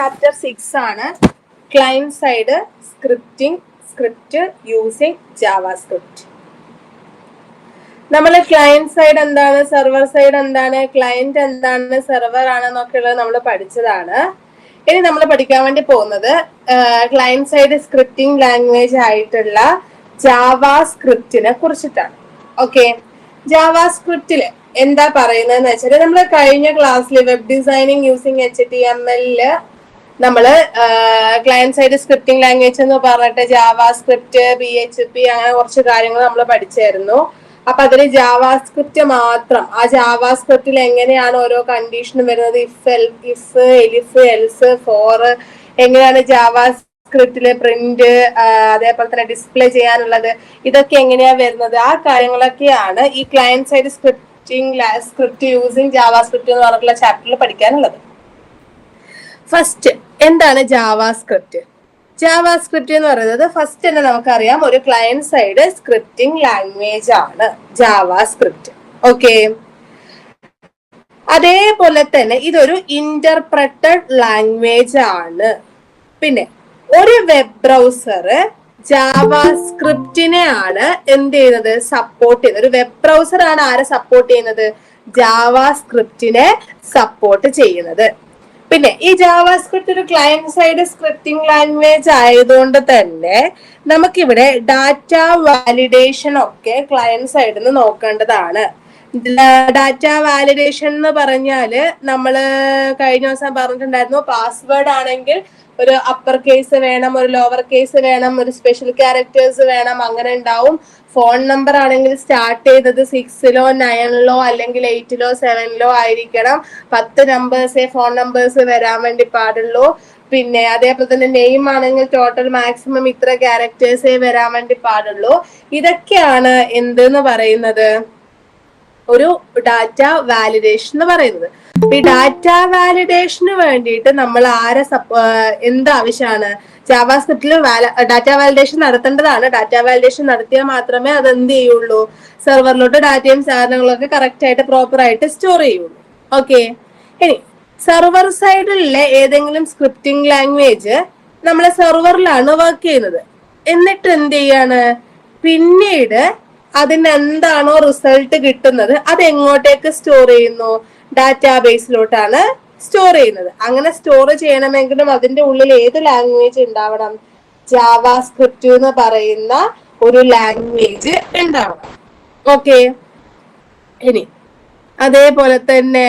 Chapter 6 ആണ് client side script using JavaScript. നമ്മൾ client side എന്താണ്, സെർവർ സൈഡ് എന്താണ്, ക്ലയന്റ് എന്താണ്, സെർവർ ആണെന്നൊക്കെ ഉള്ളത് നമ്മൾ പഠിച്ചതാണ്. ഇനി നമ്മൾ പഠിക്കാൻ വേണ്ടി പോകുന്നത് ക്ലയന്റ് സൈഡ് സ്ക്രിപ്റ്റിംഗ് ലാംഗ്വേജ് ആയിട്ടുള്ള ജാവാസ്ക്രിപ്റ്റിനെ കുറിച്ചിട്ടാണ്. ഓക്കെ, ജാവാസ്ക്രിപ്റ്റില് എന്താ പറയുന്നതെന്ന് വെച്ചാൽ, നമ്മൾ കഴിഞ്ഞ ക്ലാസ്സിൽ വെബ് ഡിസൈനിങ് യൂസിങ് HTML നമ്മള് ക്ലയന്റ് സൈഡ് സ്ക്രിപ്റ്റിംഗ് ലാംഗ്വേജ് എന്ന് പറഞ്ഞിട്ട് ജാവാസ്ക്രിപ്റ്റ്, PHP അങ്ങനെ കുറച്ച് കാര്യങ്ങൾ നമ്മൾ പഠിച്ചായിരുന്നു. അപ്പൊ അതില് ജാവാസ്ക്രിപ്റ്റ് മാത്രം, ആ ജാവാസ്ക്രിപ്റ്റിൽ എങ്ങനെയാണ് ഓരോ കണ്ടീഷനും വരുന്നത്, ഇഫ് എലിഫ് എൽസ് ഫോർ, എങ്ങനെയാണ് ജാവാസ്ക്രിപ്റ്റില് പ്രിന്റ് അതേപോലെ തന്നെ ഡിസ്പ്ലേ ചെയ്യാനുള്ളത്, ഇതൊക്കെ എങ്ങനെയാ വരുന്നത്, ആ കാര്യങ്ങളൊക്കെയാണ് ഈ client side script using JavaScript എന്ന് പറഞ്ഞിട്ടുള്ള ചാപ്റ്ററിൽ പഠിക്കാനുള്ളത്. ഫസ്റ്റ് എന്താണ് ജാവാസ്ക്രിപ്റ്റ്? ജാവാസ്ക്രിപ്റ്റ് എന്ന് പറയുന്നത് ഫസ്റ്റ് തന്നെ നമുക്കറിയാം ഒരു ക്ലയന്റ് സൈഡ് സ്ക്രിപ്റ്റിംഗ് ലാംഗ്വേജ് ആണ് ജാവാസ്ക്രിപ്റ്റ്. ഓക്കെ, അതേപോലെ തന്നെ ഇതൊരു ഇന്റർപ്രറ്റഡ് ലാംഗ്വേജ് ആണ്. പിന്നെ ഒരു വെബ് ബ്രൗസർ ജാവാസ്ക്രിപ്റ്റിനെ ആണ് എന്ത് ചെയ്യുന്നത്, സപ്പോർട്ട് ചെയ്യുന്നത്. ഒരു വെബ് ബ്രൗസർ ആണ് ആരെ സപ്പോർട്ട് ചെയ്യുന്നത്? ജാവാസ്ക്രിപ്റ്റിനെ സപ്പോർട്ട് ചെയ്യുന്നത്. പിന്നെ ഈ ജാവാസ്ക്രിപ്റ്റ് ഒരു ക്ലയന്റ് സൈഡ് സ്ക്രിപ്റ്റിംഗ് ലാംഗ്വേജ് ആയതുകൊണ്ട് തന്നെ നമുക്കിവിടെ ഡാറ്റ വാലിഡേഷൻ ഒക്കെ ക്ലയന്റ് സൈഡിൽ നിന്ന് നോക്കേണ്ടതാണ്. ഡാറ്റ വാലിഡേഷൻ എന്ന് പറഞ്ഞാല് നമ്മള് കഴിഞ്ഞ ദിവസം പറഞ്ഞിട്ടുണ്ടായിരുന്നു, പാസ്വേഡ് ആണെങ്കിൽ ഒരു അപ്പർ കേസ് വേണം, ഒരു ലോവർ കേസ് വേണം, ഒരു സ്പെഷ്യൽ ക്യാരക്ടേഴ്സ് വേണം, അങ്ങനെ ഉണ്ടാവും. ഫോൺ നമ്പർ ആണെങ്കിൽ സ്റ്റാർട്ട് ചെയ്തത് 6ലോ 9ലോ അല്ലെങ്കിൽ 8ലോ 7ലോ ആയിരിക്കണം. 10 നമ്പേഴ്സേ ഫോൺ നമ്പേഴ്സ് വരാൻ വേണ്ടി പാടുള്ളൂ. പിന്നെ അതേപോലെ തന്നെ നെയിം ആണെങ്കിൽ ടോട്ടൽ മാക്സിമം ഇത്ര ക്യാരക്ടേഴ്സേ വരാൻ വേണ്ടി പാടുള്ളൂ. ഇതൊക്കെയാണ് എന്തെന്ന് പറയുന്നത്, ഒരു ഡാറ്റ വാലിഡേഷൻ എന്ന് പറയുന്നത്. ഈ ഡാറ്റ വാലിഡേഷന് വേണ്ടിയിട്ട് നമ്മൾ എന്താവശ്യമാണ്, ജാവാസ്ക്രിപ്റ്റിൽ ഡാറ്റ വാലിഡേഷൻ നടത്തേണ്ടതാണ്. ഡാറ്റ വാലിഡേഷൻ നടത്തിയാൽ മാത്രമേ അത് എന്ത് ചെയ്യുള്ളൂ, സെർവറിലോട്ട് ഡാറ്റയും സാധനങ്ങളൊക്കെ കറക്റ്റ് ആയിട്ട് പ്രോപ്പർ ആയിട്ട് സ്റ്റോർ ചെയ്യുള്ളൂ. ഓക്കെ, ഇനി സെർവർ സൈഡിലെ ഏതെങ്കിലും സ്ക്രിപ്റ്റിംഗ് ലാംഗ്വേജ് നമ്മളെ സെർവറിലാണ് വർക്ക് ചെയ്യുന്നത്. എന്നിട്ട് എന്ത് ചെയ്യാണ്, പിന്നീട് അതിന് എന്താണോ റിസൾട്ട് കിട്ടുന്നത് അത് എങ്ങോട്ടേക്ക് സ്റ്റോർ ചെയ്യുന്നു, ഡാറ്റാബേസിലോട്ടാണ് സ്റ്റോർ ചെയ്യുന്നത്. അങ്ങനെ സ്റ്റോർ ചെയ്യണമെങ്കിലും അതിന്റെ ഉള്ളിൽ ഏത് ലാംഗ്വേജ് ഉണ്ടാവണം, ജാവാസ്ക്രിപ്റ്റ് എന്ന് പറയുന്ന ഒരു ലാംഗ്വേജ് ഉണ്ടാവണം. ഓക്കെ, ഇനി അതേപോലെ തന്നെ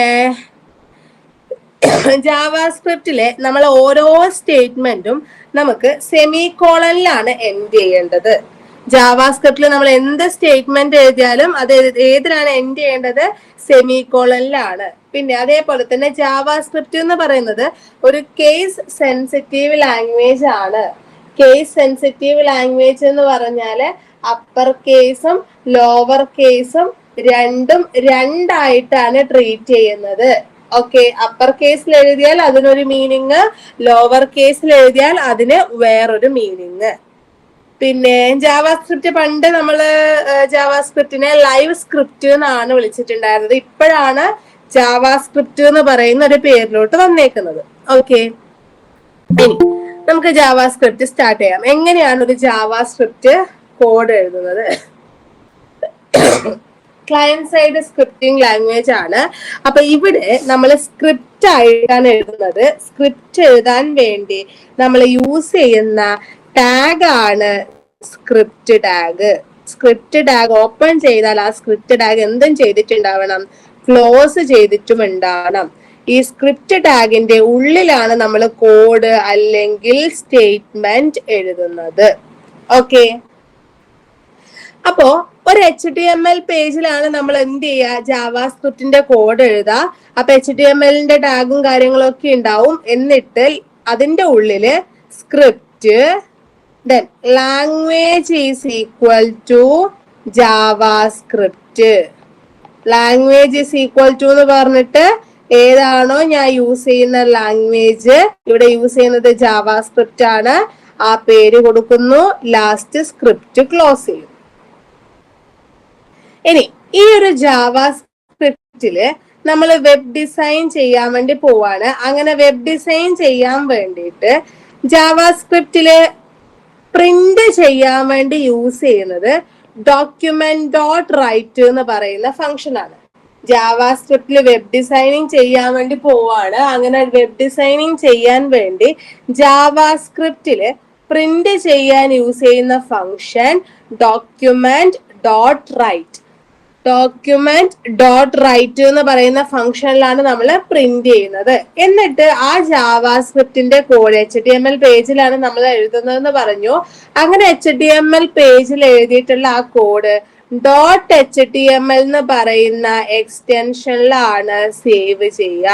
ജാവാസ്ക്രിപ്റ്റിലെ നമ്മൾ ഓരോ സ്റ്റേറ്റ്മെന്റും നമുക്ക് സെമികോളനിലാണ് എൻഡ് ചെയ്യേണ്ടത്. ജാവാസ്ക്രിപ്റ്റിൽ നമ്മൾ എന്ത് സ്റ്റേറ്റ്മെന്റ് എഴുതിയാലും അത് ഏതിലാണ് എൻഡ് ചെയ്യേണ്ടത്, സെമികോളനിലാണ്. പിന്നെ അതേപോലെ തന്നെ ജാവാസ്ക്രിപ്റ്റ് എന്ന് പറയുന്നത് ഒരു കേസ് സെൻസിറ്റീവ് ലാംഗ്വേജ് ആണ്. കേസ് സെൻസിറ്റീവ് ലാംഗ്വേജ് എന്ന് പറഞ്ഞാല് അപ്പർ കേസും ലോവർ കേസും രണ്ടായിട്ടാണ് ട്രീറ്റ് ചെയ്യുന്നത്. ഓക്കെ, അപ്പർ കേസിൽ എഴുതിയാൽ അതിനൊരു മീനിങ്, ലോവർ കേസിൽ എഴുതിയാൽ അതിന് വേറൊരു മീനിങ്. പിന്നെ ജാവാസ്ക്രിപ്റ്റ് പണ്ട് നമ്മള് ജാവാസ്ക്രിപ്റ്റിനെ ലൈവ് സ്ക്രിപ്റ്റ് എന്നാണ് വിളിച്ചിട്ടുണ്ടായിരുന്നത്. ഇപ്പോഴാണ് ജാവാസ്ക്രിപ്റ്റ് എന്ന് പറയുന്ന ഒരു പേരിലോട്ട് വന്നേക്കുന്നത്. ഓക്കെ, ഇനി നമുക്ക് ജാവാസ്ക്രിപ്റ്റ് സ്റ്റാർട്ട് ചെയ്യാം. എങ്ങനെയാണ് ഒരു ജാവാസ്ക്രിപ്റ്റ് കോഡ് എഴുതുന്നത്? ക്ലയന്റ് സൈഡ് സ്ക്രിപ്റ്റിംഗ് ലാംഗ്വേജ് ആണ്. അപ്പൊ ഇവിടെ നമ്മൾ സ്ക്രിപ്റ്റ് ആയിട്ടാണ് എഴുതുന്നത്. സ്ക്രിപ്റ്റ് എഴുതാൻ വേണ്ടി നമ്മൾ യൂസ് ചെയ്യുന്ന ടാഗ് ആണ് script tag. Script tag open ചെയ്താൽ ആ സ്ക്രിപ്റ്റ് ടാഗ് എന്തും ചെയ്തിട്ടുണ്ടാവണം, ക്ലോസ് ചെയ്തിട്ടും ഉണ്ടാവണം. ഈ സ്ക്രിപ്റ്റ് ടാഗിന്റെ ഉള്ളിലാണ് നമ്മൾ കോഡ് അല്ലെങ്കിൽ സ്റ്റേറ്റ്മെന്റ് എഴുതുന്നത്. ഓക്കെ, അപ്പോ ഒരു HTML പേജിലാണ് നമ്മൾ എന്ത് ചെയ്യുക, ജാവാസ്ക്രിപ്റ്റിന്റെ കോഡ് എഴുതുക. അപ്പൊ HTMLന്റെ ടാഗും കാര്യങ്ങളൊക്കെ ഉണ്ടാവും. എന്നിട്ട് അതിന്റെ ഉള്ളില് script, then language is equal to JavaScript. Language is equal to എന്ന് പറഞ്ഞിട്ട് ഏതാണോ ഞാൻ യൂസ് ചെയ്യുന്ന ലാംഗ്വേജ്, ഇവിടെ യൂസ് ചെയ്യുന്നത് ജാവാസ്ക്രിപ്റ്റ് ആണ്, ആ പേര് കൊടുക്കുന്നു, ലാസ്റ്റ് സ്ക്രിപ്റ്റ് ക്ലോസ് ചെയ്യും. ഇനി ഈ ഒരു ജാവാസ്ക്രിപ്റ്റില് നമ്മൾ വെബ് ഡിസൈൻ ചെയ്യാൻ വേണ്ടി പോവാണ്. അങ്ങനെ വെബ് ഡിസൈൻ ചെയ്യാൻ വേണ്ടിയിട്ട് ജാവാസ്ക്രിപ്റ്റില് പ്രിന്റ് ചെയ്യാൻ വേണ്ടി യൂസ് ചെയ്യുന്നത് ഡോക്യുമെന്റ് ഡോട്ട് റൈറ്റ് എന്ന് പറയുന്ന ഫംഗ്ഷൻ ആണ്. ജാവാസ്ക്രിപ്റ്റിൽ വെബ് ഡിസൈനിങ് ചെയ്യാൻ വേണ്ടി പോവാണ്. അങ്ങനെ വെബ് ഡിസൈനിങ് ചെയ്യാൻ വേണ്ടി ജാവാസ്ക്രിപ്റ്റില് പ്രിന്റ് ചെയ്യാൻ യൂസ് ചെയ്യുന്ന function document dot write. Document dot write എന്ന് പറയുന്ന ഫംഗ്ഷനിലാണ് നമ്മൾ പ്രിന്റ് ചെയ്യുന്നത്. എന്നിട്ട് ആ ജാവാസ്ക്രിപ്റ്റിന്റെ കോഡ് HTML പേജിലാണ് നമ്മൾ എഴുതുന്നതെന്ന് പറഞ്ഞു. അങ്ങനെ HTML പേജിൽ എഴുതിയിട്ടുള്ള ആ കോഡ് .html എന്ന് പറയുന്ന എക്സ്റ്റൻഷനിലാണ് സേവ് ചെയ്യുക.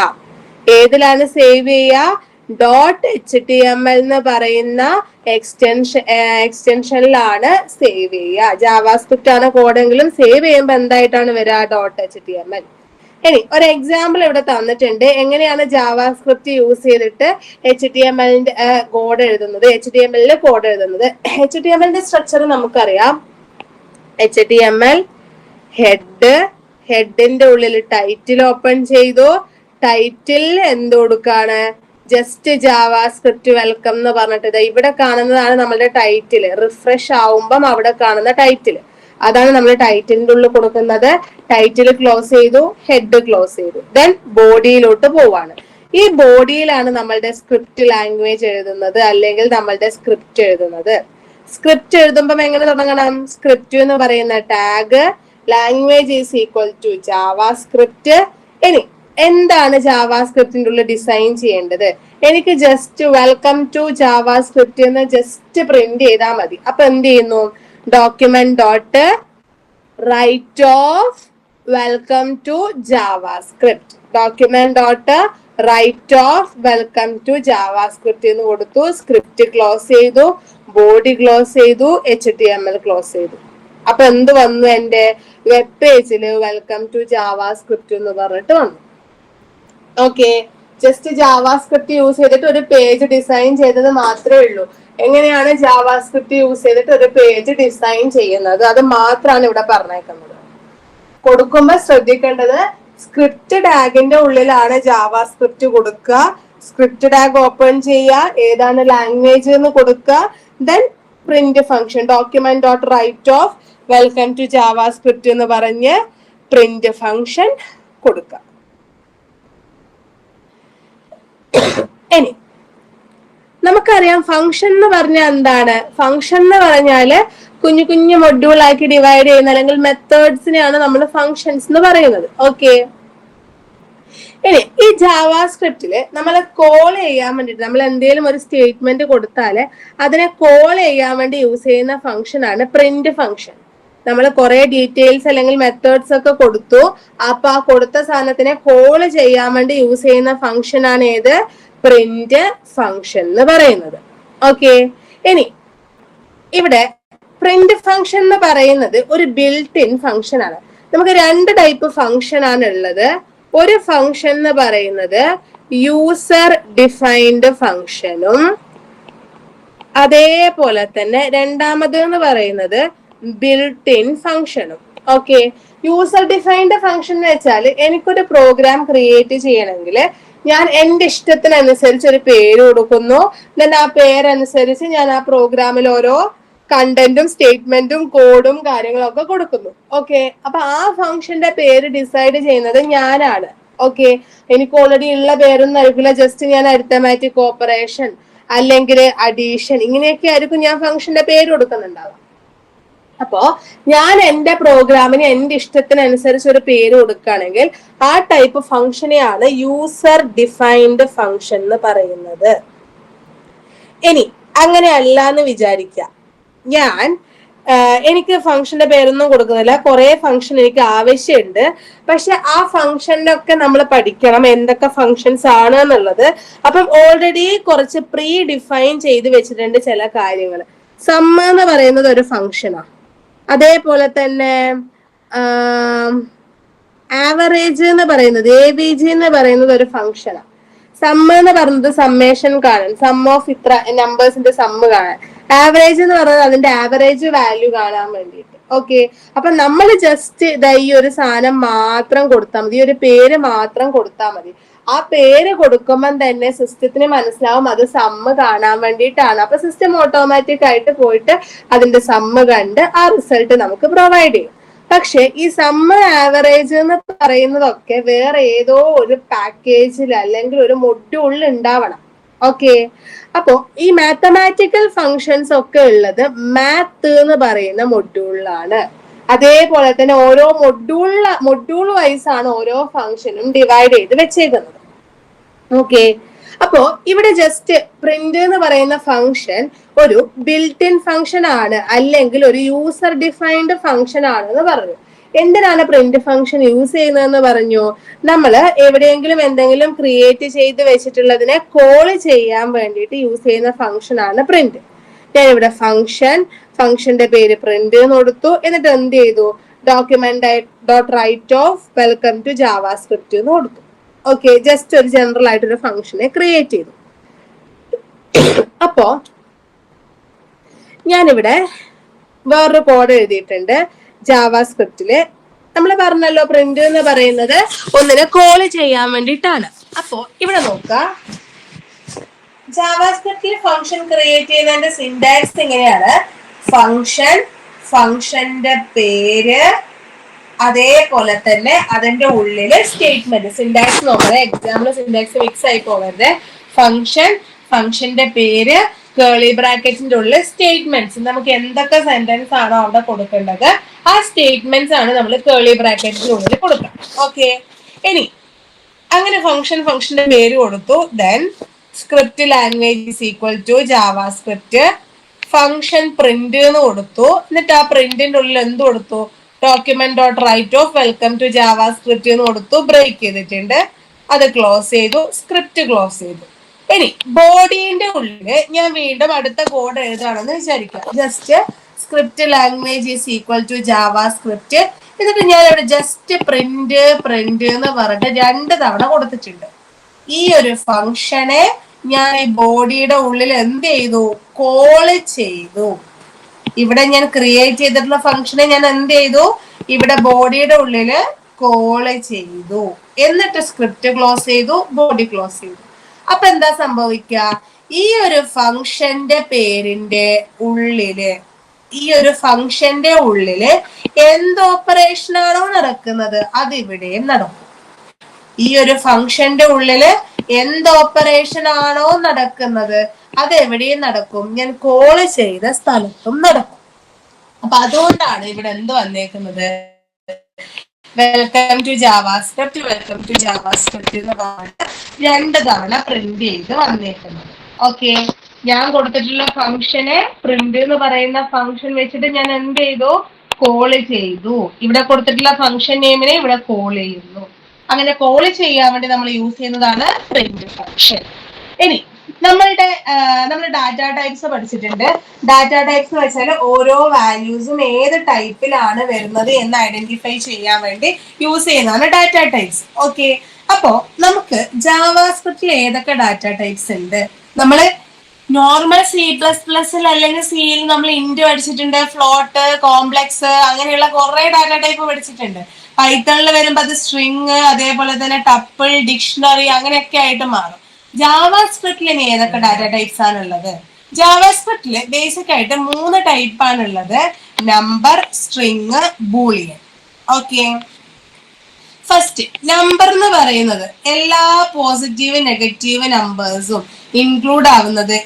ഏതിലാണ് സേവ് ചെയ്യുക? .html എന്ന് പറയുന്ന എക്സ്റ്റൻഷനിലാണ് സേവ് ചെയ്യുക. ജാവാസ്ക്രിപ്റ്റ് ആണ് കോഡെങ്കിലും സേവ് ചെയ്യുമ്പോൾ എന്തായിട്ടാണ് വരിക? .html. ഇനി ഒരു എക്സാമ്പിൾ ഇവിടെ തന്നിട്ടുണ്ട്. എങ്ങനെയാണ് ജാവാസ്ക്രിപ്റ്റ് യൂസ് ചെയ്തിട്ട് HTMLന്റെ കോഡ് എഴുതുന്നത്, HTML കോഡ് എഴുതുന്നത്. HTMLന്റെ സ്ട്രക്ചർ നമുക്കറിയാം. HTML ഹെഡിന്റെ ഉള്ളിൽ ടൈറ്റിൽ ഓപ്പൺ ചെയ്തു. ടൈറ്റിൽ എന്ത് കൊടുക്കാണ്? ജസ്റ്റ് ജാവാസ്ക്രിപ്റ്റ് വെൽക്കം എന്ന് പറഞ്ഞിട്ട് ഇവിടെ കാണുന്നതാണ് നമ്മളുടെ ടൈറ്റിൽ. റിഫ്രഷ് ആവുമ്പം അവിടെ കാണുന്ന ടൈറ്റിൽ, അതാണ് നമ്മൾ ടൈറ്റിലിന്റെ ഉള്ളിൽ കൊടുക്കുന്നത്. ടൈറ്റിൽ ക്ലോസ് ചെയ്തു, ഹെഡ് ക്ലോസ് ചെയ്തു. ദെൻ ബോഡിയിലോട്ട് പോവാണ്. ഈ ബോഡിയിലാണ് നമ്മളുടെ സ്ക്രിപ്റ്റ് ലാംഗ്വേജ് എഴുതുന്നത്, അല്ലെങ്കിൽ നമ്മളുടെ സ്ക്രിപ്റ്റ് എഴുതുന്നത്. സ്ക്രിപ്റ്റ് എഴുതുമ്പോൾ എങ്ങനെ തുടങ്ങണം? സ്ക്രിപ്റ്റ് എന്ന് പറയുന്ന tag, language is equal to JavaScript. ഇനി എന്താണ് ജാവാസ്ക്രിപ്റ്റിന്റെ ഉള്ളിൽ ഡിസൈൻ ചെയ്യേണ്ടത്? എനിക്ക് ജസ്റ്റ് വെൽക്കം ടു ജാവാസ്ക്രിപ്റ്റ് എന്ന് ജസ്റ്റ് പ്രിന്റ് ചെയ്താൽ മതി. അപ്പൊ എന്ത് ചെയ്യുന്നു? Document dot write of welcome to JavaScript. Document dot write of welcome to JavaScript എന്ന് കൊടുത്തു. സ്ക്രിപ്റ്റ് ക്ലോസ് ചെയ്തു, ബോഡി ക്ലോസ് ചെയ്തു, HTML ക്ലോസ് ചെയ്തു. അപ്പൊ എന്ത് വന്നു? എന്റെ വെബ് പേജില് വെൽക്കം ടു ജാവാസ്ക്രിപ്റ്റ് എന്ന് പറഞ്ഞിട്ട് വന്നു. ഓക്കെ, ജസ്റ്റ് ജാവാസ്ക്രിപ്റ്റ് യൂസ് ചെയ്തിട്ട് ഒരു പേജ് ഡിസൈൻ ചെയ്തത് മാത്രമേ ഉള്ളൂ. എങ്ങനെയാണ് ജാവാസ്ക്രിപ്റ്റ് യൂസ് ചെയ്തിട്ട് ഒരു പേജ് ഡിസൈൻ ചെയ്യുന്നത്, അത് മാത്രമാണ് ഇവിടെ പറഞ്ഞേക്കുന്നത്. കൊടുക്കുമ്പോ ശ്രദ്ധിക്കേണ്ടത്, സ്ക്രിപ്റ്റ് ടാഗിന്റെ ഉള്ളിലാണ് ജാവാസ്ക്രിപ്റ്റ് കൊടുക്കുക. സ്ക്രിപ്റ്റ് ടാഗ് ഓപ്പൺ ചെയ്യുക, ഏതാണ് ലാംഗ്വേജ് എന്ന് കൊടുക്കുക. Then print function document dot write of welcome to JavaScript എന്ന് പറഞ്ഞ് പ്രിന്റ് ഫംഗ്ഷൻ കൊടുക്കുക. ഇനി നമുക്കറിയാം ഫംഗ്ഷൻ എന്ന് പറഞ്ഞാൽ എന്താണ്? ഫംഗ്ഷൻ എന്ന് പറഞ്ഞാല് കുഞ്ഞു കുഞ്ഞു മൊഡ്യൂൾ ആക്കി ഡിവൈഡ് ചെയ്യുന്ന അല്ലെങ്കിൽ മെത്തേഡ്സിനെയാണ് നമ്മൾ ഫംഗ്ഷൻസ് എന്ന് പറയുന്നത്. ഓക്കെ, ഇനി ഈ ജാവാസ്ക്രിപ്റ്റില് നമ്മളെ കോൾ ചെയ്യാൻ വേണ്ടിട്ട് നമ്മൾ എന്തെങ്കിലും ഒരു സ്റ്റേറ്റ്മെന്റ് കൊടുത്താല് അതിനെ കോൾ ചെയ്യാൻ വേണ്ടി യൂസ് ചെയ്യുന്ന ഫംഗ്ഷൻ ആണ് പ്രിന്റ് ഫംഗ്ഷൻ. നമ്മൾ കുറെ ഡീറ്റെയിൽസ് അല്ലെങ്കിൽ മെത്തേഡ്സ് ഒക്കെ കൊടുത്തു. അപ്പൊ ആ കൊടുത്ത സാധനത്തിനെ കോൾ ചെയ്യാൻ വേണ്ടി യൂസ് ചെയ്യുന്ന ഫംഗ്ഷൻ ആണ് ഏത്? പ്രിന്റ് ഫംഗ്ഷൻ എന്ന് പറയുന്നത്. ഓക്കെ, ഇനി ഇവിടെ പ്രിന്റ് ഫംഗ്ഷൻ എന്ന് പറയുന്നത് ഒരു ബിൽറ്റ് ഇൻ ഫംഗ്ഷൻ ആണ്. നമുക്ക് രണ്ട് ടൈപ്പ് ഫംഗ്ഷൻ ആണ് ഉള്ളത്. ഒരു ഫംഗ്ഷൻ എന്ന് പറയുന്നത് യൂസർ ഡിഫൈൻഡ് ഫംഗ്ഷനും അതേപോലെ തന്നെ രണ്ടാമത് എന്ന് പറയുന്നത് ബിൽറ്റ് ഇൻ ഫംഗ്ഷനും. ഓക്കെ, യൂസർ ഡിഫൈൻഡ് ഫംഗ്ഷൻ എന്ന് വെച്ചാൽ എനിക്കൊരു പ്രോഗ്രാം ക്രിയേറ്റ് ചെയ്യണമെങ്കിൽ ഞാൻ എന്റെ ഇഷ്ടത്തിനനുസരിച്ച് ഒരു പേര് കൊടുക്കുന്നു. ദെൻ ആ പേരനുസരിച്ച് ഞാൻ ആ പ്രോഗ്രാമിൽ ഓരോ കണ്ടന്റും സ്റ്റേറ്റ്മെന്റും കോഡും കാര്യങ്ങളൊക്കെ കൊടുക്കുന്നു. ഓക്കെ, അപ്പൊ ആ ഫംഗ്ഷന്റെ പേര് ഡിസൈഡ് ചെയ്യുന്നത് ഞാനാണ്. ഓക്കെ, എനിക്ക് ഓൾറെഡി ഉള്ള പേരൊന്നും ആയിരിക്കില്ല. ജസ്റ്റ് ഞാൻ അരിത്തമാറ്റിക് ഓപ്പറേഷൻ അല്ലെങ്കിൽ അഡീഷൻ ഇങ്ങനെയൊക്കെ ആയിരിക്കും ഞാൻ ഫംഗ്ഷന്റെ പേര് കൊടുക്കുന്നുണ്ടാവാം. അപ്പോ ഞാൻ എന്റെ പ്രോഗ്രാമിന് എന്റെ ഇഷ്ടത്തിനനുസരിച്ച് ഒരു പേര് കൊടുക്കുകയാണെങ്കിൽ ആ ടൈപ്പ് ഫംഗ്ഷനെയാണ് യൂസർ ഡിഫൈൻഡ് ഫംഗ്ഷൻ എന്ന് പറയുന്നത്. ഇനി അങ്ങനെയല്ല എന്ന് വിചാരിക്കാം, ഞാൻ എനിക്ക് ഫംഗ്ഷന്റെ പേരൊന്നും കൊടുക്കുന്നില്ല, കുറെ ഫംഗ്ഷൻ എനിക്ക് ആവശ്യമുണ്ട്. പക്ഷെ ആ ഫംഗ്ഷനിലൊക്കെ നമ്മൾ പഠിക്കണം എന്തൊക്കെ ഫംഗ്ഷൻസ് ആണ് എന്നുള്ളത്. അപ്പം ഓൾറെഡി കുറച്ച് പ്രീ ഡിഫൈൻ ചെയ്ത് വെച്ചിട്ടുണ്ട് ചില കാര്യങ്ങൾ. സമ്മ എന്ന് പറയുന്നത് ഒരു ഫംഗ്ഷനാണ്. അതേപോലെ തന്നെ ആവറേജ് എന്ന് പറയുന്നത് AVG എന്ന് പറയുന്നത് ഒരു ഫംഗ്ഷനാണ്. സമ്മ എന്ന് പറയുന്നത് സമ്മേഷൻ കാണാൻ, സം ഓഫ് ഇത്ര നമ്പേഴ്സിന്റെ സമ്മ് കാണാൻ. ആവറേജ് എന്ന് പറയുന്നത് അതിന്റെ ആവറേജ് വാല്യൂ കാണാൻ വേണ്ടിയിട്ട്. ഓക്കെ, അപ്പൊ നമ്മൾ ജസ്റ്റ് ഇതാ ഈ ഒരു സാധനം മാത്രം കൊടുത്താൽ മതി, ഈ ഒരു പേര് മാത്രം കൊടുത്താൽ മതി. ആ പേര് കൊടുക്കുമ്പം തന്നെ സിസ്റ്റത്തിന് മനസ്സിലാവും അത് സമ്മ് കാണാൻ വേണ്ടിയിട്ടാണ്. അപ്പൊ സിസ്റ്റം ഓട്ടോമാറ്റിക് ആയിട്ട് പോയിട്ട് അതിന്റെ സമ്മ് കണ്ട് ആ റിസൾട്ട് നമുക്ക് പ്രൊവൈഡ് ചെയ്യും. പക്ഷെ ഈ സമ്മ് ആവറേജ് എന്ന് പറയുന്നതൊക്കെ വേറെ ഏതോ ഒരു പാക്കേജിൽ അല്ലെങ്കിൽ ഒരു മൊഡ്യൂളിൽ ഉണ്ടാവണം. ഓക്കെ, അപ്പോ ഈ മാത്തമാറ്റിക്കൽ ഫങ്ഷൻസ് ഒക്കെ ഉള്ളത് മാത്ത് എന്ന് പറയുന്ന മൊഡ്യൂളിലാണ്. അതേപോലെ തന്നെ ഓരോ മൊഡ്യൂൾ വൈസ് ആണ് ഓരോ ഫംഗ്ഷനും ഡിവൈഡ് ചെയ്ത് വെച്ചേക്കുന്നത്. ഓക്കെ, അപ്പോ ഇവിടെ ജസ്റ്റ് പ്രിന്റ് എന്ന് പറയുന്ന ഫംഗ്ഷൻ ഒരു ബിൽറ്റ് ഇൻ ഫംഗ്ഷൻ ആണ്, അല്ലെങ്കിൽ ഒരു യൂസർ ഡിഫൈൻഡ് ഫംഗ്ഷൻ ആണെന്ന് പറഞ്ഞു. എന്തിനാണ് പ്രിന്റ് ഫംഗ്ഷൻ യൂസ് ചെയ്യുന്നതെന്ന് പറഞ്ഞു? നമ്മൾ എവിടെയെങ്കിലും എന്തെങ്കിലും ക്രിയേറ്റ് ചെയ്ത് വെച്ചിട്ടുള്ളതിനെ കോൾ ചെയ്യാൻ വേണ്ടിയിട്ട് യൂസ് ചെയ്യുന്ന ഫംഗ്ഷൻ ആണ് പ്രിന്റ്. ഞാൻ ഇവിടെ ഫംഗ്ഷന്റെ പേര് പ്രിന്റ് എന്ന് കൊടുത്തു. എന്നിട്ട് എന്ത് ചെയ്തു? Document dot write of welcome to JavaScript എന്ന് കൊടുത്തു. ഓക്കെ, ജസ്റ്റ് ഒരു ജനറൽ ആയിട്ടൊരു ഫംഗ്ഷനെ ക്രിയേറ്റ് ചെയ്തു. അപ്പോ ഞാനിവിടെ വേറൊരു കോഡ് എഴുതിയിട്ടുണ്ട് ജാവാസ്ക്രിപ്റ്റില്. നമ്മൾ പറഞ്ഞല്ലോ പ്രിന്റ് എന്ന് പറയുന്നത് ഒന്നിനെ കോൾ ചെയ്യാൻ വേണ്ടിയിട്ടാണ്. അപ്പോ ഇവിടെ നോക്ക, ജാവാസ്ക്രിപ്റ്റിൽ ഫംഗ്ഷൻ ക്രിയേറ്റ് ചെയ്യുന്നതിന്റെ സിന്റാക്സ് എങ്ങനെയാണ്? ഫംഗ്ഷന്റെ പേര്, അതേപോലെ തന്നെ അതിന്റെ ഉള്ളില് സ്റ്റേറ്റ്മെന്റ്. സിന്റാക്സ് നോക്കണേ, എക്സാമ്പിൾ സിന്റാക്സ് മിക്സ് ആയി പോകരുത്. ഫംഗ്ഷന്റെ പേര്, കേളി ബ്രാക്കറ്റിന്റെ ഉള്ളിൽ സ്റ്റേറ്റ്മെന്റ്സ്. നമുക്ക് എന്തൊക്കെ സെന്റൻസ് ആണോ അവിടെ കൊടുക്കേണ്ടത് ആ സ്റ്റേറ്റ്മെന്റ്സ് ആണ് നമ്മൾ കേളി ബ്രാക്കറ്റിന്റെ ഉള്ളിൽ കൊടുക്കുക. ഓക്കെ, ഇനി അങ്ങനെ ഫംഗ്ഷന്റെ പേര് കൊടുത്തു. Then script language is equal to JavaScript. Function print എന്ന് കൊടുത്തു. എന്നിട്ട് ആ പ്രിന്റിന്റെ ഉള്ളിൽ എന്ത് കൊടുത്തു? Document dot write of welcome to JavaScript എന്ന് കൊടുത്തു. ബ്രേക്ക് ചെയ്തിട്ടുണ്ട്, അത് ക്ലോസ് ചെയ്തു, സ്ക്രിപ്റ്റ് ക്ലോസ് ചെയ്തു. ഇനി ബോഡിന്റെ ഉള്ളില് ഞാൻ വീണ്ടും അടുത്ത കോഡ് എഴുതാണെന്ന് വിചാരിക്കാം. Just script language is equal to JavaScript. എന്നിട്ട് ഞാൻ ഇവിടെ ജസ്റ്റ് പ്രിന്റ് എന്ന് പറഞ്ഞിട്ട് 2 തവണ കൊടുത്തിട്ടുണ്ട്. ഈ ഒരു ഫംഗ്ഷനെ ഞാൻ ഈ ബോഡിയുടെ ഉള്ളിൽ എന്ത് ചെയ്തു? കോള് ചെയ്തു. ഇവിടെ ഞാൻ ക്രിയേറ്റ് ചെയ്തിട്ടുള്ള ഫംഗ്ഷനെ ഞാൻ എന്ത് ചെയ്തു? ഇവിടെ ബോഡിയുടെ ഉള്ളില് കോള് ചെയ്തു. എന്നിട്ട് സ്ക്രിപ്റ്റ് ക്ലോസ് ചെയ്തു, ബോഡി ക്ലോസ് ചെയ്തു. അപ്പൊ എന്താ സംഭവിക്കുക? ഈ ഒരു ഫംഗ്ഷന്റെ പേരിന്റെ ഉള്ളില്, ഈ ഒരു ഫംഗ്ഷന്റെ ഉള്ളില് എന്ത് ഓപ്പറേഷൻ ആണോ നടക്കുന്നത് അത് ഇവിടെയും നടക്കും. ഈ ഒരു ഫംഗ്ഷന്റെ ഉള്ളില് എന്ത് ഓപ്പറേഷൻ ആണോ നടക്കുന്നത് അത് എവിടെയും നടക്കും, ഞാൻ കോള് ചെയ്ത സ്ഥലത്തും നടക്കും. അപ്പൊ അതുകൊണ്ടാണ് ഇവിടെ എന്ത് വന്നേക്കുന്നത്? Welcome to JavaScript, welcome to JavaScript എന്ന് പറഞ്ഞിട്ട് 2 തവണ പ്രിന്റ് ചെയ്ത് വന്നേക്കുന്നത്. ഓക്കെ, ഞാൻ കൊടുത്തിട്ടുള്ള ഫംഗ്ഷനെ പ്രിന്റ് എന്ന് പറയുന്ന ഫംഗ്ഷൻ വെച്ചിട്ട് ഞാൻ എന്ത് ചെയ്തു? കോള് ചെയ്തു. ഇവിടെ കൊടുത്തിട്ടുള്ള ഫംഗ്ഷൻ നെയിമിനെ ഇവിടെ കോൾ ചെയ്യുന്നു. അങ്ങനെ കോൾ ചെയ്യാൻ വേണ്ടി നമ്മൾ യൂസ് ചെയ്യുന്നതാണ് പ്രിന്റ് ഫംഗ്ഷൻ. ഇനി നമ്മൾ ഡാറ്റ ടൈപ്സ് പഠിച്ചിട്ടുണ്ട്. ഡാറ്റ ടൈപ്സ് എന്ന് വെച്ചാൽ ഓരോ വാല്യൂസും ഏത് ടൈപ്പിലാണ് വരുന്നത് എന്ന് ഐഡന്റിഫൈ ചെയ്യാൻ വേണ്ടി യൂസ് ചെയ്യുന്നതാണ് ഡാറ്റ ടൈപ്സ്. ഓക്കെ, അപ്പോ നമുക്ക് ജാവാസ്ക്രിപ്റ്റിൽ ഏതൊക്കെ ഡാറ്റ ടൈപ്സ് ഉണ്ട്? നമ്മള് നോർമൽ C++ അല്ലെങ്കിൽ സിയിൽ നമ്മൾ ഇന്റ് പഠിച്ചിട്ടുണ്ട്, ഫ്ലോട്ട്, കോംപ്ലക്സ്, അങ്ങനെയുള്ള കുറെ ഡാറ്റ ടൈപ്പ് പഠിച്ചിട്ടുണ്ട്. പൈത്തണിൽ വരുമ്പോൾ അത് സ്ട്രിങ്, അതേപോലെ തന്നെ ടപ്പിൾ, ഡിക്ഷണറി അങ്ങനെയൊക്കെ ആയിട്ട് മാറും. ജാവാസ്ക്രിപ്റ്റിൽ ഇനി ഏതൊക്കെ ഡാറ്റ ടൈപ്സ് ആണുള്ളത്? ജാവാസ്ക്രിപ്റ്റില് ബേസിക് ആയിട്ട് 3 ടൈപ്പ് ആണുള്ളത്: number, string, Boolean. Okay, first number എന്ന് പറയുന്നത് എല്ലാ പോസിറ്റീവ് നെഗറ്റീവ് നമ്പേഴ്സും ഇൻക്ലൂഡ് ആവുന്നത്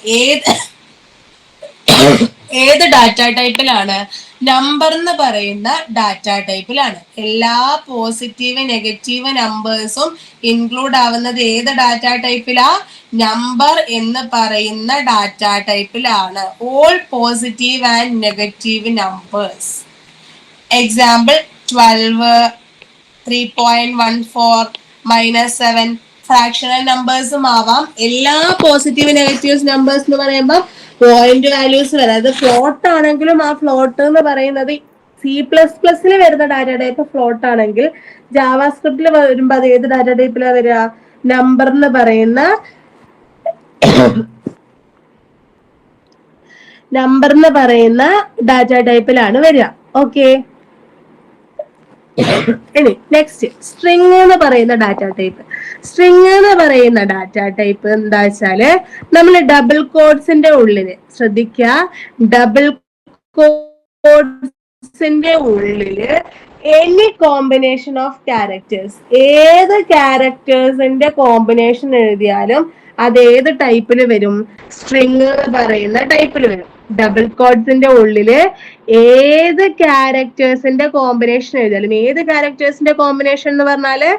ഏത് ഡാറ്റ ടൈപ്പിലാണ്? നമ്പർ എന്ന് പറയുന്ന ഡാറ്റ ടൈപ്പിലാണ്. എല്ലാ പോസിറ്റീവ് നെഗറ്റീവ് നമ്പേഴ്സും ഇൻക്ലൂഡ് ആവുന്നത് ഏത് ഡാറ്റ ടൈപ്പിലാ? നമ്പർ എന്ന് പറയുന്ന ഡാറ്റ ടൈപ്പിലാണ്. All positive and negative numbers. Example 12, 3.14, -7 fractional നമ്പേഴ്സും ആവാം. എല്ലാ പോസിറ്റീവ് നെഗറ്റീവ് നമ്പേഴ്സ് എന്ന് പറയുമ്പോൾ പോയിന്റ് വാല്യൂസ് വരെ, അത് ഫ്ലോട്ട് ആണെങ്കിലും ആ ഫ്ലോട്ട് എന്ന് പറയുന്നത് C++ൽ വരുന്ന ഡാറ്റ ടൈപ്പ് ഫ്ലോട്ട് ആണെങ്കിൽ ജാവാസ്ക്രിപ്റ്റിൽ വരുമ്പോൾ അത് ഏത് ഡാറ്റ ടൈപ്പിലാണ് വരിക? നമ്പർ എന്ന് പറയുന്ന ഡാറ്റ ടൈപ്പിലാണ് വരിക. ഓക്കെ, ഇനി നെക്സ്റ്റ് സ്ട്രിങ് എന്ന് പറയുന്ന ഡാറ്റ ടൈപ്പ്. സ്ട്രിങ് എന്ന് പറയുന്ന ഡാറ്റ ടൈപ്പ് എന്താ വെച്ചാല് നമ്മൾ ഡബിൾ കോഡ്സിന്റെ ഉള്ളില് ശ്രദ്ധിക്കുക, ഡബിൾ കോഡ്സിന്റെ ഉള്ളില് എനി കോമ്പിനേഷൻ ഓഫ് ക്യാരക്ടേഴ്സ്, ഏത് ക്യാരക്ടേഴ്സിന്റെ കോമ്പിനേഷൻ എഴുതിയാലും അത് ഏത് ടൈപ്പിൽ വരും? സ്ട്രിങ് എന്ന് പറയുന്ന ടൈപ്പിൽ വരും. ഡബിൾ കോഡ്സിന്റെ ഉള്ളില് ഏത് ക്യാരക്ടേഴ്സിന്റെ കോമ്പിനേഷൻ എഴുതിയാലും, ഏത് ക്യാരക്ടേഴ്സിന്റെ കോമ്പിനേഷൻ എന്ന് പറഞ്ഞാല്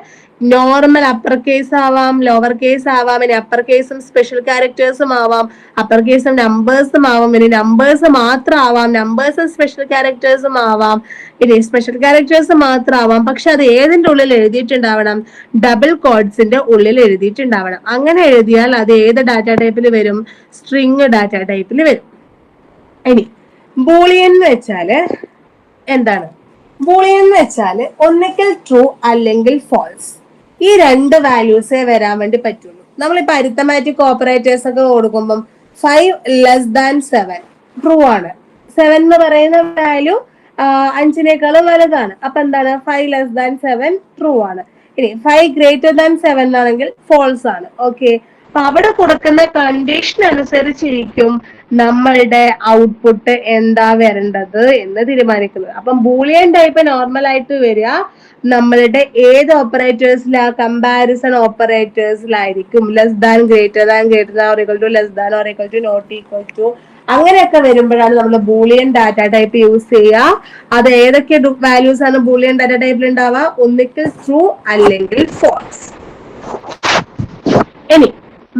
നോർമൽ അപ്പർ കേസ് ആവാം, ലോവർ കേസ് ആവാം, ഇനി അപ്പർ കേസും സ്പെഷ്യൽ ക്യാരക്ടേഴ്സും ആവാം, അപ്പർ കേസും നമ്പേഴ്സും ആവാം, ഇനി നമ്പേഴ്സ് മാത്രം ആവാം, നമ്പേഴ്സും സ്പെഷ്യൽ ക്യാരക്ടേഴ്സും ആവാം, ഇനി സ്പെഷ്യൽ ക്യാരക്ടേഴ്സ് മാത്രം ആവാം. പക്ഷെ അത് ഏതിന്റെ ഉള്ളിൽ എഴുതിയിട്ടുണ്ടാവണം? ഡബിൾ കോഡ്സിന്റെ ഉള്ളിൽ എഴുതിയിട്ടുണ്ടാവണം. അങ്ങനെ എഴുതിയാൽ അത് ഏത് ഡാറ്റ ടൈപ്പിൽ വരും? സ്ട്രിങ് ഡാറ്റ ടൈപ്പിൽ വരും. ഇനി ബൂളിയൻ എന്ന് വെച്ചാല് എന്താണ്? ബൂളിയൻ എന്ന് വെച്ചാല് ഒന്നിക്കൽ ട്രൂ അല്ലെങ്കിൽ ഫോൾസ്, ഈ രണ്ട് വാല്യൂസേ വരാൻ വേണ്ടി പറ്റുള്ളൂ. നമ്മളിപ്പോ അരിത്തമാറ്റിക് ഓപ്പറേറ്റേഴ്സ് ഒക്കെ കൊടുക്കുമ്പോൾ 5 <7 ട്രൂ ആണ്. 7 എന്ന് പറയുന്ന വാല്യൂ 5-നേക്കാളും വലുതാണ്. അപ്പൊ എന്താണ്? 5 <7 ട്രൂ ആണ്. ഇനി 5 <7 ആണെങ്കിൽ ഫോൾസ് ആണ്. ഓക്കെ, അപ്പൊ അവിടെ കൊടുക്കുന്ന കണ്ടീഷൻ അനുസരിച്ചിരിക്കും നമ്മളുടെ ഔട്ട്പുട്ട് എന്താ വരേണ്ടത് എന്ന് തീരുമാനിക്കുന്നത്. അപ്പം ബൂളിയൻ ടൈപ്പ് നോർമൽ ആയിട്ട് വരിക നമ്മളുടെ ഏത് ഓപ്പറേറ്റേഴ്സിലാ? കമ്പാരിസൺ ഓപ്പറേറ്റേഴ്സിലായിരിക്കും. Less than, greater than, greater than or equal to, less than or equal to, not equal to, അങ്ങനെയൊക്കെ വരുമ്പോഴാണ് നമ്മൾ ബൂളിയൻ ഡാറ്റ ടൈപ്പ് യൂസ് ചെയ്യുക. അത് ഏതൊക്കെ വാല്യൂസ് ആണ് ബൂളിയൻ ഡാറ്റ ടൈപ്പിൽ ഉണ്ടാവുക? ഒന്നിക്കൽ ട്രൂ അല്ലെങ്കിൽ ഫോൾസ്. ഇനി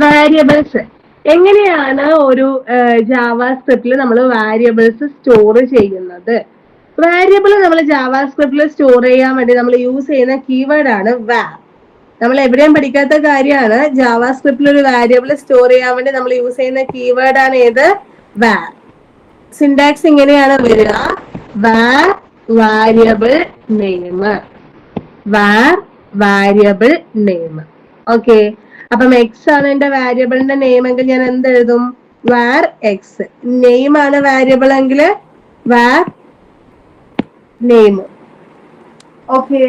വാരിയബിൾസ്, എങ്ങനെയാണ് ഒരു ജാവ സ്ക്രിപ്റ്റിൽ നമ്മൾ വാരിയബിൾസ് സ്റ്റോർ ചെയ്യുന്നത്? വാരിയബിൾ നമ്മൾ ജാവ സ്ക്രിപ്റ്റിൽ സ്റ്റോർ ചെയ്യാൻ വേണ്ടി നമ്മൾ യൂസ് ചെയ്യുന്ന കീവേഡ് ആണ് var. നമ്മൾ എവിടെയും പഠിക്കാത്ത കാര്യമാണ്. ജാവ സ്ക്രിപ്റ്റിൽ ഒരു വാരിയബിൾ സ്റ്റോർ ചെയ്യാൻ വേണ്ടി നമ്മൾ യൂസ് ചെയ്യുന്ന കീവേഡ് ആണ് ഏത്? var. സിന്റാക്സ് ഇങ്ങനെയാണ് വരിക: var variable name, var variable name. Okay, അപ്പം എക്സ് ആണ് എന്റെ വാരിയബിളിന്റെ നെയിം എങ്കിൽ ഞാൻ എന്ത് എഴുതും? var x. നെയിം ആണ് വാരിയബിൾ എങ്കിൽ var നെയിം. ഓക്കെ,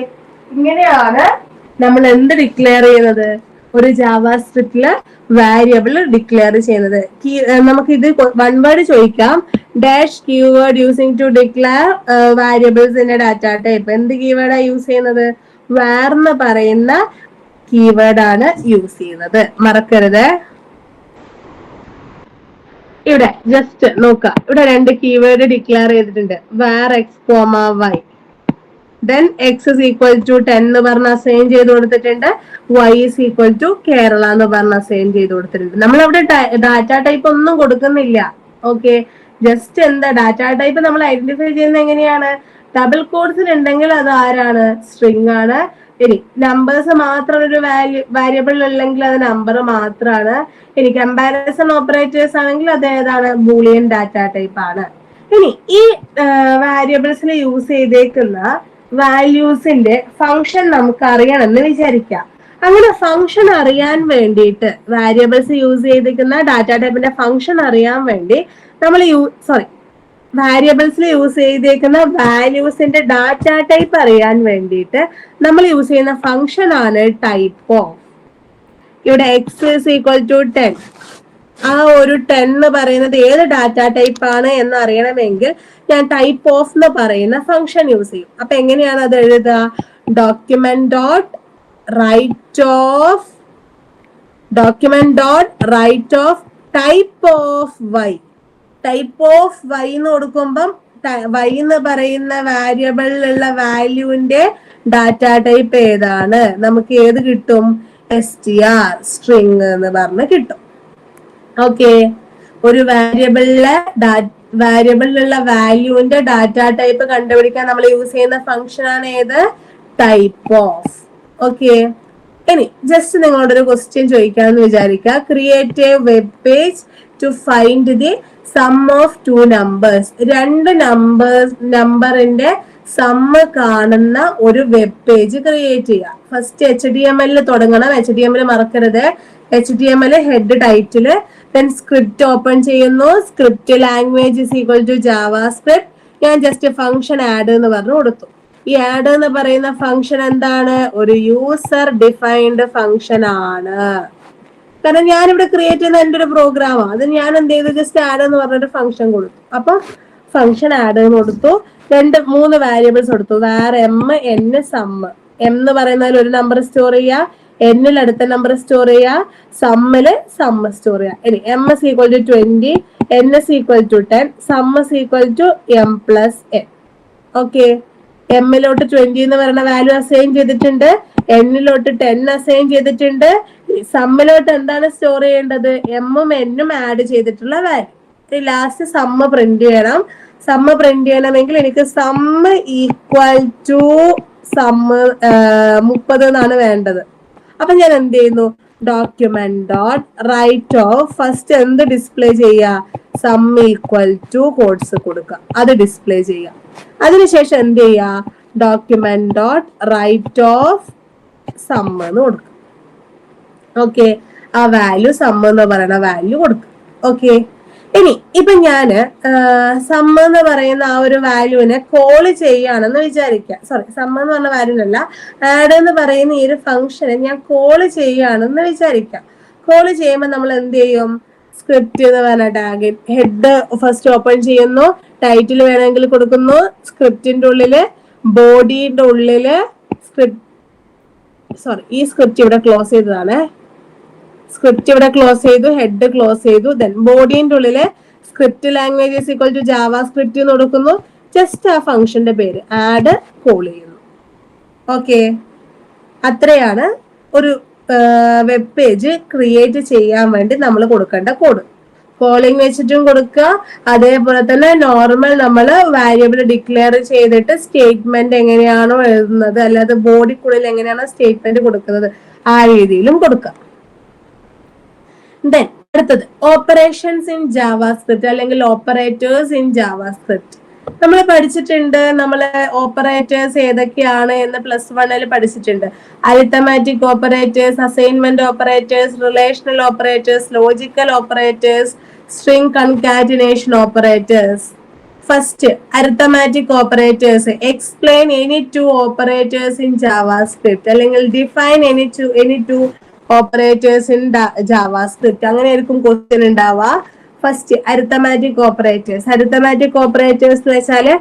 ഇങ്ങനെയാണ് നമ്മൾ എന്ത് ഡിക്ലെയർ ചെയ്യുന്നത്? ഒരു ജാവ സ്ക്രിപ്റ്റില് വാരിയബിൾ ഡിക്ലെയർ ചെയ്യുന്നത്. നമുക്ക് ഇത് വൺ വേർഡ് ചോദിക്കാം: dash keyword using to declare variables in a data type. എന്ത് കീവേഡാ യൂസ് ചെയ്യുന്നത്? var എന്ന് പറയുന്ന കീവേഡ് ആണ് യൂസ് ചെയ്യുന്നത്, മറക്കരുത്. ഇവിടെ ജസ്റ്റ് നോക്കുക, ഇവിടെ രണ്ട് കീവേഡ് ഡിക്ലെയർ ചെയ്തിട്ടുണ്ട്: var x, y. Then x is equal to 10 എന്ന് പറഞ്ഞ അസൈൻ ചെയ്ത് കൊടുത്തിട്ടുണ്ട്, y is equal to Kerala എന്ന് പറഞ്ഞ അസൈൻ ചെയ്ത് കൊടുത്തിട്ടുണ്ട്. നമ്മൾ അവിടെ ഡാറ്റ ടൈപ്പ് ഒന്നും കൊടുക്കുന്നില്ല. ഓക്കെ, ജസ്റ്റ് എന്താ ഡാറ്റ ടൈപ്പ് നമ്മൾ ഐഡന്റിഫൈ ചെയ്യുന്നത് എങ്ങനെയാണ്? ഡബിൾ കോഡ്സിൽ ഉണ്ടെങ്കിൽ അത് ആരാണ്? സ്ട്രിങ് ആണ്. ഇനി നമ്പേഴ്സ് മാത്രം ഒരു വാരിയബിൾ ഉണ്ടെങ്കിൽ അത് നമ്പർ മാത്രമാണ്. ഇനി കമ്പാരിസൺ ഓപ്പറേറ്റേഴ്സ് ആണെങ്കിൽ അത് ഏതാണ്? ബൂളിയൻ ഡാറ്റ ടൈപ്പ് ആണ്. ഇനി ഈ വാരിയബിൾസിൽ യൂസ് ചെയ്തേക്കുന്ന വാല്യൂസിന്റെ ഫംഗ്ഷൻ നമുക്ക് അറിയണമെന്ന് വിചാരിക്കാം. അങ്ങനെ ഫംഗ്ഷൻ അറിയാൻ വേണ്ടിയിട്ട്, വാരിയബിൾസ് യൂസ് ചെയ്തിരിക്കുന്ന ഡാറ്റ ടൈപ്പിന്റെ ഫംഗ്ഷൻ അറിയാൻ വേണ്ടി നമ്മൾ വാരിയബിൾസിൽ യൂസ് ചെയ്തേക്കുന്ന വാല്യൂസിന്റെ ഡാറ്റ ടൈപ്പ് അറിയാൻ വേണ്ടിയിട്ട് നമ്മൾ യൂസ് ചെയ്യുന്ന ഫംഗ്ഷൻ ആണ് ടൈപ്പ് ഓഫ്. ഇവിടെ എക്സ് ഈസ് ഈക്വൽ ടു 10. ആ ഒരു 10 എന്ന് പറയുന്നത് ഏത് ഡാറ്റ ടൈപ്പ് ആണ് എന്ന് അറിയണമെങ്കിൽ ഞാൻ ടൈപ്പ് ഓഫ് എന്ന് പറയുന്ന ഫംഗ്ഷൻ യൂസ് ചെയ്യും. അപ്പൊ എങ്ങനെയാണ് അത് എഴുതുക? Document dot write of type of y. Type of y എന്ന് കൊടുക്കുമ്പം വൈ എന്ന് പറയുന്ന വാരിയബിളിലുള്ള വാല്യൂവിന്റെ ഡാറ്റ ടൈപ്പ് ഏതാണ്? നമുക്ക് ഏത് കിട്ടും? str, സ്ട്രിങ് എന്ന് പറഞ്ഞ് കിട്ടും. ഓക്കെ, ഒരു വാരിയബിളിലുള്ള വാല്യൂവിന്റെ ഡാറ്റ ടൈപ്പ് കണ്ടുപിടിക്കാൻ നമ്മൾ യൂസ് ചെയ്യുന്ന ഫംഗ്ഷൻ ആണ് ഏത്? Type of. ഓക്കെ, ഇനി ജസ്റ്റ് നിങ്ങളോട് ഒരു ക്വസ്റ്റ്യൻ ചോദിക്കാമെന്ന് വിചാരിക്കുക: create a web page to find the sum of 2 numbers. 2 നമ്പറിന്റെ സമ്മ് കാണുന്ന ഒരു വെബ് പേജ് ക്രിയേറ്റ് ചെയ്യുക. ഫസ്റ്റ് HTML തുടങ്ങണം. HTML മറക്കരുത്. HTML head title, then script open ചെയ്യുന്നു. Script language is equal to JavaScript. ഞാൻ ജസ്റ്റ് ഫംഗ്ഷൻ ആഡ് എന്ന് പറഞ്ഞു കൊടുത്തു. ഈ ആഡ് എന്ന് പറയുന്ന ഫംഗ്ഷൻ എന്താണ്? ഒരു യൂസർ ഡിഫൈൻഡ് ഫംഗ്ഷൻ ആണ്. കാരണം ഞാനിവിടെ ക്രിയേറ്റ് ചെയ്യുന്ന എൻ്റെ ഒരു പ്രോഗ്രാമാണ്. അത് ഞാൻ എന്ത് ചെയ്തു? ജസ്റ്റ് ആഡ് എന്ന് പറഞ്ഞിട്ട് ഫംഗ്ഷൻ കൊടുത്തു. അപ്പൊ ഫംഗ്ഷൻ ആഡ് എന്ന് കൊടുത്തു. 3 വാരിയബിൾസ് കൊടുത്തു. വേറെ എം, എൻ, സം. എം എന്ന് പറയുന്നതിൽ ഒരു നമ്പർ സ്റ്റോർ ചെയ്യുക, എന്നിൽ അടുത്ത നമ്പർ സ്റ്റോർ ചെയ്യുക, സമ്മില് സം സ്റ്റോർ ചെയ്യുക. ഇനി M is equal to 20, N is equal to 10, sum is equal to M plus N. Okay, എമ്മിലോട്ട് 20 എന്ന് പറയുന്ന വാല്യൂ അസൈൻ ചെയ്തിട്ടുണ്ട്, എന്നിലോട്ട് 10 അസൈൻ ചെയ്തിട്ടുണ്ട്. സമ്മിലോട്ട് എന്താണ് സ്റ്റോർ ചെയ്യേണ്ടത്? എമ്മും എന്നും ആഡ് ചെയ്തിട്ടുള്ള വാല്യൂ. ലാസ്റ്റ് സമ്മ് പ്രിന്റ് ചെയ്യണം. സമ്മ് പ്രിന്റ് ചെയ്യണമെങ്കിൽ എനിക്ക് സമ്മ് ഈക്വൽ ടു സമ്മ് 30 എന്നാണ് വേണ്ടത്. അപ്പൊ ഞാൻ എന്ത് ചെയ്യുന്നു? Document dot write of first എന്ത് ഡിസ്പ്ലേ ചെയ്യുക? സം ഈക്വൽ ടു കോഡ്സ് കൊടുക്കുക, അത് ഡിസ്പ്ലേ ചെയ്യുക. അതിനുശേഷം എന്ത് ചെയ്യുക? Document dot write of sum എന്ന് കൊടുക്കുക. ഓക്കെ, ആ വാല്യൂ സം എന്ന് പറയുന്ന വാല്യൂ കൊടുക്കുക. ഓക്കെ, ഇനി ഇപ്പൊ ഞാന് സം എന്ന് പറയുന്ന ആ ഒരു വാല്യൂവിനെ കോള് ചെയ്യുകയാണെന്ന് വിചാരിക്കാം. സോറി, സം എന്ന് പറഞ്ഞ വാല്യൂനല്ല, ആഡ് എന്ന് പറയുന്ന ഈ ഒരു ഫംഗ്ഷനെ ഞാൻ കോള് ചെയ്യുകയാണെന്ന് വിചാരിക്കാം. കോള് ചെയ്യുമ്പോൾ നമ്മൾ എന്ത് ചെയ്യും? സ്ക്രിപ്റ്റ് എന്ന് പറഞ്ഞ ടാഗ് ഹെഡ് ഫസ്റ്റ് ഓപ്പൺ ചെയ്യുന്നു, ടൈറ്റിൽ വേണമെങ്കിൽ കൊടുക്കുന്നു, സ്ക്രിപ്റ്റിന്റെ ഉള്ളില് ബോഡിയുടെ ഉള്ളില് ഈ സ്ക്രിപ്റ്റ് ഇവിടെ ക്ലോസ് ചെയ്തതാണ്. സ്ക്രിപ്റ്റ് ഇവിടെ ക്ലോസ് ചെയ്തു, ഹെഡ് ക്ലോസ് ചെയ്തു. ദെൻ ബോഡിന്റെ ഉള്ളില് script language is equal to JavaScript എന്ന് കൊടുക്കുന്നു. ജസ്റ്റ് ആ ഫംഗ്ഷന്റെ പേര് ആഡ് കോൾ ചെയ്യുന്നു. ഓക്കെ, അത്രയാണ് ഒരു വെബ് പേജ് ക്രിയേറ്റ് ചെയ്യാൻ വേണ്ടി നമ്മൾ കൊടുക്കേണ്ട കോഡ്. കോളിംഗ് വെച്ചിട്ടും കൊടുക്കുക, അതേപോലെ തന്നെ നോർമൽ നമ്മൾ വാരിയബിൾ ഡിക്ലെയർ ചെയ്തിട്ട് സ്റ്റേറ്റ്മെന്റ് എങ്ങനെയാണോ എഴുതുന്നത്, അല്ലാതെ ബോഡിക്കുള്ളിൽ എങ്ങനെയാണോ സ്റ്റേറ്റ്മെന്റ് കൊടുക്കുന്നത് ആ രീതിയിലും കൊടുക്കാം. ദെൻ അടുത്തത് ഓപ്പറേഷൻസ് ഇൻ ജാവാസ്ക്രിപ്റ്റ് അല്ലെങ്കിൽ ഓപ്പറേറ്റേഴ്സ് ഇൻ ജാവാസ്ക്രിപ്റ്റ്. നമ്മൾ പഠിച്ചിട്ടുണ്ട്. നമ്മള് ഓപ്പറേറ്റേഴ്സ് ഏതൊക്കെയാണ് എന്ന് +1 പഠിച്ചിട്ടുണ്ട്. Arithmetic operators, assignment operators, relational operators, logical operators, string concatenation operators. First arithmetic operators. Explain any 2 operators in JavaScript അല്ലെങ്കിൽ define any two operators in JavaScript. അങ്ങനെ ആയിരിക്കും ക്വസ്റ്റ്യൻ ഉണ്ടാവുക. First arithmetic operators. Arithmetic operators എന്ന് വെച്ചാല്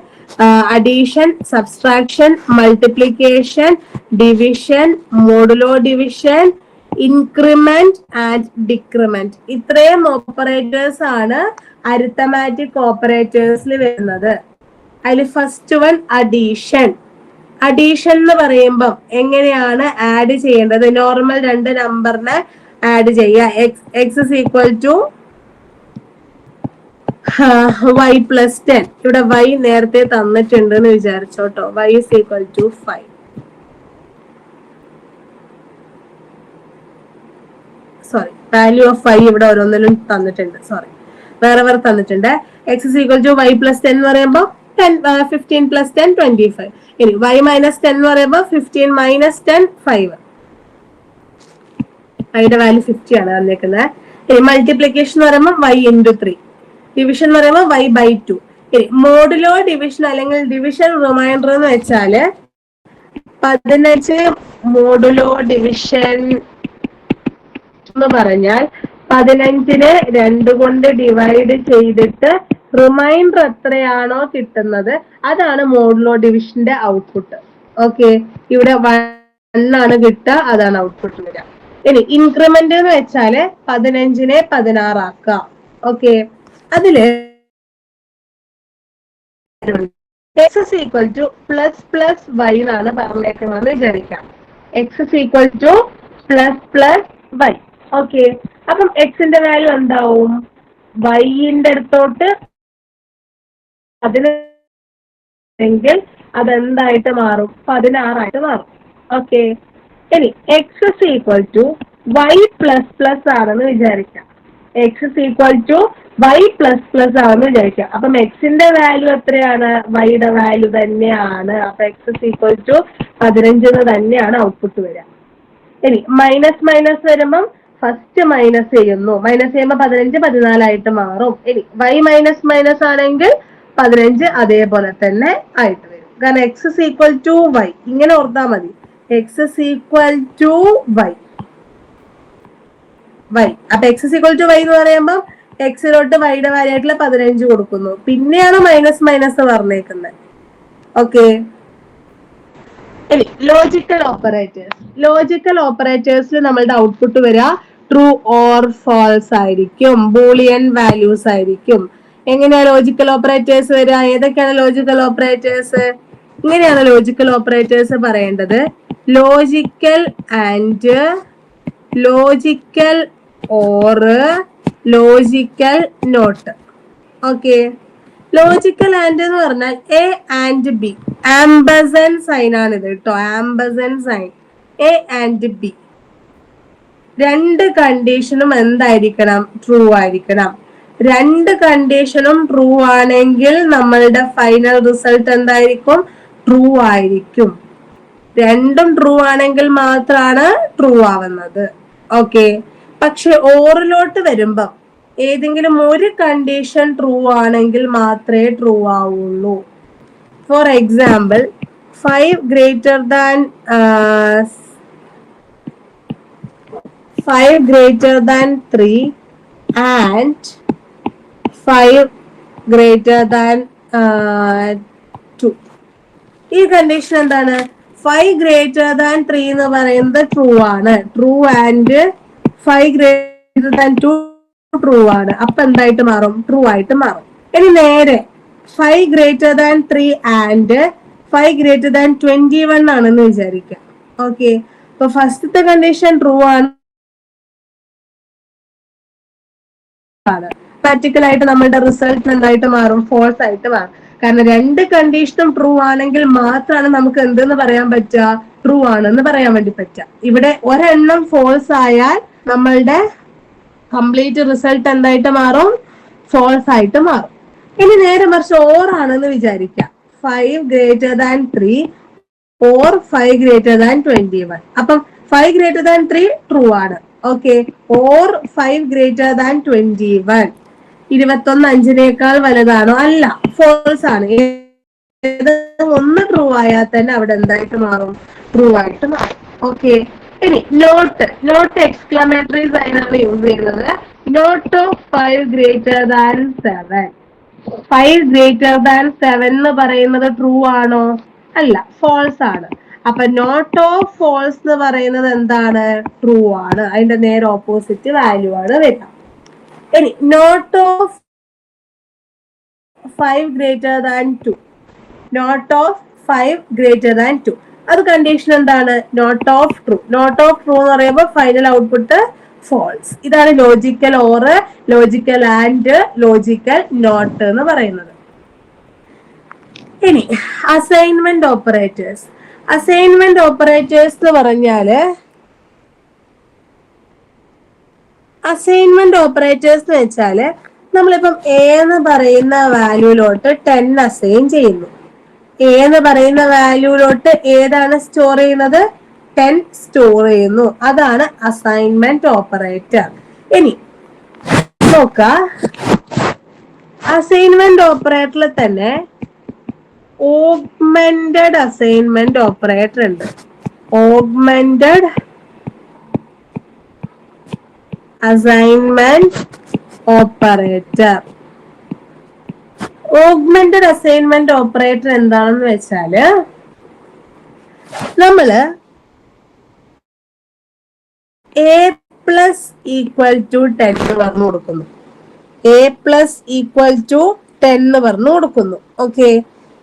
addition, subtraction, multiplication, division, modulo division, increment and decrement. ഇത്രയും operators ആണ് arithmetic ഓപ്പറേറ്റേഴ്സിൽ വരുന്നത്. അതിൽ ഫസ്റ്റ് വൺ അഡീഷൻ. അഡീഷൻ എന്ന് പറയുമ്പോൾ എങ്ങനെയാണ് ആഡ് ചെയ്യേണ്ടത്? നോർമൽ 2 നമ്പറിനെ ആഡ് ചെയ്യുക. X is equal to y + 10. ഇവിടെ y നേരത്തെ തന്നിട്ടുണ്ട് എന്ന് വിചാരിച്ചോട്ടോ. y is equal to 5. Sorry, value of y ഇവിടെ ഓരോന്നിലും തന്നിട്ടുണ്ട്. സോറി, വേറെ തന്നിട്ടുണ്ട്. X is equal to y + 10 എന്ന് പറയുമ്പോൾ 15 + 10 25. ഇനി y - 10 എന്ന് പറയുമ്പോൾ 15 - 10 5. y വാല്യൂ 50 ആണ് തന്നേക്കുന്നത്. ഇനി മൾട്ടിപ്ലിക്കേഷൻ എന്ന് പറയുമ്പോൾ y × 3. ഡിവിഷൻ എന്ന് പറയുമ്പോൾ y/2. ഇനി മോഡുലോ ഡിവിഷൻ അല്ലെങ്കിൽ ഡിവിഷൻ റിമൈൻഡർ എന്ന് വെച്ചാല് 15 മോഡുലോ ഡിവിഷൻ എന്ന് പറഞ്ഞാൽ 15നെ 2 കൊണ്ട് ഡിവൈഡ് ചെയ്തിട്ട് റിമൈൻഡർ എത്രയാണോ കിട്ടുന്നത് അതാണ് മോഡുലോ ഡിവിഷന്റെ ഔട്ട്പുട്ട്. ഓക്കെ, ഇവിടെ 1 ആണ് കിട്ടുക, അതാണ് ഔട്ട്പുട്ട് വരിക. ഇനി ഇൻക്രിമെന്റ് എന്ന് വെച്ചാല് 15നെ 16 ആക്കുക. ഓക്കെ, അതില് x is equal to plus y എന്നാണ് പറഞ്ഞേക്കുന്നതെന്ന് വിചാരിക്കാം. X is equal to plus y. Okay, അപ്പം എക്സിന്റെ വാല്യൂ എന്താവും? വൈന്റെ അടുത്തോട്ട് എങ്കിൽ അതെന്തായിട്ട് മാറും? 16 ആയിട്ട് മാറും. ഓക്കെ, ഇനി x is equal to y plus ആണെന്ന് വിചാരിക്കാം. X is equal to y plus ആണെന്ന് വിചാരിക്കാം. അപ്പം എക്സിന്റെ വാല്യൂ എത്രയാണ്? വൈയുടെ വാല്യൂ തന്നെയാണ്. അപ്പൊ എക്സ് ഇസ് ഈക്വൽ ടു 15 തന്നെയാണ് ഔട്ട്പുട്ട് വരിക. ഇനി മൈനസ് വരുമ്പം ഫസ്റ്റ് മൈനസ് ചെയ്യുന്നു. മൈനസ് ചെയ്യുമ്പോൾ 15 14 ആയിട്ട് മാറും. ഇനി y മൈനസ് ആണെങ്കിൽ 15 അതേപോലെ തന്നെ ആയിട്ട് വരും. കാരണം X is equal to Y, ഇങ്ങനെ ഓർത്താൽ മതി. X is equal to Y. അപ്പൊ X is equal to Y എന്ന് പറയുമ്പോൾ എക്സിലോട്ട് വൈയുടെ വാല്യായിട്ടുള്ള 15 കൊടുക്കുന്നു. പിന്നെയാണ് മൈനസ് മൈനസ് പറഞ്ഞേക്കുന്നത്. Okay, logical operators. ലോജിക്കൽ ഓപ്പറേറ്റേഴ്സിൽ നമ്മളുടെ ഔട്ട്പുട്ട് വരിക ട്രൂ ഓർ ഫാൾസ് ആയിരിക്കും, ബൂളിയൻ വാല്യൂസ് ആയിരിക്കും. എങ്ങനെയാ ലോജിക്കൽ ഓപ്പറേറ്റേഴ്സ് വരിക? ഏതൊക്കെയാണ് ലോജിക്കൽ ഓപ്പറേറ്റേഴ്സ്? ഇങ്ങനെയാണ് ലോജിക്കൽ ഓപ്പറേറ്റേഴ്സ് പറയേണ്ടത്. Logical and, logical or, logical not. Okay, logical and എന്ന് പറഞ്ഞാൽ എ ആൻഡ് ബി, ആംബസൻ സൈൻ ആണ് ഇത് കേട്ടോ, ആംബസൻ സൈൻ. എ ആൻഡ് ബി രണ്ട് കണ്ടീഷനും എന്തായിരിക്കണം? ട്രൂ ആയിരിക്കണം. രണ്ട് കണ്ടീഷനും ട്രൂ ആണെങ്കിൽ നമ്മളുടെ ഫൈനൽ റിസൾട്ട് എന്തായിരിക്കും? ട്രൂ ആയിരിക്കും. രണ്ടും ട്രൂ ആണെങ്കിൽ മാത്രമാണ് ട്രൂ ആവുന്നത്. ഓക്കെ, പക്ഷെ ഓറിലോട്ട് വരുമ്പോ ഏതെങ്കിലും ഒരു കണ്ടീഷൻ ട്രൂ ആണെങ്കിൽ മാത്രമേ ട്രൂ ആവുള്ളൂ. For example, 5 greater than 3 and 5 greater than 2. ഈ കണ്ടീഷൻ എന്താണ്? 5 greater than 3 എന്ന് പറയുന്നത് ട്രൂ ആണ്. True and 5 greater than 2 true ആണ്. അപ്പൊ എന്തായിട്ട് മാറും? ട്രൂ ആയിട്ട് മാറും. ഇനി നേരെ 5 greater than 3 and 5 greater than 21 ആണെന്ന് വിചാരിക്കാം. ഓക്കെ, അപ്പൊ ഫസ്റ്റത്തെ കണ്ടീഷൻ ട്രൂ ആണ്. പ്രാക്ടിക്കൽ ആയിട്ട് നമ്മളുടെ റിസൾട്ട് എന്തായിട്ട് മാറും? ഫോൾസ് ആയിട്ട് മാറും. കാരണം രണ്ട് കണ്ടീഷനും ട്രൂ ആണെങ്കിൽ മാത്രമാണ് നമുക്ക് എന്തെന്ന് പറയാൻ പറ്റുക? ട്രൂ ആണെന്ന് പറയാൻ വേണ്ടി പറ്റുക. ഇവിടെ ഒരെണ്ണം ഫോൾസ് ആയാൽ നമ്മളുടെ കംപ്ലീറ്റ് റിസൾട്ട് എന്തായിട്ട് മാറും? ഫോൾസ് ആയിട്ട് മാറും. ഇനി നേരെ മറിച്ച് ഓർ ആണെന്ന് വിചാരിക്കാം. 5 greater than 3 or 5 greater than 21. അപ്പം 5 greater than 3 ട്രൂ ആണ്. Okay, or 5 greater than 21. 21 5-നേക്കാൾ വലുതാണോ? അല്ല, ഫോൾസ് ആണ്. ഒന്ന് ട്രൂ ആയാൽ തന്നെ അവിടെ എന്തായിട്ട് മാറും? ട്രൂ ആയിട്ട് മാറും. ഓക്കെ, ഇനി നോട്ട് എക്സ്ക്ലമേറ്ററി സൈനാണ് യൂസ് ചെയ്യുന്നത്. Not of 5 greater than 7. 5 greater than 7 എന്ന് പറയുന്നത് ട്രൂ ആണോ? അല്ല, ഫോൾസ് ആണ്. അപ്പൊ നോട്ട് ഓഫ് ഫോൾസ് എന്ന് പറയുന്നത് എന്താണ്? ട്രൂ ആണ്. അതിന്റെ നേരെ ഓപ്പോസിറ്റ് വാല്യൂ ആണ് വരിക. ഇനി not of 5 greater than 2. Not of 5 greater than 2, അത് കണ്ടീഷൻ എന്താണ്? Not of true. Not of true എന്ന് പറയുമ്പോൾ ഫൈനൽ ഔട്ട്പുട്ട് ഫോൾസ്. ഇതാണ് logical or, logical and, logical not എന്ന് പറയുന്നത്. ഇനി അസൈൻമെന്റ് ഓപ്പറേറ്റേഴ്സ്. അസൈൻമെന്റ് ഓപ്പറേറ്റേഴ്സ് എന്ന് പറഞ്ഞാല്, അസൈൻമെന്റ് ഓപ്പറേറ്റേഴ്സ് എന്ന് വെച്ചാല് നമ്മളിപ്പം എ എന്ന് പറയുന്ന വാല്യൂലോട്ട് 10 അസൈൻ ചെയ്യുന്നു. എ എന്ന് പറയുന്ന വാല്യൂലോട്ട് ഏതാണ് സ്റ്റോർ ചെയ്യുന്നത്? 10 സ്റ്റോർ ചെയ്യുന്നു. അതാണ് അസൈൻമെന്റ് ഓപ്പറേറ്റർ. ഇനി നോക്ക, അസൈൻമെന്റ് ഓപ്പറേറ്ററിൽ തന്നെ ഓഗ്മെന്റഡ് അസൈൻമെന്റ് ഓപ്പറേറ്റർ ഉണ്ട്. Augmented assignment operator. Augmented assignment operator എന്താണെന്ന് വെച്ചാല്, നമ്മള് എ പ്ലസ് ഈക്വൽ ടു 10 പറഞ്ഞു കൊടുക്കുന്നു. എ പ്ലസ് ഈക്വൽ ടു 10 പറഞ്ഞു കൊടുക്കുന്നു. ഓക്കെ,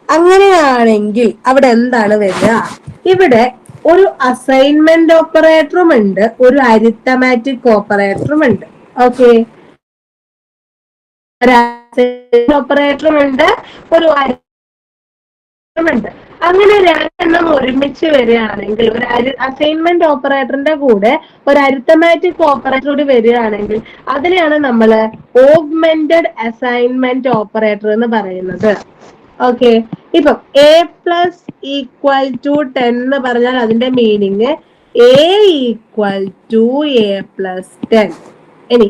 അങ്ങനെയാണെങ്കിൽ അവിടെ എന്താണ് വരിക? ഇവിടെ ഒരു അസൈൻമെന്റ് ഓപ്പറേറ്ററും ഉണ്ട്, ഒരു അരിത്തമാറ്റിക് ഓപ്പറേറ്ററും ഉണ്ട്. ഓക്കെ, ഓപ്പറേറ്ററും ഉണ്ട്, ഒരു ഉണ്ട്. അങ്ങനെ രണ്ടെണ്ണം ഒരുമിച്ച് വരികയാണെങ്കിൽ, ഒരു അസൈൻമെന്റ് ഓപ്പറേറ്ററിന്റെ കൂടെ ഒരു അരിത്തമാറ്റിക് ഓപ്പറേറ്റർ കൂടി വരികയാണെങ്കിൽ അതിനെയാണ് നമ്മൾ ഓഗ്മെന്റഡ് അസൈൻമെന്റ് ഓപ്പറേറ്റർ എന്ന് പറയുന്നത്. ഓക്കെ, ഇപ്പം എ പ്ലസ് ഈക്വൽ ടു 10 എന്ന് പറഞ്ഞാൽ അതിന്റെ meaning a equal to a plus 10. ഇനി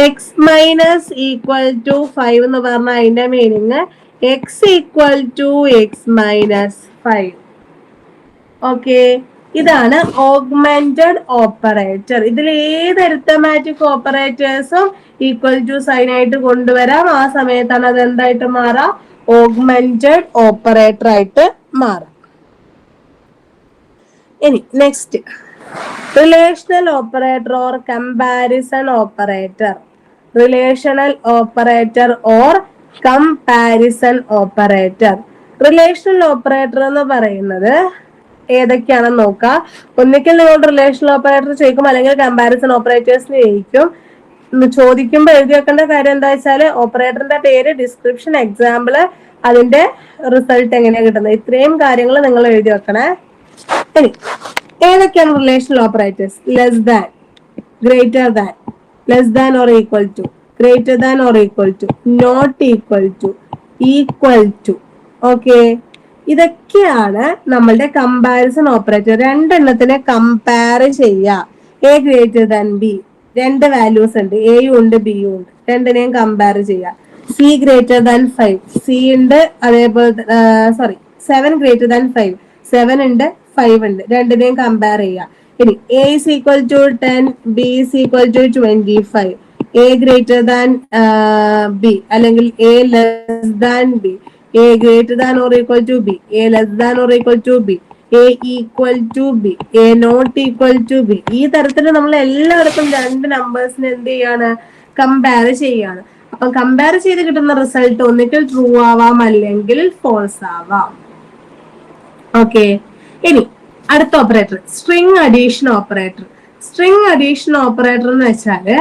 എക്സ് മൈനസ് ഈക്വൽ ടു 5 എന്ന് പറഞ്ഞാൽ അതിന്റെ meaning x equal to x minus 5. Okay, ഇതാണ് ഓഗ്മെന്റഡ് ഓപ്പറേറ്റർ. ഇതിൽ ഏത് അരിത്തമാറ്റിക് ഓപ്പറേറ്റേഴ്സും ഈക്വൽ ടു സൈൻ ആയിട്ട് കൊണ്ടുവരാം. ആ സമയത്താണ് അത് എന്തായിട്ട് മാറാം? ഓഗ്മെന്റഡ് ഓപ്പറേറ്റർ ആയിട്ട് മാറാം. ഇനി next, relational operator or comparison operator. Relational operator or comparison operator. Relational operator എന്ന് പറയുന്നത് ഏതൊക്കെയാണെന്ന് നോക്കാം. ഒന്നിക്കൽ നിങ്ങൾ റിലേഷണൽ ഓപ്പറേറ്റർ ചോദിക്കും, അല്ലെങ്കിൽ കമ്പാരിസൺ ഓപ്പറേറ്റേഴ്സിന് ചോദിക്കും. ചോദിക്കുമ്പോൾ എഴുതി വെക്കേണ്ട കാര്യം എന്താ വെച്ചാൽ ഓപ്പറേറ്ററിന്റെ പേര്, ഡിസ്ക്രിപ്ഷൻ, എക്സാമ്പിള്, അതിന്റെ റിസൾട്ട് എങ്ങനെയാ കിട്ടുന്നത്, ഇത്രയും കാര്യങ്ങൾ നിങ്ങൾ എഴുതി വെക്കണേ. ഇനി ഏതൊക്കെയാണ് relational operators? Less than, greater than, less than or equal to, greater than or equal to, not equal to, equal to. Okay, ഇതൊക്കെയാണ് നമ്മളുടെ കമ്പാരിസൺ ഓപ്പറേറ്റർ. രണ്ടെണ്ണത്തിനെ കമ്പയർ ചെയ്യുക. എ ഗ്രേറ്റർ ദാൻ ബി, രണ്ട് വാല്യൂസ് ഉണ്ട്, എയും ഉണ്ട് ബിയും ഉണ്ട്, രണ്ടിനെയും കമ്പയർ ചെയ്യുക. സി ഗ്രേറ്റർ ദാൻ 5, സി ഉണ്ട്, അതേപോലെ 7 ഗ്രേറ്റർ ദാൻ 5, 7 ഉണ്ട്, 5 ഉണ്ട്, രണ്ടിനെയും കമ്പയർ ചെയ്യുക. ഇനി A is equal to 10, B is equal to 25, A greater than B അല്ലെങ്കിൽ A less than B, A greater than or equal to B, A less than or equal to B, A equal to B, A not equal to B. ഈ തരത്തിൽ നമ്മൾ എല്ലായിടത്തും രണ്ട് നമ്പേഴ്സിനെ എന്ത് ചെയ്യാണ്? Compare ചെയ്യാണ്. അപ്പൊ കമ്പയർ ചെയ്ത് കിട്ടുന്ന റിസൾട്ട് ഒന്നിക്കൽ ട്രൂ ആവാം, അല്ലെങ്കിൽ ഫോൾസ് ആവാം. ഓക്കെ, ഇനി അടുത്ത operator string addition operator. String addition operator എന്ന് വെച്ചാല്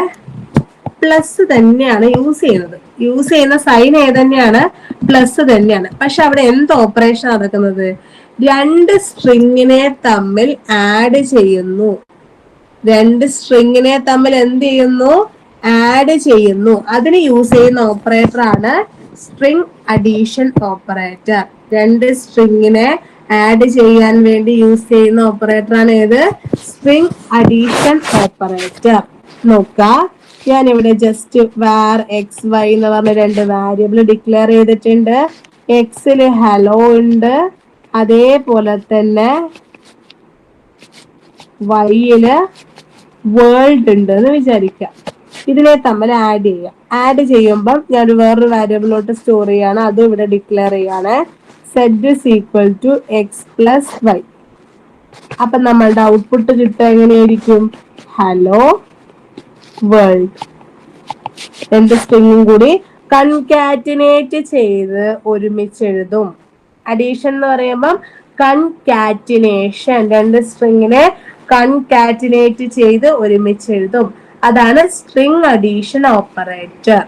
പ്ലസ് തന്നെയാണ് യൂസ് ചെയ്യുന്നത്. യൂസ് ചെയ്യുന്ന സൈൻ ഏതന്നെയാണ്? പ്ലസ് തന്നെയാണ്. പക്ഷെ അവിടെ എന്ത് ഓപ്പറേഷൻ നടക്കുന്നത്? രണ്ട് സ്ട്രിങ്ങിനെ തമ്മിൽ ആഡ് ചെയ്യുന്നു. രണ്ട് സ്ട്രിങ്ങിനെ തമ്മിൽ എന്ത് ചെയ്യുന്നു? ആഡ് ചെയ്യുന്നു. അതിന് യൂസ് ചെയ്യുന്ന ഓപ്പറേറ്റർ ആണ് സ്ട്രിംഗ് അഡീഷൻ ഓപ്പറേറ്റർ. രണ്ട് സ്ട്രിങ്ങിനെ ആഡ് ചെയ്യാൻ വേണ്ടി യൂസ് ചെയ്യുന്ന ഓപ്പറേറ്റർ ആണ് ഏത്? String addition operator. നോക്കാം, ഞാൻ ഇവിടെ ജസ്റ്റ് var എക്സ് വൈ എന്ന് പറഞ്ഞ രണ്ട് വാരിയബിൾ ഡിക്ലെയർ ചെയ്തിട്ടുണ്ട്. എക്സില് ഹലോ ഉണ്ട്, അതേപോലെ തന്നെ വൈയില് വേൾഡ് ഉണ്ട് എന്ന് വിചാരിക്കാം. ഇതിനെ തമ്മിൽ ആഡ് ചെയ്യാം. ആഡ് ചെയ്യുമ്പം ഞാൻ വേറൊരു വാരിയബിളിലോട്ട് സ്റ്റോർ ചെയ്യാണ്, അതും ഇവിടെ ഡിക്ലെയർ ചെയ്യാണ്. Z is equal to x plus y. അപ്പൊ നമ്മളുടെ ഔട്ട്പുട്ട് കിട്ടുക എങ്ങനെയായിരിക്കും? Hello world. രണ്ട് സ്ട്രിങ്ങും കൂടി കൺകാറ്റിനേറ്റ് ചെയ്ത് ഒരുമിച്ച് എഴുതും. അഡീഷൻ എന്ന് പറയുമ്പം കൺകാറ്റിനേഷൻ, രണ്ട് സ്ട്രിങ്ങിനെ കൺകാറ്റിനേറ്റ് ചെയ്ത് ഒരുമിച്ച് എഴുതും. അതാണ് സ്ട്രിംഗ് അഡീഷൻ ഓപ്പറേറ്റർ.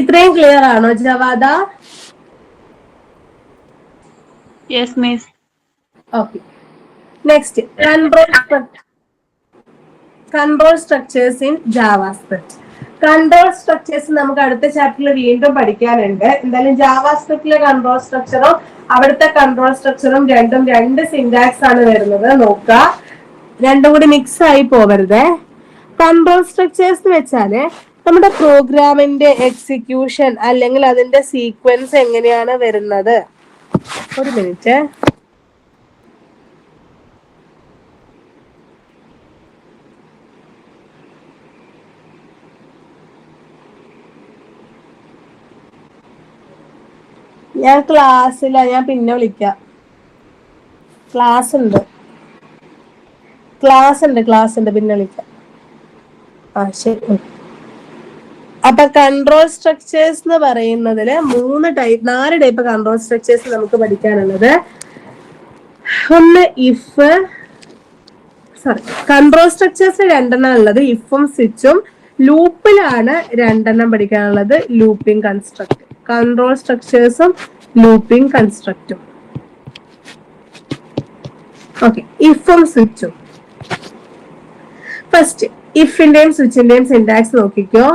ഇത്രയും ക്ലിയർ ആണോ Jawada? Yes miss. Okay, next control structures in JavaScript. Control structures നമുക്ക് അടുത്ത ചാപ്റ്ററിൽ വീണ്ടും പഠിക്കാനുണ്ട്. എന്തായാലും ജാവാസ്ക്രിപ്റ്റിലെ കൺട്രോൾ സ്ട്രക്ചറും അവിടുത്തെ കൺട്രോൾ സ്ട്രക്ചറും രണ്ടും രണ്ട് സിന്റാക്സ് ആണ് വരുന്നത്. നോക്കുക, രണ്ടും കൂടി മിക്സ് ആയി പോവരുത്. കൺട്രോൾ സ്ട്രക്ചേഴ്സ് എന്ന് വെച്ചാല് നമ്മുടെ പ്രോഗ്രാമിന്റെ എക്സിക്യൂഷൻ അല്ലെങ്കിൽ അതിന്റെ സീക്വൻസ് എങ്ങനെയാണ് വരുന്നത്. ഒരു മിനിറ്റ്, ഞാൻ ക്ലാസ്സില, ഞാൻ പിന്നെ വിളിക്കാം. ക്ലാസ് ഉണ്ട്, പിന്നെ വിളിക്കാം. ആ ശരി. അപ്പൊ കൺട്രോൾ സ്ട്രക്ചേഴ്സ് എന്ന് പറയുന്നതില് നാല് ടൈപ്പ് കൺട്രോൾ സ്ട്രക്ചേഴ്സ് നമുക്ക് പഠിക്കാനുള്ളത്. ഒന്ന് കൺട്രോൾ സ്ട്രക്ചേഴ്സ് രണ്ടെണ്ണം ഉള്ളത്, ഇഫും സ്വിച്ചും. ലൂപ്പിലാണ് രണ്ടെണ്ണം പഠിക്കാനുള്ളത്, ലൂപ്പിംഗ് കൺസ്ട്രക്ട്. കൺട്രോൾ സ്ട്രക്ചേഴ്സും ലൂപ്പിംഗ് കൺസ്ട്രക്റ്റും. ഓക്കെ, ഇഫും സ്വിച്ചും. ഫസ്റ്റ് ഇഫിന്റെയും സ്വിച്ചിന്റെയും സിന്റാക്സ് നോക്കിക്കോ.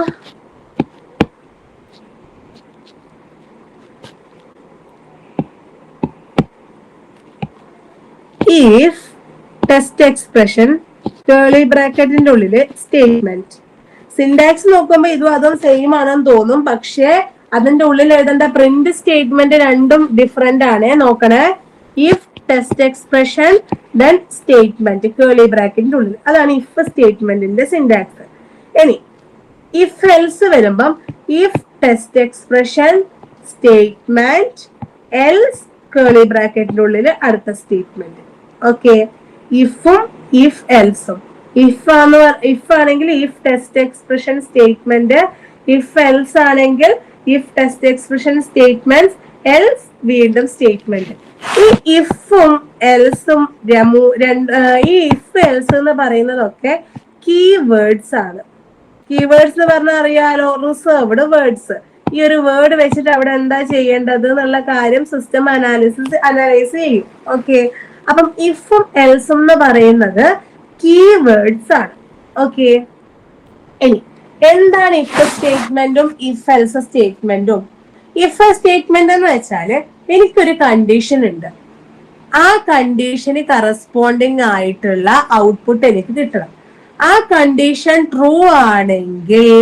ഇഫ് ടെസ്റ്റ് എക്സ്പ്രഷൻ കേളി ബ്രാക്കറ്റിന്റെ ഉള്ളില് സ്റ്റേറ്റ്മെന്റ്. സിൻടാക്സ് നോക്കുമ്പോൾ ഇതും അതും സെയിം ആണെന്ന് തോന്നും, പക്ഷെ അതിന്റെ ഉള്ളിൽ എഴുതേണ്ട പ്രിന്റ് സ്റ്റേറ്റ്മെന്റ് രണ്ടും ഡിഫറെന്റ് ആണ്. നോക്കണേ, if test expression then statement curly ബ്രാക്കറ്റിന്റെ ഉള്ളിൽ, അതാണ് ഇഫ് സ്റ്റേറ്റ്മെന്റിന്റെ സിൻടാക്സ്. ഇനി ഇഫ് എൽസ് വരുമ്പം if test expression statement else curly ബ്രാക്കറ്റിന്റെ ഉള്ളിൽ അടുത്ത സ്റ്റേറ്റ്മെന്റ്. ഓക്കെ, ഇഫും ഇഫ് എൽസും. ഇഫ് ആണെങ്കിൽ if test expression statement, if else ആണെങ്കിൽ if test expression statement else വീണ്ടും സ്റ്റേറ്റ്മെന്റ്. ഈ ഇഫും എൽസും ഈ ഇഫ് എൽസ് എന്ന് പറയുന്നതൊക്കെ കീവേഡ്സ് ആണ്. കീവേഡ്സ് എന്ന് പറഞ്ഞാൽ അറിയാലോ, റിസർവ്ഡ് വേർഡ്സ്. ഈ ഒരു വേർഡ് വെച്ചിട്ട് അവിടെ എന്താ ചെയ്യേണ്ടത് എന്നുള്ള കാര്യം സിസ്റ്റം അനലൈസ് ചെയ്യും. ഓക്കെ, അപ്പം ഇഫും എൽസും എന്ന് പറയുന്നത് കീവേഡ്സ് ആണ്. ഓക്കെ, ഇനി എന്താണ് ഇഫ് സ്റ്റേറ്റ്മെന്റും ഇഫ് എൽസ് സ്റ്റേറ്റ്മെന്റും? ഇഫ് സ്റ്റേറ്റ്മെന്റ് എന്ന് വെച്ചാല് എനിക്കൊരു കണ്ടീഷൻ ഉണ്ട്, ആ കണ്ടീഷന് കറസ്പോണ്ടിങ് ആയിട്ടുള്ള ഔട്ട്പുട്ട് എനിക്ക് കിട്ടണം. ആ കണ്ടീഷൻ ട്രൂ ആണെങ്കിൽ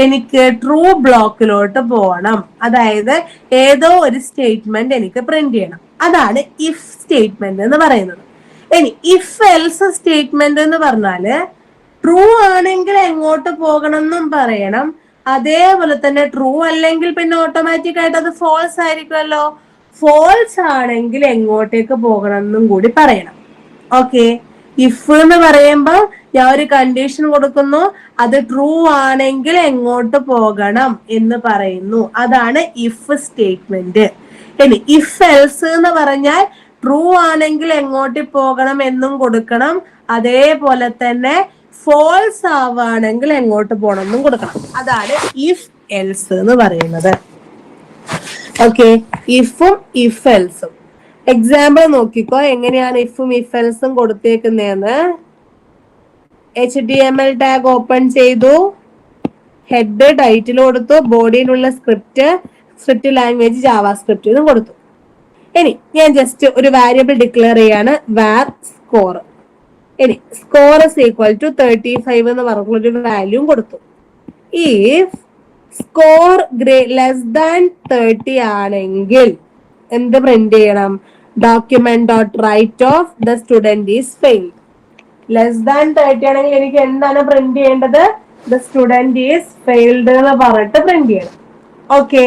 എനിക്ക് ട്രൂ ബ്ലോക്കിലോട്ട് പോകണം, അതായത് ഏതോ ഒരു സ്റ്റേറ്റ്മെന്റ് എനിക്ക് പ്രിന്റ് ചെയ്യണം. അതാണ് ഇഫ് സ്റ്റേറ്റ്മെന്റ് എന്ന് പറയുന്നത്. ഇനി ഇഫ് എൽസ് സ്റ്റേറ്റ്മെന്റ് എന്ന് പറഞ്ഞാല് ട്രൂ ആണെങ്കിൽ എങ്ങോട്ട് പോകണം എന്നും പറയണം, അതേപോലെ തന്നെ ട്രൂ അല്ലെങ്കിൽ പിന്നെ ഓട്ടോമാറ്റിക് ആയിട്ട് അത് ഫോൾസ് ആയിരിക്കുമല്ലോ. ഫോൾസ് ആണെങ്കിൽ എങ്ങോട്ടേക്ക് പോകണം എന്നും കൂടി പറയണം. ഓക്കെ, ഇഫ് എന്ന് പറയുമ്പോൾ ഞാൻ ഒരു കണ്ടീഷൻ കൊടുക്കുന്നു, അത് ട്രൂ ആണെങ്കിൽ എങ്ങോട്ട് പോകണം എന്ന് പറയുന്നു, അതാണ് ഇഫ് സ്റ്റേറ്റ്മെന്റ്. ഇനി ഇഫ് എൽസ് എന്ന് പറഞ്ഞാൽ ട്രൂ ആണെങ്കിൽ എങ്ങോട്ട് പോകണം എന്നും കൊടുക്കണം, അതേപോലെ തന്നെ ഫോൾസ് ആവുകയാണെങ്കിൽ എങ്ങോട്ട് പോകണം എന്നും കൊടുക്കണം, അതാണ് ഇഫ് എൽസ് എന്ന് പറയുന്നത്. ഓക്കെ, ഇഫും ഇഫ് എൽസും. എക്സാമ്പിൾ നോക്കിക്കോ, എങ്ങനെയാണ് ഇഫും ഇഫ് എൽസും കൊടുത്തേക്കുന്നതെന്ന്. HTML ടാഗ് ഓപ്പൺ ചെയ്തു, ഹെഡ് ടൈറ്റിൽ കൊടുത്തു, ബോഡിയിലുള്ള സ്ക്രിപ്റ്റ് ലാംഗ്വേജ് ജാവാസ്ക്രിപ്റ്റ് എന്ന് കൊടുത്തു. ഇനി ഞാൻ ജസ്റ്റ് ഒരു വാരിയബിൾ ഡിക്ലെയർ ചെയ്യാണ്, var score. ഇനി സ്കോർ ഇസ് ഈക്വൽ ടു 35 എന്ന് പറഞ്ഞൊരു വാല്യൂ കൊടുത്തു. ഇഫ് സ്കോർ ലെസ് ദാൻ 30 ആണെങ്കിൽ എന്ത് പ്രിന്റ് ചെയ്യണം? Document dot write of the student is failed. Less than 30 ആണെങ്കിൽ എനിക്ക് എന്താണ് പ്രിന്റ് ചെയ്യേണ്ടത്? ദ സ്റ്റുഡന്റ് ഈസ് ഫെയിൽഡ് എന്ന് പറഞ്ഞിട്ട് പ്രിന്റ് ചെയ്യണം. ഓക്കെ,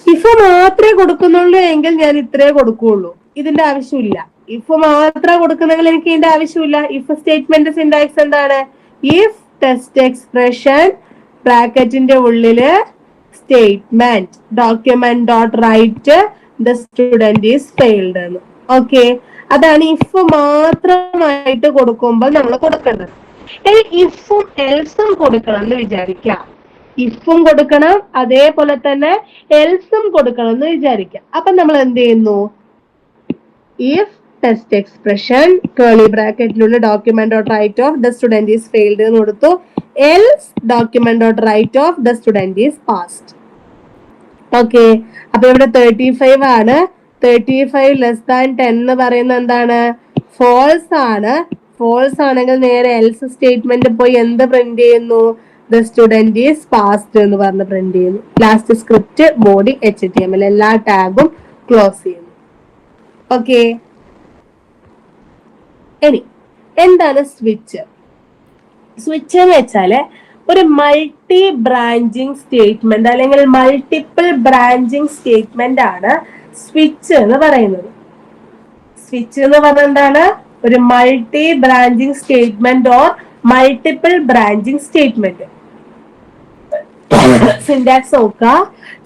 ഇഫ് മാത്രമേ കൊടുക്കുന്നുള്ളൂ എങ്കിൽ ഞാൻ ഇത്രേ കൊടുക്കുകയുള്ളൂ, ഇതിന്റെ ആവശ്യമില്ല. ഇഫ് മാത്രം കൊടുക്കുന്നെങ്കിൽ എനിക്ക് ഇതിന്റെ ആവശ്യമില്ല. ഇഫ് സ്റ്റേറ്റ്മെന്റ് സിൻടാക്സ് എന്താണ്? ഇഫ് ടെസ്റ്റ് എക്സ്പ്രഷൻ ബ്രാക്കറ്റിന്റെ ഉള്ളില് statement document dot write the student is failed എന്ന്. ഓക്കെ, അതാണ് ഇഫ് മാത്രമായിട്ട് കൊടുക്കുമ്പോൾ നമ്മൾ കൊടുക്കേണ്ടത്. ഇനി ഇഫും എൽസും കൊടുക്കണം എന്ന് വിചാരിക്കാം. ഇഫും കൊടുക്കണം, അതേപോലെ തന്നെ എൽസും കൊടുക്കണം എന്ന് വിചാരിക്കാം. അപ്പൊ നമ്മൾ എന്ത് ചെയ്യുന്നു? ഇഫ് ടെസ്റ്റ് എക്സ്പ്രഷൻ കേളി ബ്രാക്കറ്റിലുള്ള document dot write of the student is failed എന്ന് കൊടുത്തു, else document dot write of the student is passed. Okay, അപ്പൊ ഇവിടെ 35 ആണ്. 35 ലെസ് ദാൻ 10 എന്ന് പറയുന്നത് എന്താണ്? ഫോൾസ് ആണ്. ഫോൾസ് ആണെങ്കിൽ നേരെ എൽസ് സ്റ്റേറ്റ്മെന്റ് പോയി എന്ത് പ്രിന്റ് ചെയ്യുന്നു? ദ സ്റ്റുഡന്റ് ഈസ് പാസ്ഡ് എന്ന് പറഞ്ഞ് പ്രിന്റ് ചെയ്യുന്നു. ലാസ്റ്റ് സ്ക്രിപ്റ്റ് ബോഡി HTML എല്ലാ ടാഗും ക്ലോസ് ചെയ്യുന്നു. ഓക്കെ, ഇനി എന്താണ് സ്വിച്ച്? സ്വിച്ച് എന്ന് വെച്ചാല് ഒരു മൾട്ടി ബ്രാഞ്ചിങ് സ്റ്റേറ്റ്മെന്റ് അല്ലെങ്കിൽ മൾട്ടിപ്പിൾ ബ്രാഞ്ചിങ് സ്റ്റേറ്റ്മെന്റ് ആണ് സ്വിച്ച് എന്ന് പറയുന്നത്. സ്വിച്ച് എന്ന് പറഞ്ഞാൽ എന്താണ്? ഒരു multi branching statement or multiple branching statement. Syntax നോക്കുക.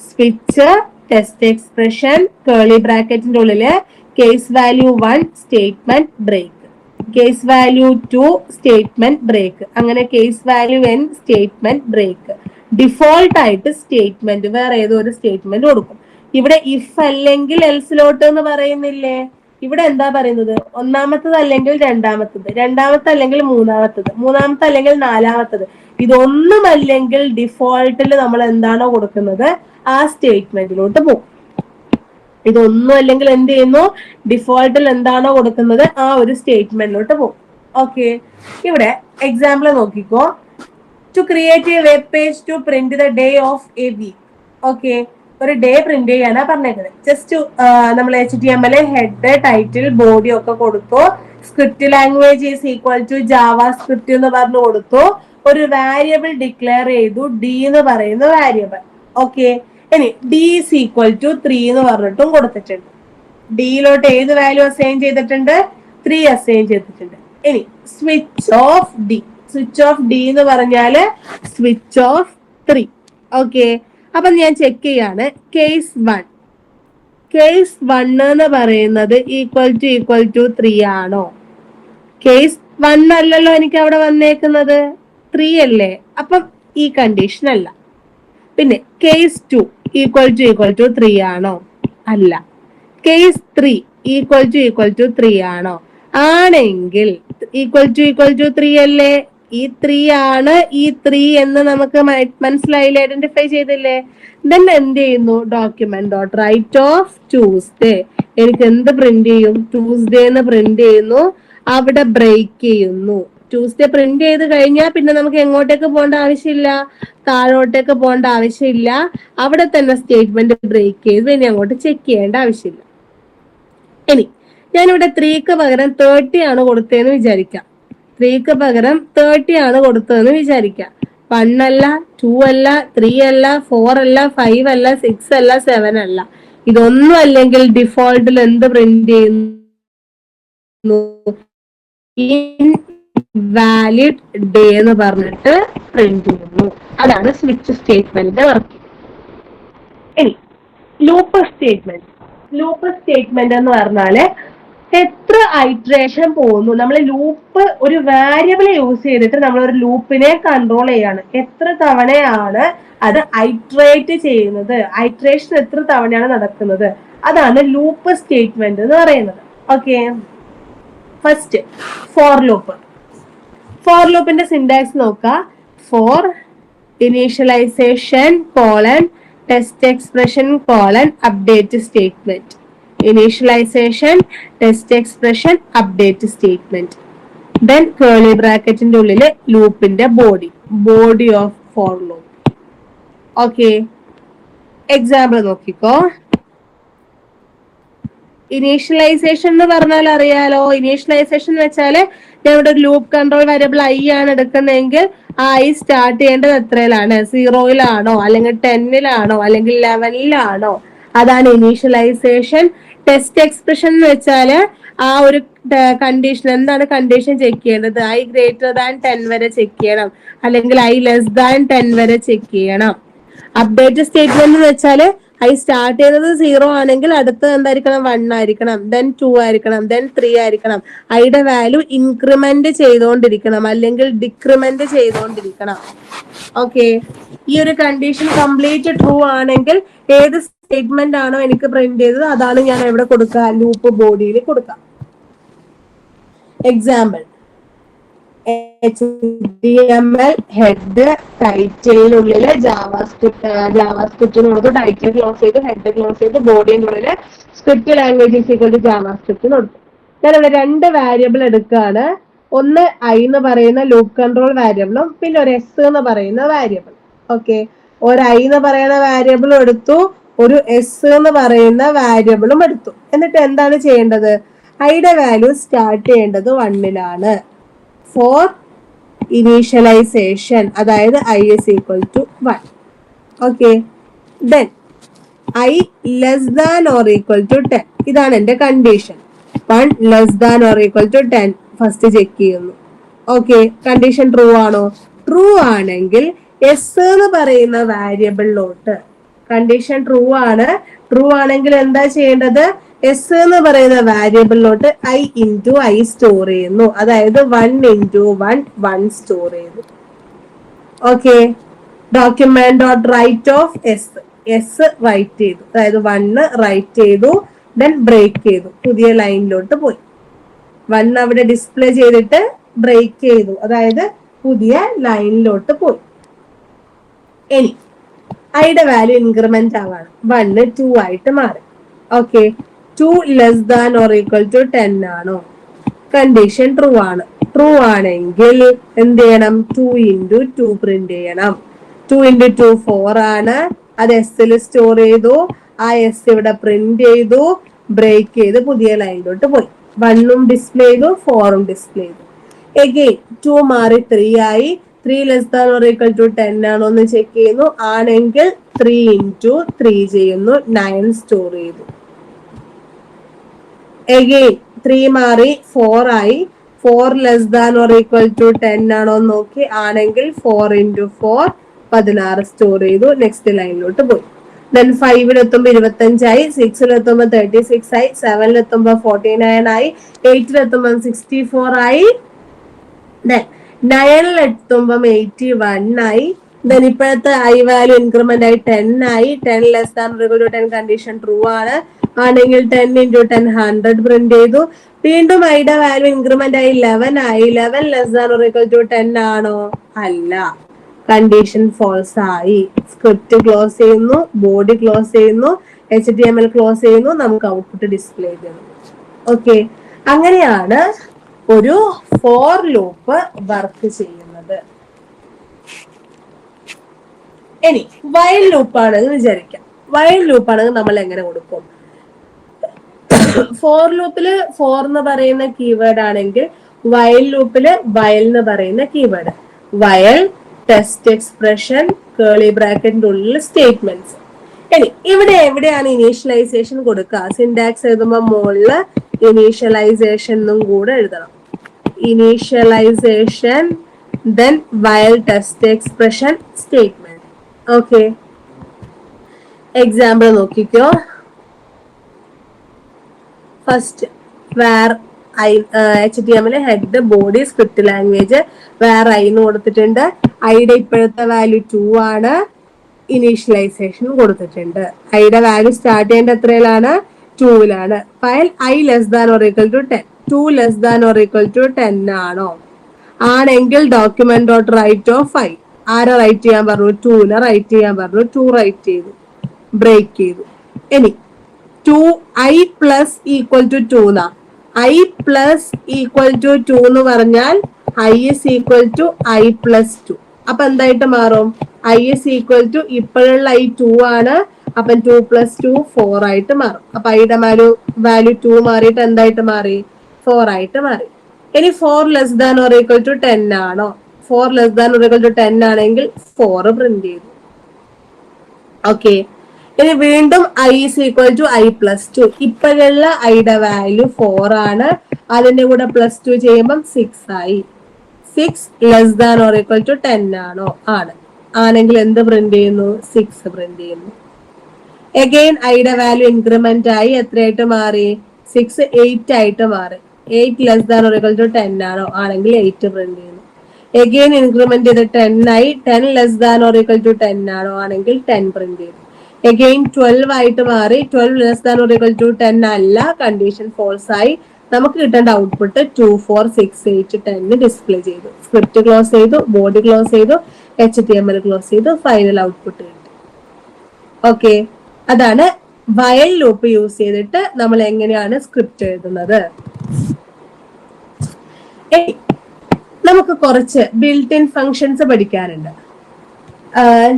സ്വിച്ച് ടെസ്റ്റ് എക്സ്പ്രഷൻ കേളി ബ്രാക്കറ്റിന്റെ ഉള്ളില് case value 1 statement break, case value 2 statement break, അങ്ങനെ case value n statement break. Default ആയിട്ട് സ്റ്റേറ്റ്മെന്റ് വേറെ ഏതോ ഒരു സ്റ്റേറ്റ്മെന്റ് കൊടുക്കും. ഇവിടെ ഇഫ് അല്ലെങ്കിൽ എൽസിലോട്ട് എന്ന് പറയുന്നില്ലേ? ഇവിടെ എന്താ പറയുന്നത്? ഒന്നാമത്തത് അല്ലെങ്കിൽ രണ്ടാമത്തത്, രണ്ടാമത്തെ അല്ലെങ്കിൽ മൂന്നാമത്തത്, മൂന്നാമത്തെ അല്ലെങ്കിൽ നാലാമത്തത്. ഇതൊന്നുമല്ലെങ്കിൽ ഡിഫോൾട്ടിൽ നമ്മൾ എന്താണോ കൊടുക്കുന്നത് ആ സ്റ്റേറ്റ്മെന്റിലോട്ട് പോകും. ഇതൊന്നും അല്ലെങ്കിൽ എന്ത് ചെയ്യുന്നു? ഡിഫോൾട്ടിൽ എന്താണോ കൊടുക്കുന്നത് ആ ഒരു സ്റ്റേറ്റ്മെന്റിലോട്ട് പോകും. ഓക്കെ, ഇവിടെ എക്സാമ്പിൾ നോക്കിക്കോ. To create a web page to print the day of a week. Okay, ഒരു ഡേ പ്രിന്റ് ചെയ്യാനാ പറഞ്ഞേക്കുന്നത്. ജസ്റ്റ് നമ്മൾ HTML ഹെഡ്, ടൈറ്റിൽ, ബോഡി ഒക്കെ കൊടുത്തു. Script language is equal to JavaScript എന്ന് പറഞ്ഞു കൊടുത്തു. ഒരു വാരിയബിൾ ഡിക്ലെയർ ചെയ്തു, ഡി എന്ന് പറയുന്ന വാരിയബിൾ. ഓക്കെ, ഇനി ഡി ഈസ് ഈക്വൽ ടു 3 എന്ന് പറഞ്ഞിട്ടും കൊടുത്തിട്ടുണ്ട്. ഡിയിലോട്ട് ഏത് വാല്യൂ അസൈൻ ചെയ്തിട്ടുണ്ട്? 3 അസൈൻ ചെയ്തിട്ടുണ്ട്. ഇനി switch off D, switch off D എന്ന് പറഞ്ഞാല് സ്വിച്ച് ഓഫ് 3. ഓക്കെ, അപ്പൊ ഞാൻ ചെക്ക് ചെയ്യാണ്. കേസ് 1 എന്ന് പറയുന്നത് ഈക്വൽ ടു 3 ആണോ? കേസ് 1 അല്ലല്ലോ എനിക്ക് അവിടെ വന്നേക്കുന്നത്, 3 അല്ലേ? അപ്പം ഈ കണ്ടീഷൻ അല്ല. പിന്നെ കേസ് 2 ഈക്വൽ ടു 3 ആണോ? അല്ല. കേസ് 3 ഈക്വൽ ടു 3 ആണോ? ആണെങ്കിൽ ഈക്വൽ ടു 3 അല്ലേ? ഈ 3 ആണ്, ഈ 3 എന്ന് നമുക്ക് മനസ്സിലായില്ലേ, ഐഡന്റിഫൈ ചെയ്തില്ലേ? ദെൻ എന്ത് ചെയ്യുന്നു? Document dot write of Tuesday. എനിക്ക് എന്ത് പ്രിന്റ് ചെയ്യും? ട്യൂസ്ഡേ എന്ന് പ്രിന്റ് ചെയ്യുന്നു. അവിടെ ബ്രേക്ക് ചെയ്യുന്നു. ട്യൂസ്ഡേ പ്രിന്റ് ചെയ്ത് കഴിഞ്ഞാൽ പിന്നെ നമുക്ക് എങ്ങോട്ടേക്ക് പോകേണ്ട ആവശ്യമില്ല, താഴോട്ടേക്ക് പോകേണ്ട ആവശ്യമില്ല. അവിടെ തന്നെ സ്റ്റേറ്റ്മെന്റ് ബ്രേക്ക് ചെയ്ത് ഇനി അങ്ങോട്ട് ചെക്ക് ചെയ്യേണ്ട ആവശ്യമില്ല. ഇനി ഞാനിവിടെ 3ക്ക് പകരം 30 ആണ് കൊടുത്തതെന്ന് വിചാരിക്കാം. 3ക്ക് പകരം 30 ആണ് കൊടുത്തതെന്ന് വിചാരിക്കാം. 1 അല്ല, 2 അല്ല, 3 അല്ല, 4 അല്ല, 5 അല്ല, 6 അല്ല, 7 അല്ല. ഇതൊന്നും അല്ലെങ്കിൽ ഡിഫോൾട്ടിൽ എന്ത് പ്രിന്റ് ചെയ്യുന്നു? ഇൻവാലിഡ് ഡേ എന്ന് പറഞ്ഞിട്ട് പ്രിന്റ് ചെയ്യുന്നു. അതാണ് സ്വിച്ച് സ്റ്റേറ്റ്മെന്റിന്റെ വർക്ക്. ഇനി ലൂപ്പ് സ്റ്റേറ്റ്മെന്റ് എന്ന് പറഞ്ഞാല് എത്ര ഐട്രേഷൻ പോകുന്നു. നമ്മൾ ലൂപ്പ് ഒരു വാരിയബിൾ യൂസ് ചെയ്തിട്ട് നമ്മൾ ഒരു ലൂപ്പിനെ കൺട്രോൾ ചെയ്യാണ്. എത്ര തവണയാണ് അത് ഐട്രേറ്റ് ചെയ്യുന്നത്, ഐട്രേഷൻ എത്ര തവണയാണ് നടക്കുന്നത്, അതാണ് ലൂപ്പ് സ്റ്റേറ്റ്മെന്റ് എന്ന് പറയുന്നത്. ഓക്കെ, ഫസ്റ്റ് ഫോർ ലൂപ്പിന്റെ സിന്റാക്സ് നോക്കാം. For initialization colon test expression colon update statement. Initialization, test expression, update statement. Then curly ബ്രാക്കറ്റിന്റെ ഉള്ളില് ലൂപ്പിന്റെ body of for loop. Okay, example നോക്കിക്കോ. ഇനീഷ്യലൈസേഷൻ എന്ന് പറഞ്ഞാൽ അറിയാലോ. ഇനീഷ്യലൈസേഷൻ എന്ന് വെച്ചാല് ഞാൻ ഇവിടെ ഒരു ലൂപ്പ് കൺട്രോൾ വേരിയബിൾ ഐ ആണ് എടുക്കുന്നതെങ്കിൽ ആ ഐ സ്റ്റാർട്ട് ചെയ്യേണ്ടത് എത്രയിലാണ്? 0-യിലാണോ, അല്ലെങ്കിൽ 10-ലാണോ, അല്ലെങ്കിൽ 11-ലാണോ? അതാണ് ഇനീഷ്യലൈസേഷൻ. ടെസ്റ്റ് എക്സ്പ്രഷൻ എന്ന് വെച്ചാല് ആ ഒരു കണ്ടീഷൻ, എന്താണ് കണ്ടീഷൻ ചെക്ക് ചെയ്യേണ്ടത്? ഐ ഗ്രേറ്റർ ദാൻ 10 വരെ ചെക്ക് ചെയ്യണം, അല്ലെങ്കിൽ ഐ ലെസ് ദാൻ 10 വരെ ചെക്ക് ചെയ്യണം. അപ്ഡേറ്റ് സ്റ്റേറ്റ്മെന്റ് എന്ന് വെച്ചാല് ഐ സ്റ്റാർട്ട് ചെയ്യുന്നത് 0 ആണെങ്കിൽ അടുത്ത് എന്തായിരിക്കണം? 1 ആയിരിക്കണം, ദെൻ 2 ആയിരിക്കണം, ദെൻ 3 ആയിരിക്കണം. ഐയുടെ വാല്യൂ ഇൻക്രിമെന്റ് ചെയ്തുകൊണ്ടിരിക്കണം, അല്ലെങ്കിൽ ഡിക്രിമെന്റ് ചെയ്തുകൊണ്ടിരിക്കണം. ഓക്കെ, ഈ ഒരു കണ്ടീഷൻ കംപ്ലീറ്റ് ട്രൂ ആണെങ്കിൽ ഏത് സ്റ്റേറ്റ്മെന്റ് ആണോ എനിക്ക് പ്രിന്റ് ചെയ്തത് അതാണ് ഞാൻ എവിടെ കൊടുക്കുക? ലൂപ്പ് ബോഡിയിൽ കൊടുക്കാം. എക്സാമ്പിൾ, HTML ഹെഡ് ടൈറ്റിലിനുള്ളില് ജാവാസ്ക്രിപ്റ്റിന് കൊടുത്തു. ടൈറ്റിൽ ക്ലോസ് ചെയ്ത്, ഹെഡ് ക്ലോസ് ചെയ്ത്, ബോഡിന്റെ ഉള്ളില് സ്ക്രിപ്റ്റ് ലാംഗ്വേജ് ഈക്വൽ ടു ജാവാസ്ക്രിപ്റ്റിന് കൊടുത്തു. ഞാനിവിടെ 2 വാരിയബിൾ എടുക്കുകയാണ്. ഒന്ന് ഐ എന്ന് പറയുന്ന ലൂപ്പ് കൺട്രോൾ വാരിയബിളും പിന്നെ ഒരു എസ് എന്ന് പറയുന്ന വാരിയബിൾ. ഓക്കെ, ഒരു ഐ എന്ന് പറയുന്ന വാരിയബിളും എടുത്തു, ഒരു എസ് എന്ന് പറയുന്ന വാരിയബിളും എടുത്തു. എന്നിട്ട് എന്താണ് ചെയ്യേണ്ടത്? ഐയുടെ വാല്യൂ സ്റ്റാർട്ട് ചെയ്യേണ്ടത് 1-ലാണ്. ഫോർ ഇനീഷ്യലൈസേഷൻ, അതായത് i is equal to 1. Okay, then i less than or equal to 10. ഇതാണ് എന്റെ condition. 1 less than or equal to 10 first check ചെയ്യുന്നു. ഓക്കെ, കണ്ടീഷൻ ട്രൂ ആണോ? ട്രൂ ആണെങ്കിൽ എസ് എന്ന് പറയുന്ന വാരിയബിളിലോട്ട്, കണ്ടീഷൻ ട്രൂ ആണെങ്കിൽ എന്താ ചെയ്യേണ്ടത്? എസ് എന്ന് പറയുന്ന വാരിയബിളിലോട്ട് ഐ ഇൻറ്റു ഐ സ്റ്റോർ ചെയ്യുന്നു. അതായത് 1 ഇൻറ്റു 1 സ്റ്റോർ ചെയ്തു. Okay, document dot write of s write ചെയ്തു, അതായത് 1 റൈറ്റ് ചെയ്തു, ദെൻ ബ്രേക്ക് ചെയ്തു, പുതിയ ലൈനിലോട്ട് പോയി. 1 അവിടെ ഡിസ്പ്ലേ ചെയ്തിട്ട് ബ്രേക്ക് ചെയ്തു, അതായത് പുതിയ ലൈനിലോട്ട് പോയി. ഇനി ഐയുടെ വാല്യൂ ഇൻക്രിമെന്റ് ആവാണ്. 1 2 ആയിട്ട് മാറി. Okay, 2 less than or equal to 10 ആണോ? കണ്ടീഷൻ ട്രൂ ആണ്. ട്രൂ ആണെങ്കിൽ എന്ത് ചെയ്യണം? 2 into 2 പ്രിന്റ് ചെയ്യണം. 2 into 2 4 ആണ്. അത് എസ് സ്റ്റോർ ചെയ്തു. ആ എസ് ഇവിടെ പ്രിന്റ് ചെയ്തു, ബ്രേക്ക് ചെയ്ത് പുതിയ ലൈനിലോട്ട് പോയി. 1 ഡിസ്പ്ലേ ചെയ്തു, 4 ഡിസ്പ്ലേ ചെയ്തു. എഗെയിൻ 2 മാറി 3 ആയി. 3 less than or equal to 10 ആണോ എന്ന് ചെക്ക് ചെയ്യുന്നു. ആണെങ്കിൽ 3 into 3 ചെയ്യുന്നു, 9 സ്റ്റോർ ചെയ്തു. എഗെയിൻ 3 മാറി 4 ആയി. 4 less than or equal to 10 ആണോ എന്ന് നോക്കി. ആണെങ്കിൽ 4 into 4 16 സ്റ്റോർ ചെയ്തു. നെക്സ്റ്റ് ലൈനിലോട്ട് പോയി. ദെൻ 5 25 ആയി. 6 36 ആയി. 7 49 ആയി. 8 64 ആയി. ദെൻ 9 81 ആയി. ദെൻ ഇപ്പോഴത്തെ ഐ വാല്യൂ ഇൻക്രിമെന്റ് ആയി 10 ആയി. 10 less than equal to 10 condition true ആണ്. ആണെങ്കിൽ 10 into 10 100 പ്രിന്റ് ചെയ്തു. വീണ്ടും ഐയുടെ വാല്യൂ ഇൻക്രിമെന്റ് ആയി 11 ആയി. 11 less than or equal to 10 ആണോ? അല്ല, കണ്ടീഷൻ ഫോൾസ് ആയി. സ്ക്രിപ്റ്റ് ക്ലോസ് ചെയ്യുന്നു, ബോഡി ക്ലോസ് ചെയ്യുന്നു, HTML ക്ലോസ് ചെയ്യുന്നു, നമുക്ക് ഔട്ട്പുട്ട് ഡിസ്പ്ലേ ചെയ്യുന്നു. ഓക്കെ, അങ്ങനെയാണ് ഒരു ഫോർ ലൂപ്പ് വർക്ക് ചെയ്യുന്നത്. ഇനി വൈൽ ലൂപ്പ് ആണെന്ന് വിചാരിക്കാം. വൈൽ ലൂപ്പ് ആണെങ്കിൽ നമ്മൾ എങ്ങനെ കൊടുക്കും? ഫോർ ലൂപ്പില് ഫോർ എന്ന് പറയുന്ന കീവേഡ് ആണെങ്കിൽ വൈൽ ലൂപ്പില് വയൽ എന്ന് പറയുന്ന കീവേഡ്. വയൽ, ടെസ്റ്റ് എക്സ്പ്രഷൻ, കേളി ബ്രാക്കറ്റിന്റെ ഉള്ളിൽ സ്റ്റേറ്റ്മെന്റ്സ്. ഇനി ഇവിടെ എവിടെയാണ് ഇനീഷ്യലൈസേഷൻ കൊടുക്കുക? സിന്റാക്സ് എഴുതുമ്പോൾ മുകളില് ഇനീഷ്യലൈസേഷൻ എന്നും കൂടെ എഴുതണം. Initialization, then while test expression statement. Okay, example നോക്കിക്കോ. First where HTML head, body, script language where I എന്ന് കൊടുത്തിട്ടുണ്ട്. ഐയുടെ ഇപ്പോഴത്തെ വാല്യൂ 2 ആണ്. ഇനീഷ്യലൈസേഷൻ കൊടുത്തിട്ടുണ്ട്. ഐയുടെ വാല്യൂ സ്റ്റാർട്ട് ചെയ്യേണ്ട എത്രയിലാണ്? 2ലാണ്. ഫയൽ I less than or equal to 10. 2 less than or equal to 10 ആണോ? ആണെങ്കിൽ document dot write of I. ആരെ റൈറ്റ് ചെയ്യാൻ പറഞ്ഞു? 2നെ റൈറ്റ് ചെയ്യാൻ പറഞ്ഞു. 2 റൈറ്റ് ചെയ്തു, ബ്രേക്ക് ചെയ്തു. ഇനി 2i പ്ലസ് ഈക്വൽ ടു 2 എന്നാ. i പ്ലസ് ഈക്വൽ ടു 2 എന്ന് പറഞ്ഞാൽ i is equal to i plus 2. അപ്പൊ എന്തായിട്ട് മാറും? i ഇസ് ഈക്വൽ ടു ഇപ്പോഴുള്ള i 2 ആണ്. അപ്പൊ 2 പ്ലസ് 2 4 ആയിട്ട് മാറും. അപ്പൊ ഐയുടെ വാല്യൂ 2 മാറിയിട്ട് എന്തായിട്ട് മാറി? 4 ആയിട്ട് മാറി. ഇനി 4 less than or equal to 10 ആണോ? 4 less than or equal to 10 ആണെങ്കിൽ 4 പ്രിന്റ് ചെയ്തു. ഓക്കെ, ഇനി വീണ്ടും i is equal to i plus 2. ഇപ്പോഴുള്ള ഐയുടെ വാല്യൂ 4 ആണ്. അതിന്റെ കൂടെ പ്ലസ് 2 ചെയ്യുമ്പോൾ 6 ആയി. 6 less than or equal to 10 ആണോ? ആണ്. ആണെങ്കിൽ എന്ത് പ്രിന്റ് ചെയ്യുന്നു? 6 പ്രിന്റ് ചെയ്യുന്നു. അഗെയിൻ ഐയുടെ വാല്യൂ ഇൻക്രിമെന്റ് ആയി എത്രയായിട്ട് മാറി? 6 8 ആയിട്ട് മാറി. 8 less than or equal to 10 ആണോ? ആണെങ്കിൽ 8 പ്രിന്റ് ചെയ്യുന്നു. അഗെയിൻ ഇൻക്രിമെന്റ് ചെയ്ത് 10 ആയി. 10 less than or equal to 10 ആണോ? ആണെങ്കിൽ 10 പ്രിന്റ് ചെയ്തു. അഗെയിൻ 12 ആയിട്ട് മാറി. 12 less than or equal to 10 അല്ല, കണ്ടീഷൻ ഫോൾസ് ആയി. നമുക്ക് കിട്ടേണ്ട ഔട്ട്പുട്ട് 2 4 6 8 10 ഡിസ്പ്ലേ ചെയ്തു. സ്ക്രിപ്റ്റ് ക്ലോസ് ചെയ്തു, ബോഡി ക്ലോസ് ചെയ്തു, HTML ക്ലോസ് ചെയ്തു, ഫൈനൽ ഔട്ട്പുട്ട് കിട്ടി. ഓക്കെ, അതാണ് വയൽ ലൂപ്പ് യൂസ് ചെയ്തിട്ട് നമ്മൾ എങ്ങനെയാണ് സ്ക്രിപ്റ്റ് എഴുതുന്നത്. നമുക്ക് കുറച്ച് ബിൽറ്റ് ഇൻ ഫങ്ഷൻസ് പഠിക്കാനുണ്ട്.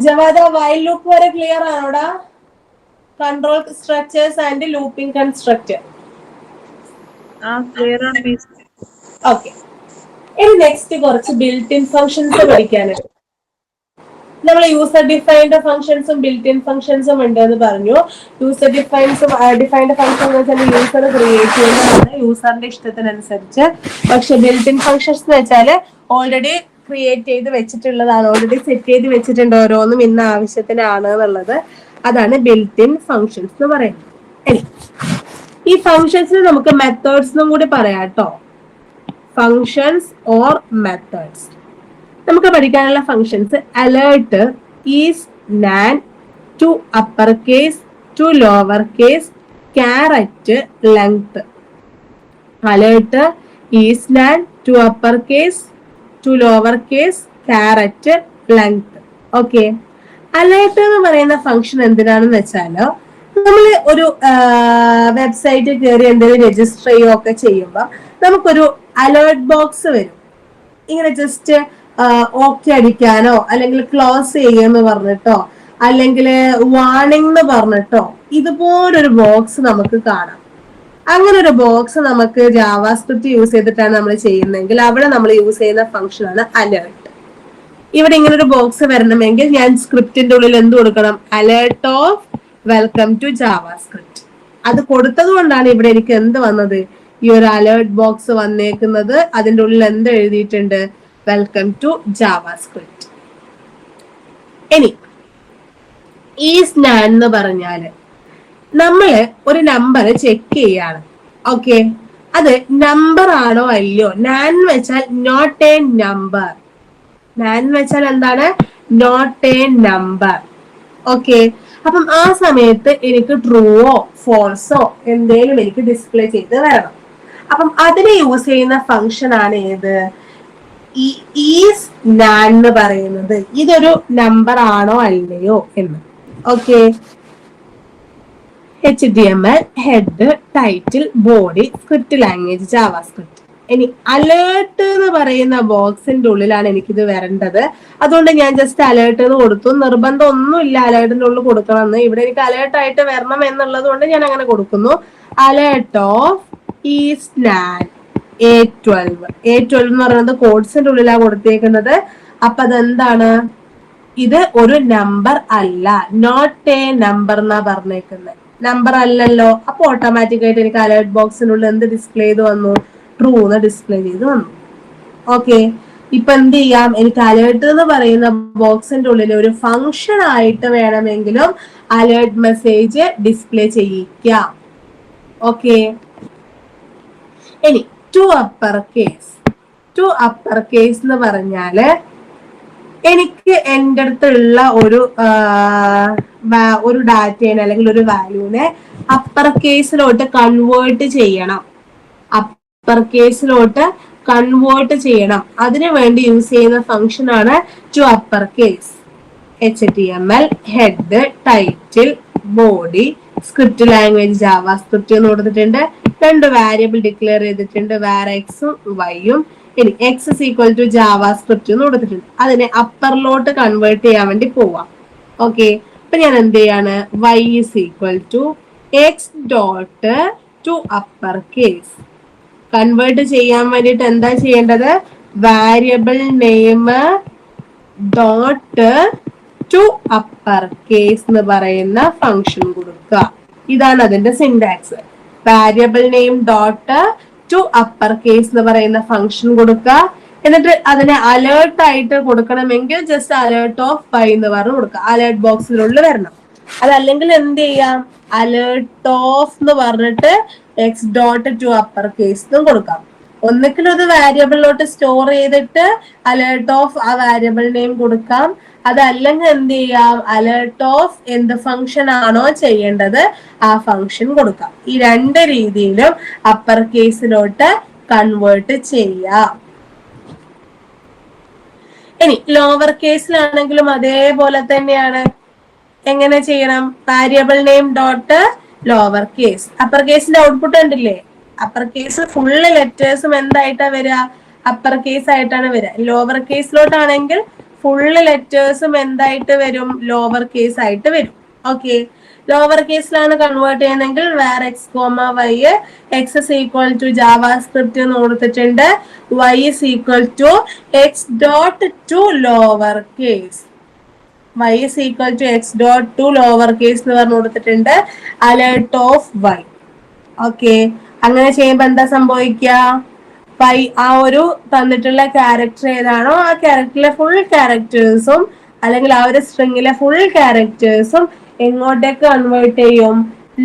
ജവാദ, വൈൽ ലൂപ്പ് വരെ ക്ലിയർ ആണോടാ? Control structures and looping constructor. Okay, ഇനി നെക്സ്റ്റ് കുറച്ച് ബിൽറ്റ് ഇൻ ഫങ്ഷൻസ് പഠിക്കാനുണ്ട്. നമ്മൾ യൂസർ ഡിഫൈൻഡ് ഫംഗ്ഷൻസും ബിൽറ്റ് ഇൻ ഫംഗ്ഷൻസും ഉണ്ട് എന്ന് പറഞ്ഞു. യൂസർ ഡിഫൈൻഡ് ഫംഗ്ഷൻ എന്ന് വെച്ചാൽ യൂസർ ക്രിയേറ്റ് ചെയ്യുന്നതാണ് യൂസറിന്റെ ഇഷ്ടത്തിനനുസരിച്ച്. പക്ഷെ ബിൽറ്റ് ഇൻ ഫംഗ്ഷൻസ് എന്ന് വെച്ചാൽ ഓൾറെഡി ക്രിയേറ്റ് ചെയ്ത് വെച്ചിട്ടുള്ളതാണ്, ഓൾറെഡി സെറ്റ് ചെയ്ത് വെച്ചിട്ടുണ്ട്, ഓരോന്നും ഇന്ന ആവശ്യത്തിനാണ് എന്നുള്ളത്. അതാണ് ബിൽറ്റ് ഇൻ ഫംഗ്ഷൻസ് എന്ന് പറയുന്നത്. ഈ ഫംഗ്ഷൻസിന് നമുക്ക് മെത്തേഡ്സ് എന്നും കൂടി പറയാം കേട്ടോ. ഫംഗ്ഷൻസ് ഓർ മെത്തേഡ്സ് നമുക്ക് പഠിക്കാനുള്ള functions: alert, is, NaN, to upper case, to lower case, carrot, length. Alert, is, NaN, to upper case, to lower case, carrot, length. Okay, alert എന്ന് പറയുന്ന ഫംഗ്ഷൻ എന്തിനാണെന്ന് വെച്ചാല് നമ്മൾ ഒരു വെബ്സൈറ്റിൽ കയറി എന്തെങ്കിലും രജിസ്റ്റർ ചെയ്യുകയൊക്കെ ചെയ്യുമ്പോൾ നമുക്കൊരു അലേർട്ട് ബോക്സ് വരും. ഇങ്ങനെ ജസ്റ്റ് ഓക്കെ അടിക്കാനോ അല്ലെങ്കിൽ ക്ലോസ് ചെയ്യുമെന്ന് പറഞ്ഞിട്ടോ അല്ലെങ്കിൽ വാണിംഗ് എന്ന് പറഞ്ഞിട്ടോ ഇതുപോലൊരു ബോക്സ് നമുക്ക് കാണാം. അങ്ങനെ ഒരു ബോക്സ് നമുക്ക് ജാവാസ്ക്രിപ്റ്റ് യൂസ് ചെയ്തിട്ടാണ് നമ്മൾ ചെയ്യുന്നതെങ്കിൽ അവിടെ നമ്മൾ യൂസ് ചെയ്യുന്ന ഫംഗ്ഷൻ ആണ് അലേർട്ട്. ഇവിടെ ഇങ്ങനെ ഒരു ബോക്സ് വരണമെങ്കിൽ ഞാൻ സ്ക്രിപ്റ്റിന്റെ ഉള്ളിൽ എന്ത് കൊടുക്കണം? Alert of welcome to JavaScript. അത് കൊടുത്തത് കൊണ്ടാണ് ഇവിടെ എനിക്ക് എന്ത് വന്നത്? ഈ ഒരു അലേർട്ട് ബോക്സ് വന്നേക്കുന്നത്. അതിന്റെ ഉള്ളിൽ എന്ത് എഴുതിയിട്ടുണ്ട്? Welcome to JavaScript. ഇനി ഈ സ്നാൻ എന്ന് പറഞ്ഞാല് നമ്മള് ഒരു നമ്പർ ചെക്ക് ചെയ്യാണ്. ഓക്കെ, അത് നമ്പർ ആണോ അല്ലയോ? നാൻ വെച്ചാൽ നോട്ട് എ നമ്പർ. നാൻ വെച്ചാൽ എന്താണ്? Not a number. ഓക്കെ, അപ്പം ആ സമയത്ത് എനിക്ക് ട്രൂവോ ഫോൾസോ എന്തെങ്കിലും എനിക്ക് ഡിസ്പ്ലേ ചെയ്ത് വരണം. അപ്പം അതിന് യൂസ് ചെയ്യുന്ന ഫംഗ്ഷൻ ആണ് ഏത്? ഈസ് നാൻ എന്ന് പറയുന്നത്. ഇതൊരു നമ്പർ ആണോ അല്ലയോ എന്ന്. Okay, HTML, head, title, body, script language JavaScript. ഇനി അലേർട്ട് എന്ന് പറയുന്ന ബോക്സിന്റെ ഉള്ളിലാണ് എനിക്കിത് വരേണ്ടത്. അതുകൊണ്ട് ഞാൻ ജസ്റ്റ് അലേർട്ട് എന്ന് കൊടുത്തു. നിർബന്ധം ഒന്നുമില്ല അലേർട്ടിന്റെ ഉള്ളിൽ കൊടുക്കണമെന്ന്. ഇവിടെ എനിക്ക് അലേർട്ട് ആയിട്ട് വരണം എന്നുള്ളത് കൊണ്ട് ഞാൻ അങ്ങനെ കൊടുക്കുന്നു. Alert of is naan A12. A12 എന്ന് പറയുന്നത് കോഡ്സിന്റെ ഉള്ളിലാണ് കൊടുത്തേക്കുന്നത്. അപ്പൊ അതെന്താണ്? ഇത് ഒരു നമ്പർ അല്ല, നോട്ട് എ നമ്പർ എന്നാ പറഞ്ഞേക്കുന്നത്. നമ്പർ അല്ലല്ലോ. അപ്പൊ ഓട്ടോമാറ്റിക് ആയിട്ട് എനിക്ക് അലേർട്ട് ബോക്സിനുള്ളിൽ എന്ത് ഡിസ്പ്ലേ ചെയ്ത് വന്നു? ട്രൂ എന്ന് ഡിസ്പ്ലേ ചെയ്ത് വന്നു. ഓക്കെ, ഇപ്പൊ എന്ത് ചെയ്യാം? എനിക്ക് അലേർട്ട് എന്ന് പറയുന്ന ബോക്സിന്റെ ഉള്ളിൽ ഒരു ഫംഗ്ഷൻ ആയിട്ട് വേണമെങ്കിലും അലേർട്ട് മെസ്സേജ് ഡിസ്പ്ലേ ചെയ്യിക്കാം. ഓക്കെ, ഇനി to upper case. To upper case എന്ന് പറഞ്ഞാല് എനിക്ക് എൻ്റെ അടുത്തുള്ള ഒരു ഡാറ്റേനെ അല്ലെങ്കിൽ ഒരു വാല്യൂനെ അപ്പർ കേസിലോട്ട് കൺവേർട്ട് ചെയ്യണം. അപ്പർ കേസിലോട്ട് കൺവേർട്ട് ചെയ്യണം. അതിനു വേണ്ടി യൂസ് ചെയ്യുന്ന ഫംഗ്ഷൻ ആണ് to upper case. HTML, head, title, body, script language JavaScript എന്ന് കൊടുത്തിട്ടുണ്ട്. 2 വേരിയബിൾ ഡിക്ലെയർ ചെയ്തിട്ടുണ്ട്, വേറെ എക്സും വൈയും. ഇനി x is equal to JavaScript എന്ന് കൊടുത്തിട്ടുണ്ട്. അതിനെ അപ്പറിലോട്ട് കൺവേർട്ട് ചെയ്യാൻ വേണ്ടി പോവാം. ഓക്കെ, അപ്പൊ ഞാൻ എന്ത് ചെയ്യാണ്? y is equal to x dot to upper case. Convert ചെയ്യാൻ വേണ്ടിട്ട് എന്താ ചെയ്യേണ്ടത്? Variable name dot to upper case എന്ന് പറയുന്ന ഫംഗ്ഷൻ കൊടുക്കുക. ഇതാണ് അതിന്റെ syntax. Variable name dot to upper case എന്ന് പറയുന്ന ഫംഗ്ഷൻ കൊടുക്കുക. എന്നിട്ട് അതിനെ അലേർട്ട് ആയിട്ട് കൊടുക്കണമെങ്കിൽ ജസ്റ്റ് അലേർട്ട് ഓഫ് y എന്ന് പറഞ്ഞ് കൊടുക്കുക. അലേർട്ട് ബോക്സിനുള്ളിൽ വരണം. അതല്ലെങ്കിൽ എന്ത് ചെയ്യാം? അലേർട്ട് ഓഫ് എന്ന് പറഞ്ഞിട്ട് x dot to upper case എന്നും കൊടുക്കാം. ഒന്നിക്കലും അത് വാരിയബിളിലോട്ട് സ്റ്റോർ ചെയ്തിട്ട് അലേർട്ട് ഓഫ് ആ വാരിയബിൾ നെയിം കൊടുക്കാം. അതല്ലെങ്കിൽ എന്ത് ചെയ്യാം? അലേർട്ട് ഓഫ് എന്ത് ഫംഗ്ഷൻ ആണോ ചെയ്യേണ്ടത് ആ ഫംഗ്ഷൻ കൊടുക്കാം. ഈ 2 രീതിയിലും അപ്പർ കേസിലോട്ട് കൺവേർട്ട് ചെയ്യാം. ഇനി ലോവർ കേസിലാണെങ്കിലും അതേപോലെ തന്നെയാണ്. എങ്ങനെ ചെയ്യണം? Variable name dot lower case. Upper കേസിന്റെ ഔട്ട്പുട്ട് കണ്ടില്ലേ? അപ്പർ കേസ് ഫുള്ള് ലെറ്റേഴ്സും എന്തായിട്ടാ വരിക? അപ്പർ കേസ് ആയിട്ടാണ് വരിക. ലോവർ കേസിലോട്ടാണെങ്കിൽ ഫുള്ള് ലെറ്റേഴ്സും എന്തായിട്ട് വരും? ലോവർ കേസ് ആയിട്ട് വരും. ഓക്കെ, ലോവർ കേസിലാണ് കൺവേർട്ട് ചെയ്യുന്നതെങ്കിൽ വേറെ x comma y, x is equal to JavaScript എന്ന് കൊടുത്തിട്ടുണ്ട്. Y is equal to x dot to lower case. y is equal to x dot to lower case എന്ന് പറഞ്ഞു കൊടുത്തിട്ടുണ്ട്. Alert of y. ഓക്കെ, അങ്ങനെ ചെയ്യുമ്പോൾ എന്താ സംഭവിക്കുക? y ആ ഒരു തന്നിട്ടുള്ള ക്യാരക്ടർ ഏതാണോ ആ ക്യാരക്ടറിലെ ഫുൾ ക്യാരക്ടേഴ്സും അല്ലെങ്കിൽ ആ ഒരു സ്ട്രിങ്ങിലെ ഫുൾ ക്യാരക്ടേഴ്സും എങ്ങോട്ടേക്ക് കൺവേർട്ട് ചെയ്യും?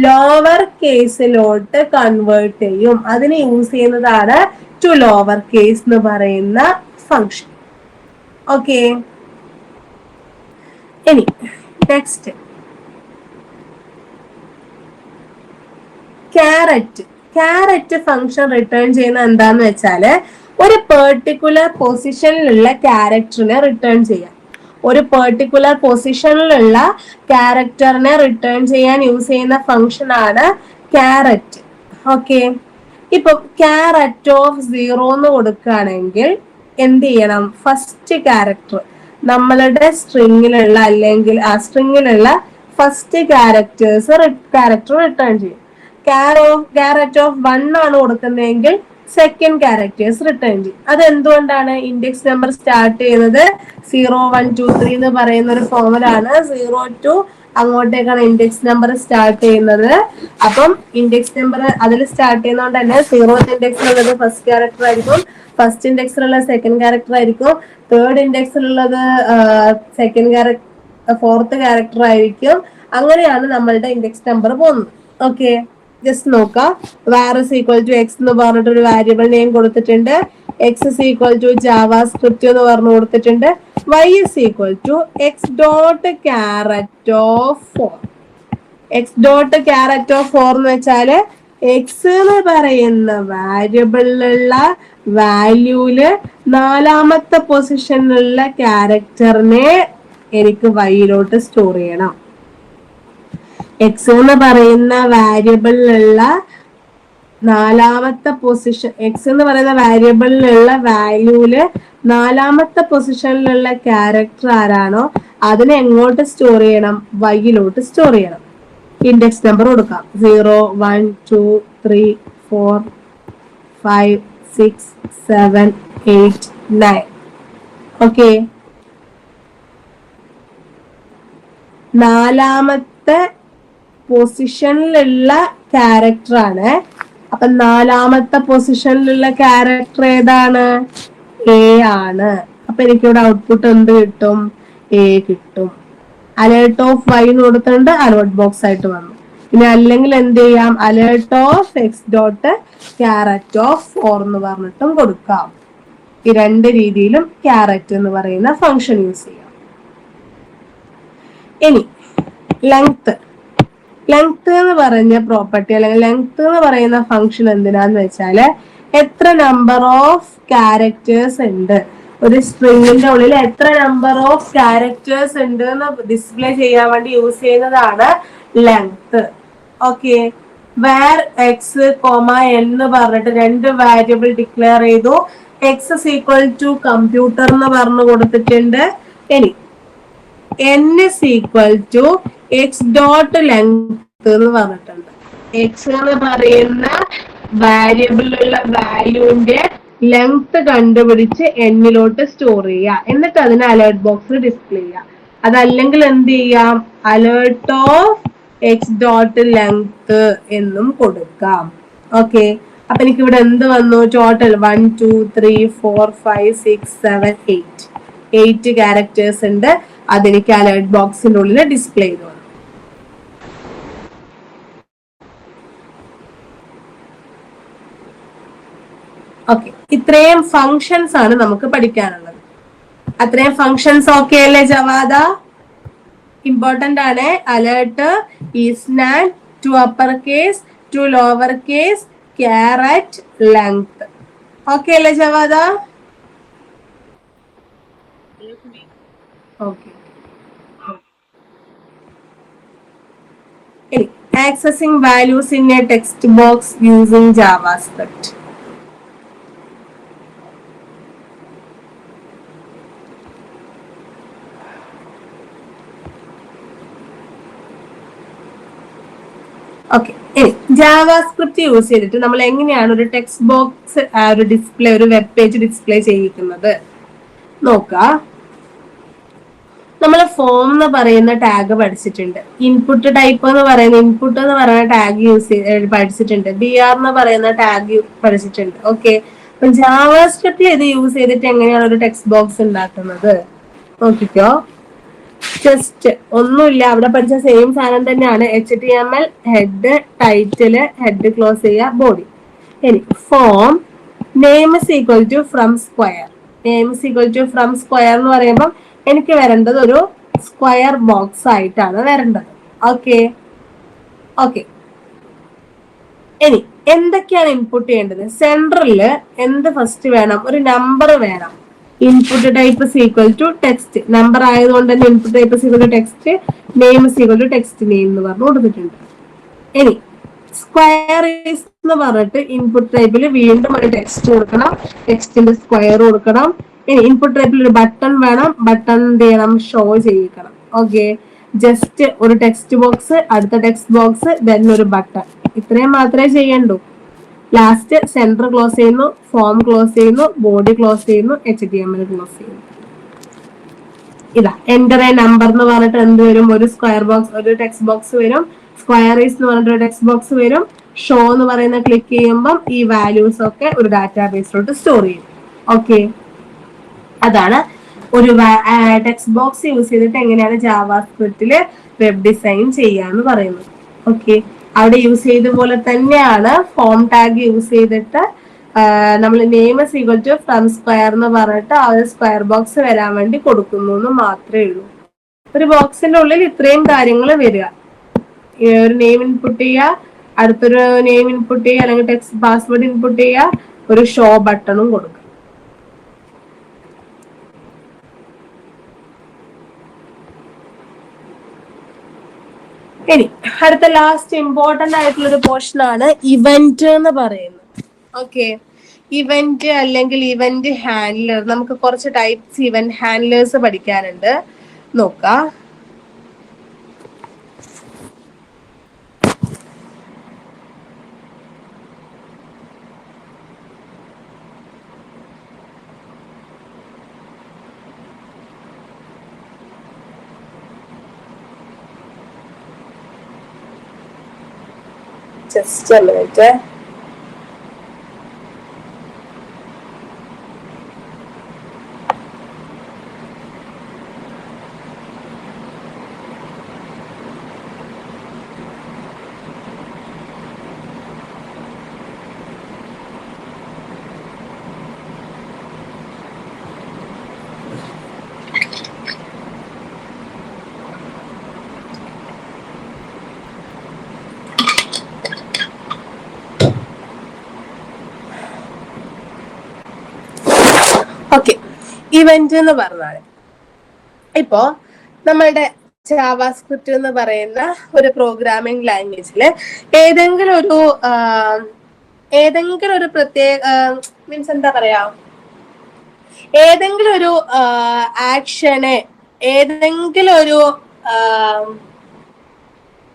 ലോവർ കേസിലോട്ട് കൺവേർട്ട് ചെയ്യും. അതിന് യൂസ് ചെയ്യുന്നതാണ് ടു ലോവർ കേസ് എന്ന് പറയുന്ന ഫംഗ്ഷൻ. ഓക്കെ, ഇനി നെക്സ്റ്റ് ക്യാരറ്റ് ഫംഗ്ഷൻ റിട്ടേൺ ചെയ്യുന്ന എന്താന്ന് വെച്ചാല് ഒരു പെർട്ടിക്കുലർ പൊസിഷനിലുള്ള ക്യാരക്ടറിനെ റിട്ടേൺ ചെയ്യാം. ഒരു പെർട്ടിക്കുലർ പൊസിഷനിലുള്ള ക്യാരക്ടറിനെ റിട്ടേൺ ചെയ്യാൻ യൂസ് ചെയ്യുന്ന ഫംഗ്ഷൻ ആണ് ക്യാരറ്റ്. ഓക്കെ, ഇപ്പൊ ക്യാരറ്റ് ഓഫ് 0 എന്ന് കൊടുക്കുകയാണെങ്കിൽ എന്ത് ചെയ്യണം, ഫസ്റ്റ് ക്യാരക്ടർ നമ്മളുടെ സ്ട്രിങ്ങിലുള്ള അല്ലെങ്കിൽ ആ സ്ട്രിങ്ങിലുള്ള ഫസ്റ്റ് ക്യാരക്ടർ റിട്ടേൺ ചെയ്യും. ക്യാരറ്റ് ഓഫ് 1 ആണ് കൊടുക്കുന്നതെങ്കിൽ സെക്കൻഡ് ക്യാരക്ടേഴ്സ് റിട്ടേൺ ചെയ്യും. അതെന്തുകൊണ്ടാണ്? ഇൻഡെക്സ് നമ്പർ സ്റ്റാർട്ട് ചെയ്യുന്നത് 0, 1, 2, 3 എന്ന് പറയുന്ന ഒരു ഫോമിലാണ്. 0 to അങ്ങോട്ടേക്കാണ് ഇൻഡെക്സ് നമ്പർ സ്റ്റാർട്ട് ചെയ്യുന്നത്. അപ്പം ഇൻഡെക്സ് നമ്പർ അതിൽ സ്റ്റാർട്ട് ചെയ്യുന്നതുകൊണ്ട് തന്നെ 0th ഇൻഡെക്സിലുള്ളത് ഫസ്റ്റ് ക്യാരക്ടർ ആയിരിക്കും, ഫസ്റ്റ് ഇൻഡെക്സിലുള്ള സെക്കൻഡ് ക്യാരക്ടർ ആയിരിക്കും, തേർഡ് ഇൻഡെക്സിലുള്ളത് ഫോർത്ത് ക്യാരക്ടർ ആയിരിക്കും. അങ്ങനെയാണ് നമ്മളുടെ ഇൻഡെക്സ് നമ്പർ പോകുന്നത്. ഓക്കെ, ജസ്റ്റ് നോക്കാം. var is equal to x എന്ന് പറഞ്ഞിട്ട് ഒരു വാരിയബിൾ നെയിം കൊടുത്തിട്ടുണ്ട്. x is equal to javascript എന്ന് പറഞ്ഞു കൊടുത്തിട്ടുണ്ട്. y is equal to x dot caret of 4. x dot caret of 4 എന്ന് വെച്ചാല് x എന്ന് പറയുന്ന വാരിയബിളിലുള്ള വാല്യൂല് 4ാമത്തെ പൊസിഷനിലുള്ള ക്യാരക്ടറിനെ എനിക്ക് വൈയിലോട്ട് സ്റ്റോർ ചെയ്യണം. എക്സ് എന്ന് പറയുന്ന വാരിയബിളിലുള്ള 4ാമത്തെ പൊസിഷൻ, എക്സ് എന്ന് പറയുന്ന വാരിയബിളിലുള്ള വാല്യൂല് 4ാമത്തെ പൊസിഷനിലുള്ള ക്യാരക്ടർ ആരാണോ അതിനെ എങ്ങോട്ട് സ്റ്റോർ ചെയ്യണം, വൈയിലോട്ട് സ്റ്റോർ ചെയ്യണം. ഇൻഡെക്സ് നമ്പർ കൊടുക്കാം. 0, 1, 2, 3, 4, 5, 6, 7, 8, 9. ഓക്കെ, 4ാമത്തെ പൊസിഷനിലുള്ള ക്യാരക്ടർ ആണ്. അപ്പൊ 4ാമത്തെ പൊസിഷനിലുള്ള ക്യാരക്ടർ ഏതാണ്? എ ആണ്. അപ്പൊ എനിക്കിവിടെ ഔട്ട്പുട്ട് എന്ത് കിട്ടും? എ കിട്ടും. അലേർട്ട് ഓഫ് വൈ എന്ന് കൊടുത്തിട്ടുണ്ട്, അലേർട്ട് ബോക്സ് ആയിട്ട് വന്നു. ഇനി അല്ലെങ്കിൽ എന്ത് ചെയ്യാം, alert of X dot carrot of 4 എന്ന് പറഞ്ഞിട്ടും കൊടുക്കാം. ഈ രണ്ട് രീതിയിലും ക്യാരറ്റ് എന്ന് പറയുന്ന ഫംഗ്ഷൻ യൂസ് ചെയ്യാം. ഇനി ലെങ്ത് എന്ന് പറഞ്ഞ പ്രോപ്പർട്ടി അല്ലെങ്കിൽ ലെങ്ത് എന്ന് പറയുന്ന ഫംഗ്ഷൻ എന്തിനാന്ന് വെച്ചാല് എത്ര നമ്പർ ഓഫ് ക്യാരക്ടേഴ്സ് ഉണ്ട്, ഒരു സ്ട്രിങ്ങിന്റെ ഉള്ളിൽ എത്ര നമ്പർ ഓഫ് ക്യാരക്ടേഴ്സ് ഉണ്ട് എന്ന് ഡിസ്പ്ലേ ചെയ്യാൻ വേണ്ടി യൂസ് ചെയ്യുന്നതാണ് ലെങ്ത്. ഓക്കെ, വേർ എക്സ് എന്ന് പറഞ്ഞിട്ട് 2 വാരിയബിൾ ഡിക്ലെയർ ചെയ്തു. X is equal to computer എന്ന് പറഞ്ഞു കൊടുത്തിട്ടുണ്ട്. ഇനി n is equal to x dot length എന്ന് പറഞ്ഞിട്ടുണ്ട്. x എന്ന് പറയുന്ന വാരിയബിളിലുള്ള വാല്യൂന്റെ ലെങ്ത് കണ്ടുപിടിച്ച് എന്നിലോട്ട് സ്റ്റോർ ചെയ്യുക, എന്നിട്ട് അതിനെ അലേർട്ട് ബോക്സിൽ ഡിസ്പ്ലേ ചെയ്യുക. അതല്ലെങ്കിൽ എന്ത് ചെയ്യാം, alert of X dot length എന്നും കൊടുക്കാം. ഓക്കെ, അപ്പൊ എനിക്ക് ഇവിടെ എന്ത് വന്നു? ടോട്ടൽ 1, 2, 3, 4, 5, 6, 7, 8 ക്യാരക്ടേഴ്സ് ഉണ്ട്. അതെനിക്ക് അലേർട്ട് ബോക്സിന്റെ ഉള്ളിൽ ഡിസ്പ്ലേ ചെയ്തു. ഓക്കെ, ഇത്രയും ഫങ്ഷൻസ് ആണ് നമുക്ക് പഠിക്കാനുള്ളത്. അത്രയും ഫങ്ഷൻസ് ഓക്കെ അല്ലേ ജവാദ? ഇമ്പോർട്ടന്റ് ആണ്. Alert, isNaN, to upper case, to lower case, carrot, length. Okay അല്ലേ ജവാദ? Okay, accessing values in a text box using JavaScript. Okay, JavaScript use ചെയ്തിട്ട് നമ്മൾ എങ്ങനെയാണ് ഒരു ടെക്സ്റ്റ് ബോക്സ് ഒരു ഡിസ്പ്ലേ, ഒരു വെബ് പേജ് ഡിസ്പ്ലേ ചെയ്യിക്കുന്നത് നോക്കാം. നമ്മൾ ഫോം എന്ന് പറയുന്ന ടാഗ് പഠിച്ചിട്ടുണ്ട്. ഇൻപുട്ട് ടൈപ്പ് എന്ന് പറയുന്ന ടാഗ് പഠിച്ചിട്ടുണ്ട്. BR എന്ന് പറയുന്ന ടാഗ് പഠിച്ചിട്ടുണ്ട്. ഓക്കെ, അപ്പൊ ജാവാസ്ക്രിപ്റ്റിൽ ഇത് യൂസ് ചെയ്തിട്ട് എങ്ങനെയാണ് ഒരു ടെക്സ്റ്റ് ബോക്സ് ഉണ്ടാക്കുന്നത് നോക്കിക്കോ. ജസ്റ്റ് ഒന്നുമില്ല, അവിടെ പഠിച്ച സെയിം സാധനം തന്നെയാണ്. HTML head, title, head close ചെയ്യുക, ബോഡി. ഇനി form name is equal to from square. Name is equal to from square എന്ന് പറയുമ്പോൾ എനിക്ക് വരേണ്ടത് ഒരു സ്ക്വയർ ബോക്സ് ആയിട്ടാണ് വരേണ്ടത്. ഓക്കെ ഓക്കെ, ഇനി എന്തൊക്കെയാണ് ഇൻപുട്ട് ചെയ്യേണ്ടത്? സെൻട്രലില് എന്ത് ഫസ്റ്റ് വേണം? ഒരു നമ്പർ വേണം. Input type is equal to text. Number ആയതുകൊണ്ട് തന്നെ input type is equal to text, name is equal to text name എന്ന് പറഞ്ഞു കൊടുത്തിട്ടുണ്ട്. ഇനി സ്ക്വയർ ഈസ് എന്ന് പറഞ്ഞിട്ട് ഇൻപുട്ട് ടൈപ്പിൽ വീണ്ടും ഒരു ടെക്സ്റ്റ് കൊടുക്കണം, ടെക്സ്റ്റിന്റെ സ്ക്വയർ കൊടുക്കണം. ഇനി ഇൻപുട്ട് ടൈപ്പിൽ ഒരു ബട്ടൺ വേണം, ബട്ടൺ എന്ത് ചെയ്യണം, ഷോ ചെയ്യിക്കണം. ഓക്കെ, ജസ്റ്റ് ഒരു ടെക്സ്റ്റ് ബോക്സ്, അടുത്ത ടെക്സ്റ്റ് ബോക്സ്, ദെൻ ഒരു ബട്ടൺ, ഇത്രയും മാത്രമേ ചെയ്യണ്ടൂ. ലാസ്റ്റ് സെന്റർ ക്ലോസ് ചെയ്യുന്നു, ഫോം ക്ലോസ് ചെയ്യുന്നു, ബോഡി ക്ലോസ് ചെയ്യുന്നു, HTML ക്ലോസ് ചെയ്യുന്നു. ഇതാ എന്റർ എ നമ്പർ എന്ന് പറഞ്ഞിട്ട് എന്ത് വരും, ഒരു സ്ക്വയർ ബോക്സ്, ഒരു ടെക്സ്റ്റ് ബോക്സ് വരും. സ്ക്വയർ ഈസ് എന്ന് പറഞ്ഞിട്ട് ഒരു ടെക്സ്റ്റ് ബോക്സ് വരും. ഷോ എന്ന് പറയുന്ന ക്ലിക്ക് ചെയ്യുമ്പോൾ ഈ വാല്യൂസ് ഒക്കെ ഒരു ഡാറ്റാബേസിലോട്ട് സ്റ്റോർ ചെയ്യും. ഓക്കെ, അതാണ് ഒരു ടെക്സ്റ്റ് ബോക്സ് യൂസ് ചെയ്തിട്ട് എങ്ങനെയാണ് ജാവാസ്ക്രിപ്റ്റില് വെബ് ഡിസൈൻ ചെയ്യാന്ന് പറയുന്നത്. ഓക്കെ, അവിടെ യൂസ് ചെയ്ത പോലെ തന്നെയാണ് ഫോം ടാഗ് യൂസ് ചെയ്തിട്ട് നമ്മൾ name is equal to from square എന്ന് പറഞ്ഞിട്ട് ആ ഒരു സ്ക്വയർ ബോക്സ് വരാൻ വേണ്ടി കൊടുക്കുന്നു എന്ന് മാത്രമേ ഉള്ളൂ. ഒരു ബോക്സിന്റെ ഉള്ളിൽ ഇത്രയും കാര്യങ്ങൾ വരിക, ഒരു നെയിം ഇൻപുട്ട് ചെയ്യുക, അടുത്തൊരു നെയിം ഇൻപുട്ട് ചെയ്യുക, അല്ലെങ്കിൽ ടെക്സ്റ്റ് പാസ്വേഡ് ഇൻപുട്ട് ചെയ്യുക, ഒരു ഷോ ബട്ടണും കൊടുക്കുക. ഇനി അടുത്ത ലാസ്റ്റ് ഇമ്പോർട്ടന്റ് ആയിട്ടുള്ള ഒരു പോർഷൻ ആണ് ഇവന്റ് എന്ന് പറയുന്നത്. ഓക്കെ, ഇവന്റ് അല്ലെങ്കിൽ ഇവന്റ് ഹാൻഡ്ലർ, നമുക്ക് കുറച്ച് ടൈപ്സ് ഇവന്റ് ഹാൻഡ്ലേഴ്സ് പഠിക്കാനുണ്ട്. നോക്കാം. Just a minute. Okay, event എന്ന് പറഞ്ഞാൽ ഇപ്പോ നമ്മളുടെ ജാവാസ്ക്രിപ്റ്റ് എന്ന് പറയുന്ന ഒരു പ്രോഗ്രാമിംഗ് ലാംഗ്വേജില് ഏതെങ്കിലും ഒരു പ്രത്യേക മീൻസ് എന്താ പറയാ, ഏതെങ്കിലും ഒരു ആക്ഷനെ, ഏതെങ്കിലും ഒരു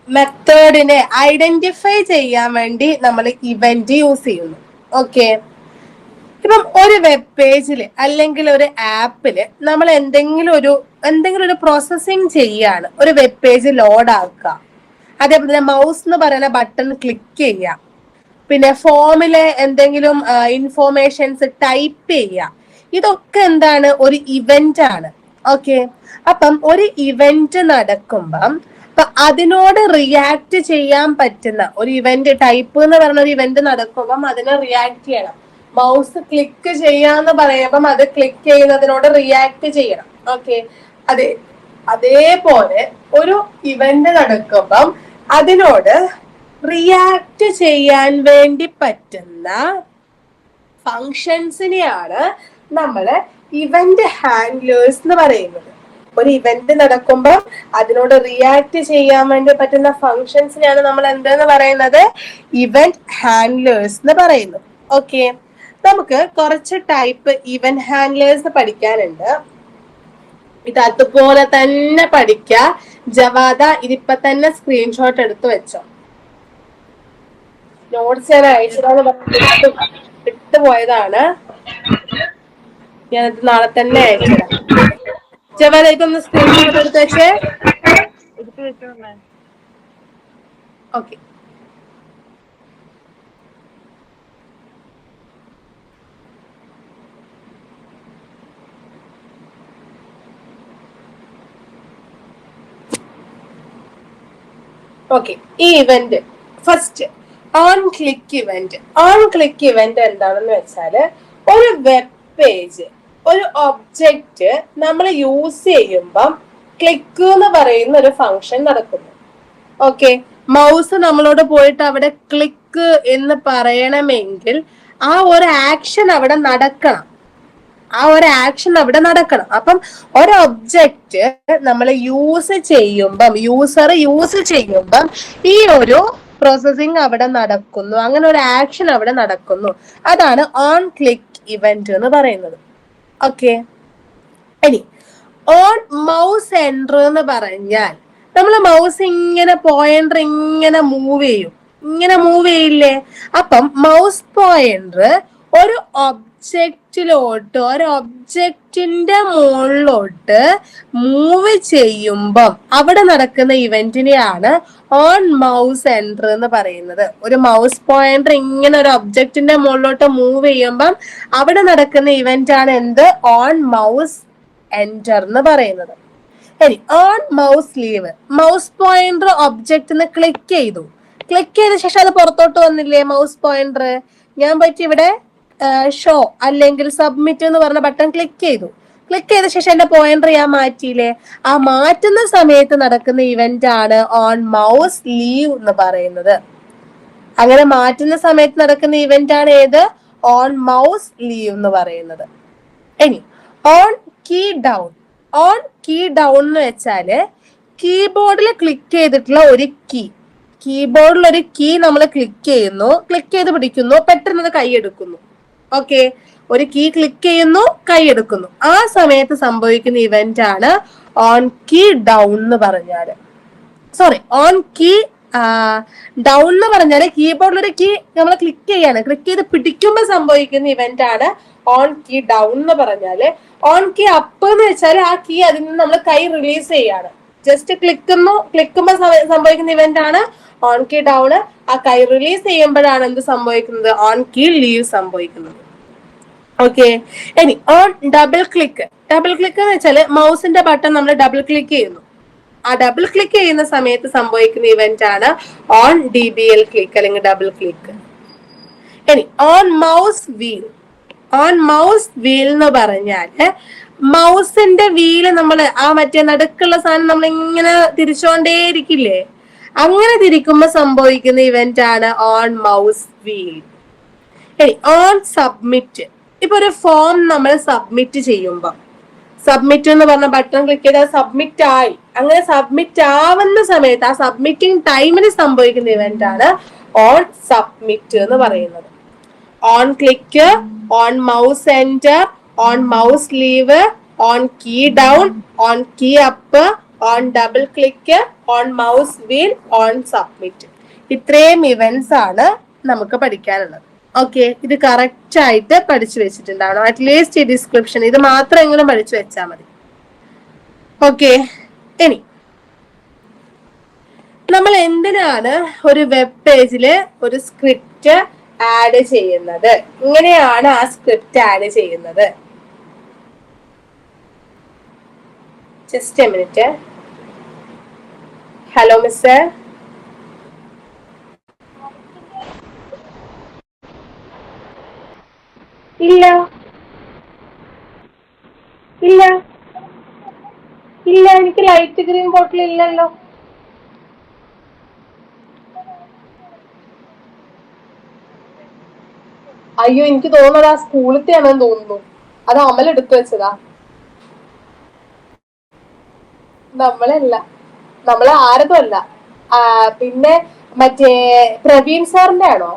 മെത്തേഡിനെ ഐഡന്റിഫൈ ചെയ്യാൻ വേണ്ടി നമ്മൾ ഇവന്റ് യൂസ് ചെയ്യുന്നു. ഓക്കെ, ഇപ്പം ഒരു വെബ് പേജിൽ അല്ലെങ്കിൽ ഒരു ആപ്പില് നമ്മൾ എന്തെങ്കിലും ഒരു പ്രോസസ്സിങ് ചെയ്യാണ്, ഒരു വെബ് പേജ് ലോഡ് ആക്കുക, അതേപോലെ തന്നെ മൗസ് എന്ന് പറയുന്ന ബട്ടൺ ക്ലിക്ക് ചെയ്യുക, പിന്നെ ഫോമിലെ എന്തെങ്കിലും ഇൻഫോർമേഷൻസ് ടൈപ്പ് ചെയ്യുക, ഇതൊക്കെ എന്താണ്, ഒരു ഇവന്റ് ആണ്. ഓക്കെ, അപ്പം ഒരു ഇവന്റ് നടക്കുമ്പം അതിനോട് റിയാക്ട് ചെയ്യാൻ പറ്റുന്ന ഒരു ഇവന്റ് ടൈപ്പ് എന്ന് പറഞ്ഞ ഒരു ഇവന്റ് നടക്കുമ്പം അതിനെ റിയാക്ട് ചെയ്യണം. മൗസ് ക്ലിക്ക് ചെയ്യാന്ന് പറയുമ്പം അത് ക്ലിക്ക് ചെയ്യുന്നതിനോട് റിയാക്ട് ചെയ്യണം. ഓക്കെ, അതേപോലെ ഒരു ഇവന്റ് നടക്കുമ്പം അതിനോട് റിയാക്ട് ചെയ്യാൻ വേണ്ടി പറ്റുന്ന ഫങ്ഷൻസിനെയാണ് നമ്മള് ഇവന്റ് ഹാൻഡ്ലേഴ്സ് എന്ന് പറയുന്നത്. ഒരു ഇവന്റ് നടക്കുമ്പോൾ അതിനോട് റിയാക്ട് ചെയ്യാൻ വേണ്ടി പറ്റുന്ന ഫങ്ഷൻസിനെയാണ് നമ്മൾ എന്തെന്ന് പറയുന്നത്, ഇവന്റ് ഹാൻഡ്ലേഴ്സ് എന്ന് പറയുന്നത്. ഓക്കെ, നമുക്ക് കുറച്ച് ടൈപ്പ് ഇവന്റ് ഹാൻഡ്ലേഴ്സ് പഠിക്കാനുണ്ട്. ഇത് അതുപോലെ തന്നെ പഠിക്കുക. ജവാദ ഇതിപ്പോ തന്നെ സ്ക്രീൻഷോട്ട് എടുത്ത് വെച്ചോ. നോട്ട്സ് ഞാൻ അയച്ചതാന്ന് പറഞ്ഞിട്ട് വിട്ടുപോയതാണ്. ഞാനത് നാളെ തന്നെ അയച്ചതാണ്. ജവാദ ഇതൊന്ന് സ്ക്രീൻഷോട്ട് എടുത്ത് വെച്ചേ. ഓക്കെ, ഓക്കെ, ഈ event first on click event. On click event എന്താണെന്ന് വെച്ചാല് ഒരു വെബ് പേജ്, ഒരു ഒബ്ജക്റ്റ് നമ്മൾ യൂസ് ചെയ്യുമ്പം ക്ലിക്ക് എന്ന് പറയുന്ന ഒരു ഫംഗ്ഷൻ നടക്കുന്നു. ഓക്കെ, മൗസ് നമ്മളോട് പോയിട്ട് അവിടെ ക്ലിക്ക് എന്ന് പറയണമെങ്കിൽ ആ ഒരു ആക്ഷൻ അവിടെ നടക്കണം. അപ്പം ഒരു ഒബ്ജക്റ്റ് നമ്മൾ യൂസർ യൂസ് ചെയ്യുമ്പം ഈ ഒരു പ്രോസസ്സിംഗ് അവിടെ നടക്കുന്നു, അങ്ങനെ ഒരു ആക്ഷൻ അവിടെ നടക്കുന്നു. അതാണ് ഓൺ ക്ലിക്ക് ഇവന്റ് എന്ന് പറയുന്നത്. ഓക്കെ, ഇനി ഓൺ മൗസ് എൻറ്റർ എന്ന് പറഞ്ഞാൽ നമ്മൾ മൗസ് ഇങ്ങനെ പോയിന്റർ ഇങ്ങനെ മൂവ് ചെയ്യും, ഇങ്ങനെ മൂവ് ചെയ്യില്ലേ? അപ്പം മൗസ് പോയിന്റർ ഒരു ഒബ്ജക്റ്റിലോട്ട്, ഒരു ഒബ്ജക്റ്റിന്റെ മുകളിലോട്ട് മൂവ് ചെയ്യുമ്പം അവിടെ നടക്കുന്ന ഇവന്റിനെയാണ് ഓൺ മൗസ് എൻറ്റർ എന്ന് പറയുന്നത്. ഒരു മൗസ് പോയിന്റർ ഇങ്ങനെ ഒരു ഒബ്ജക്റ്റിന്റെ മുകളിലോട്ട് മൂവ് ചെയ്യുമ്പം അവിടെ നടക്കുന്ന ഇവന്റ് ആണ് എന്ത്? ഓൺ മൗസ് എൻറ്റർ എന്ന് പറയുന്നത്. ഇനി on mouse leave, mouse pointer ഒബ്ജക്റ്റിന് ക്ലിക്ക് ചെയ്തു, ക്ലിക്ക് ചെയ്ത ശേഷം അത് പുറത്തോട്ട് വന്നില്ലേ മൗസ് പോയിന്റർ? ഞാൻ പറ്റി ഇവിടെ ഷോ അല്ലെങ്കിൽ സബ്മിറ്റ് എന്ന് പറഞ്ഞ ബട്ടൺ ക്ലിക്ക് ചെയ്തു, ക്ലിക്ക് ചെയ്ത ശേഷം എന്റെ പോയിന്റർ ഞാൻ മാറ്റിയില്ലേ? ആ മാറ്റുന്ന സമയത്ത് നടക്കുന്ന ഇവന്റ് ആണ് ഓൺ മൗസ് ലീവ് എന്ന് പറയുന്നത്. അങ്ങനെ മാറ്റുന്ന സമയത്ത് നടക്കുന്ന ഇവന്റ് ആണ് ഏത്? ഓൺ മൗസ് ലീവ് എന്ന് പറയുന്നത്. ഇനി on key down, on key down എന്ന് വെച്ചാല് കീബോർഡിൽ ക്ലിക്ക് ചെയ്തിട്ടുള്ള ഒരു കീ, കീബോർഡിൽ ഒരു കീ നമ്മൾ ക്ലിക്ക് ചെയ്യുന്നു, ക്ലിക്ക് ചെയ്ത് പിടിക്കുന്നു, പെട്ടെന്ന് അത് കൈയെടുക്കുന്നു. ഓക്കെ, ഒരു കീ ക്ലിക്ക് ചെയ്യുന്നു, കൈയെടുക്കുന്നു, ആ സമയത്ത് സംഭവിക്കുന്ന ഇവന്റ് ആണ് ഓൺ കീ ഡൗൺ എന്ന് പറഞ്ഞാല്. സോറി, ഓൺ കീ ഡൗൺ എന്ന് പറഞ്ഞാല് കീബോർഡിൽ ഒരു കീ നമ്മൾ ക്ലിക്ക് ചെയ്യാണ്, ക്ലിക്ക് ചെയ്ത് പിടിക്കുമ്പോൾ സംഭവിക്കുന്ന ഇവന്റ് ആണ് ഓൺ കീ ഡൗൺ എന്ന് പറഞ്ഞാല്. ഓൺ കീ അപ്പ് എന്ന് വെച്ചാൽ ആ കീ അതിൽ നിന്ന് നമ്മൾ കൈ റിലീസ് ചെയ്യാണ്, ജസ്റ്റ് ക്ലിക്കുമ്പോൾ സംഭവിക്കുന്ന ഇവന്റ് ആണ് ഓൺ കീ ഡൗൺ. ആ കൈ റിലീസ് ചെയ്യുമ്പോഴാണ് എന്ത് സംഭവിക്കുന്നത്? ഓൺ കീ ലീവ് സംഭവിക്കുന്നത്. ഓക്കെ, ഇനി on double click, double click എന്ന് വെച്ചാൽ മൗസിന്റെ ബട്ടൺ നമ്മൾ ഡബിൾ ക്ലിക്ക് ചെയ്യുന്നു, ആ ഡബിൾ ക്ലിക്ക് ചെയ്യുന്ന സമയത്ത് സംഭവിക്കുന്ന ഇവന്റ് ആണ് ഓൺ DBL ക്ലിക്ക് അല്ലെങ്കിൽ ഡബിൾ ക്ലിക്ക്. ഇനി on mouse wheel, on mouse wheel എന്ന് പറഞ്ഞാല് മൗസിന്റെ വീല് നമ്മൾ ആ മറ്റേ നടുക്കുള്ള സാധനം നമ്മൾ ഇങ്ങനെ തിരിച്ചോണ്ടേയിരിക്കില്ലേ? അങ്ങനെ തിരിക്കുമ്പോ സംഭവിക്കുന്ന ഇവന്റ് ആണ് ഓൺ മൗസ് വീൽ. ഇനി ഓൺ സബ്മിറ്റ്, ഇപ്പൊ ഒരു ഫോം നമ്മൾ സബ്മിറ്റ് ചെയ്യുമ്പോ, സബ്മിറ്റ് എന്ന് പറഞ്ഞ ബട്ടൺ ക്ലിക്ക് ചെയ്താൽ സബ്മിറ്റ് ആയി, അങ്ങനെ സബ്മിറ്റ് ആവുന്ന സമയത്ത് ആ സബ്മിറ്റിംഗ് ടൈമിന് സംഭവിക്കുന്ന ഇവന്റ് ആണ് ഓൺ സബ്മിറ്റ് എന്ന് പറയുന്നത്. On click, on mouse enter, on mouse leave, on key down, on key up, on double click, on mouse wheel, on submit. ഇത്രയും ഇവന്റ്സ് ആണ് നമുക്ക് പഠിക്കാനുള്ളത്. ഓക്കെ, ഇത് കറക്റ്റ് ആയിട്ട് പഠിച്ചു വെച്ചിട്ടുണ്ടാവണം, അറ്റ്ലീസ്റ്റ് ഈ ഡിസ്ക്രിപ്ഷൻ ഇത് മാത്രമെങ്കിലും പഠിച്ചു വെച്ചാൽ മതി. ഓക്കെ, ഇനി നമ്മൾ എന്തിനാണ് ഒരു വെബ് പേജില് ഒരു സ്ക്രിപ്റ്റ് ആഡ് ചെയ്യുന്നത്? ഇങ്ങനെയാണ് ആ സ്ക്രിപ്റ്റ് ആഡ് ചെയ്യുന്നത്. Just A minute. Hello mister, ഇല്ല ഇല്ല ഇല്ല, എനിക്ക് ലൈറ്റ് ഗ്രീൻ ബോട്ടിൽ ഇല്ലല്ലോ. അയ്യോ, എനിക്ക് തോന്നുന്നത് ആ സ്കൂളിലത്തെ ആണെന്ന് തോന്നുന്നു, അത് അമൽ എടുത്തു വെച്ചതാ. നമ്മളല്ല, നമ്മളെ ആരതും അല്ല. പിന്നെ മറ്റേ പ്രവീൺ സാറിന്റെ ആണോ?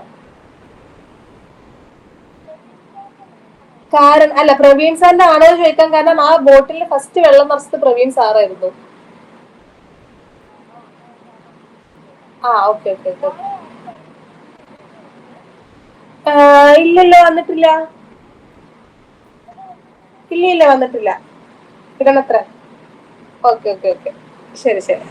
കാരണം അല്ല, പ്രവീൺ സാറിന്റെ ആണോ ചോദിക്കാൻ കാരണം ആ ബോട്ടിൽ ഫസ്റ്റ് വെള്ളം നിറച്ചത് പ്രവീൺ സാറായിരുന്നു. ആ ഓക്കെ ഓക്കെ ഓക്കെ. ഇല്ലല്ലോ, വന്നിട്ടില്ല. ഇല്ല ഇല്ല, വന്നിട്ടില്ല. ഇടണത്ര. ഓക്കെ ഓക്കെ ഓക്കെ, ശരി ശരി.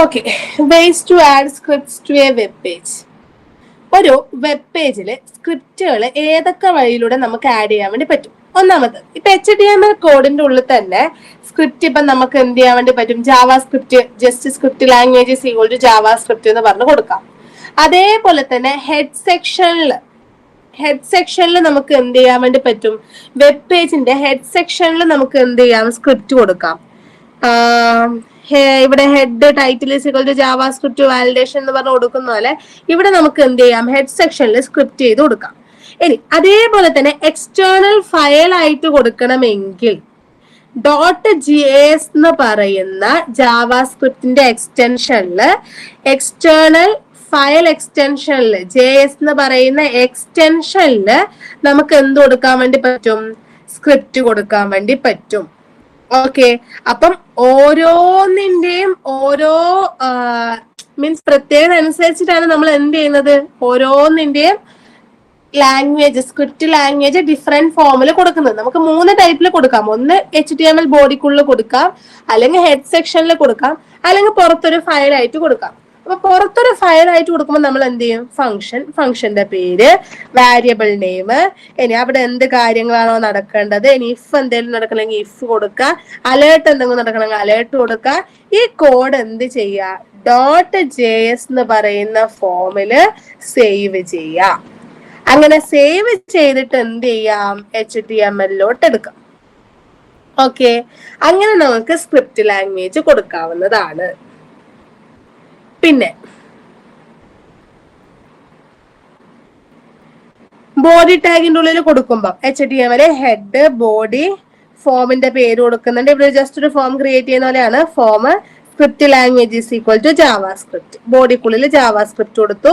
Okay, ways to add scripts to a web page. ഒരു വെബ് പേജിൽ സ്ക്രിപ്റ്റുകൾ ഏതൊക്കെ വഴിയിലൂടെ നമുക്ക് ആഡ് ചെയ്യാൻ വേണ്ടി പറ്റും? ഒന്നാമത്, ഇപ്പൊ HTML കോഡിന്റെ ഉള്ളിൽ തന്നെ സ്ക്രിപ്റ്റ് ഇപ്പൊ നമുക്ക് എന്ത് ചെയ്യാൻ വേണ്ടി പറ്റും? JavaScript, just script language equal to JavaScript എന്ന് പറഞ്ഞു കൊടുക്കാം. അതേപോലെ തന്നെ ഹെഡ് സെക്ഷനിൽ നമുക്ക് എന്ത് ചെയ്യാൻ വേണ്ടി പറ്റും? വെബ് പേജിന്റെ ഹെഡ് സെക്ഷനിൽ നമുക്ക് എന്ത് ചെയ്യാം? സ്ക്രിപ്റ്റ് കൊടുക്കാം. ഇവിടെ head title equal to JavaScript validation എന്ന് പറഞ്ഞ് കൊടുക്കുന്ന പോലെ ഇവിടെ നമുക്ക് എന്ത് ചെയ്യാം? ഹെഡ് സെക്ഷനിൽ സ്ക്രിപ്റ്റ് ചെയ്ത് കൊടുക്കാം. ഇനി അതേപോലെ തന്നെ എക്സ്റ്റേണൽ ഫയൽ ആയിട്ട് കൊടുക്കണമെങ്കിൽ .js എന്ന് പറയുന്ന ജാവാസ്ക്രിപ്റ്റിന്റെ എക്സ്റ്റൻഷനില് എക്സ്റ്റേണൽ ഫയൽ എക്സ്റ്റൻഷനില് JS എന്ന് പറയുന്ന എക്സ്റ്റൻഷനില് നമുക്ക് എന്ത് കൊടുക്കാൻ വേണ്ടി പറ്റും? സ്ക്രിപ്റ്റ് കൊടുക്കാൻ വേണ്ടി പറ്റും. ഓക്കെ, അപ്പം ഓരോന്നിന്റെയും ഓരോ മീൻസ് പ്രത്യേകത അനുസരിച്ചിട്ടാണ് നമ്മൾ എന്ത് ചെയ്യുന്നത്? ഓരോന്നിന്റെയും ലാംഗ്വേജ്, സ്ക്രിപ്റ്റ് ലാംഗ്വേജ് ഡിഫറെന്റ് ഫോമിൽ കൊടുക്കുന്നത്. നമുക്ക് 3 ടൈപ്പിൽ കൊടുക്കാം. ഒന്ന് HTML ബോഡിക്കുള്ളിൽ കൊടുക്കാം, അല്ലെങ്കിൽ ഹെഡ് സെക്ഷനിൽ കൊടുക്കാം, അല്ലെങ്കിൽ പുറത്തൊരു ഫയൽ ആയിട്ട് കൊടുക്കാം. അപ്പൊ പുറത്തൊരു ഫയൽ ആയിട്ട് കൊടുക്കുമ്പോൾ നമ്മൾ എന്ത് ചെയ്യും? ഫംഗ്ഷന്റെ പേര്, വാരിയബിൾ നെയിം, ഇനി അവിടെ എന്ത് കാര്യങ്ങളാണോ നടക്കേണ്ടത്, ഇനി ഇഫ് എന്തെങ്കിലും നടക്കണമെങ്കിൽ ഇഫ് കൊടുക്കുക, അലേർട്ട് എന്തെങ്കിലും നടക്കണമെങ്കിൽ അലേർട്ട് കൊടുക്കുക. ഈ കോഡ് എന്ത് ചെയ്യുക? .js എന്ന് പറയുന്ന ഫോമില് സേവ് ചെയ്യാം. അങ്ങനെ സേവ് ചെയ്തിട്ട് എന്ത് ചെയ്യാം? HTML എടുക്കാം. ഓക്കെ, അങ്ങനെ നമുക്ക് സ്ക്രിപ്റ്റ് ലാംഗ്വേജ് കൊടുക്കാവുന്നതാണ്. പിന്നെ ബോഡി ടാഗിന്റെ ഉള്ളിൽ കൊടുക്കുമ്പോൾ HTML ഹെഡ്, ബോഡി, ഫോമിന്റെ പേര് കൊടുക്കുന്നുണ്ട്. ഇവിടെ ജസ്റ്റ് ഒരു ഫോം ക്രിയേറ്റ് ചെയ്യുന്ന പോലെയാണ്. Form script language is equal to JavaScript. ബോഡിക്കുള്ളിൽ ജാവാസ്ക്രിപ്റ്റ് കൊടുത്തു,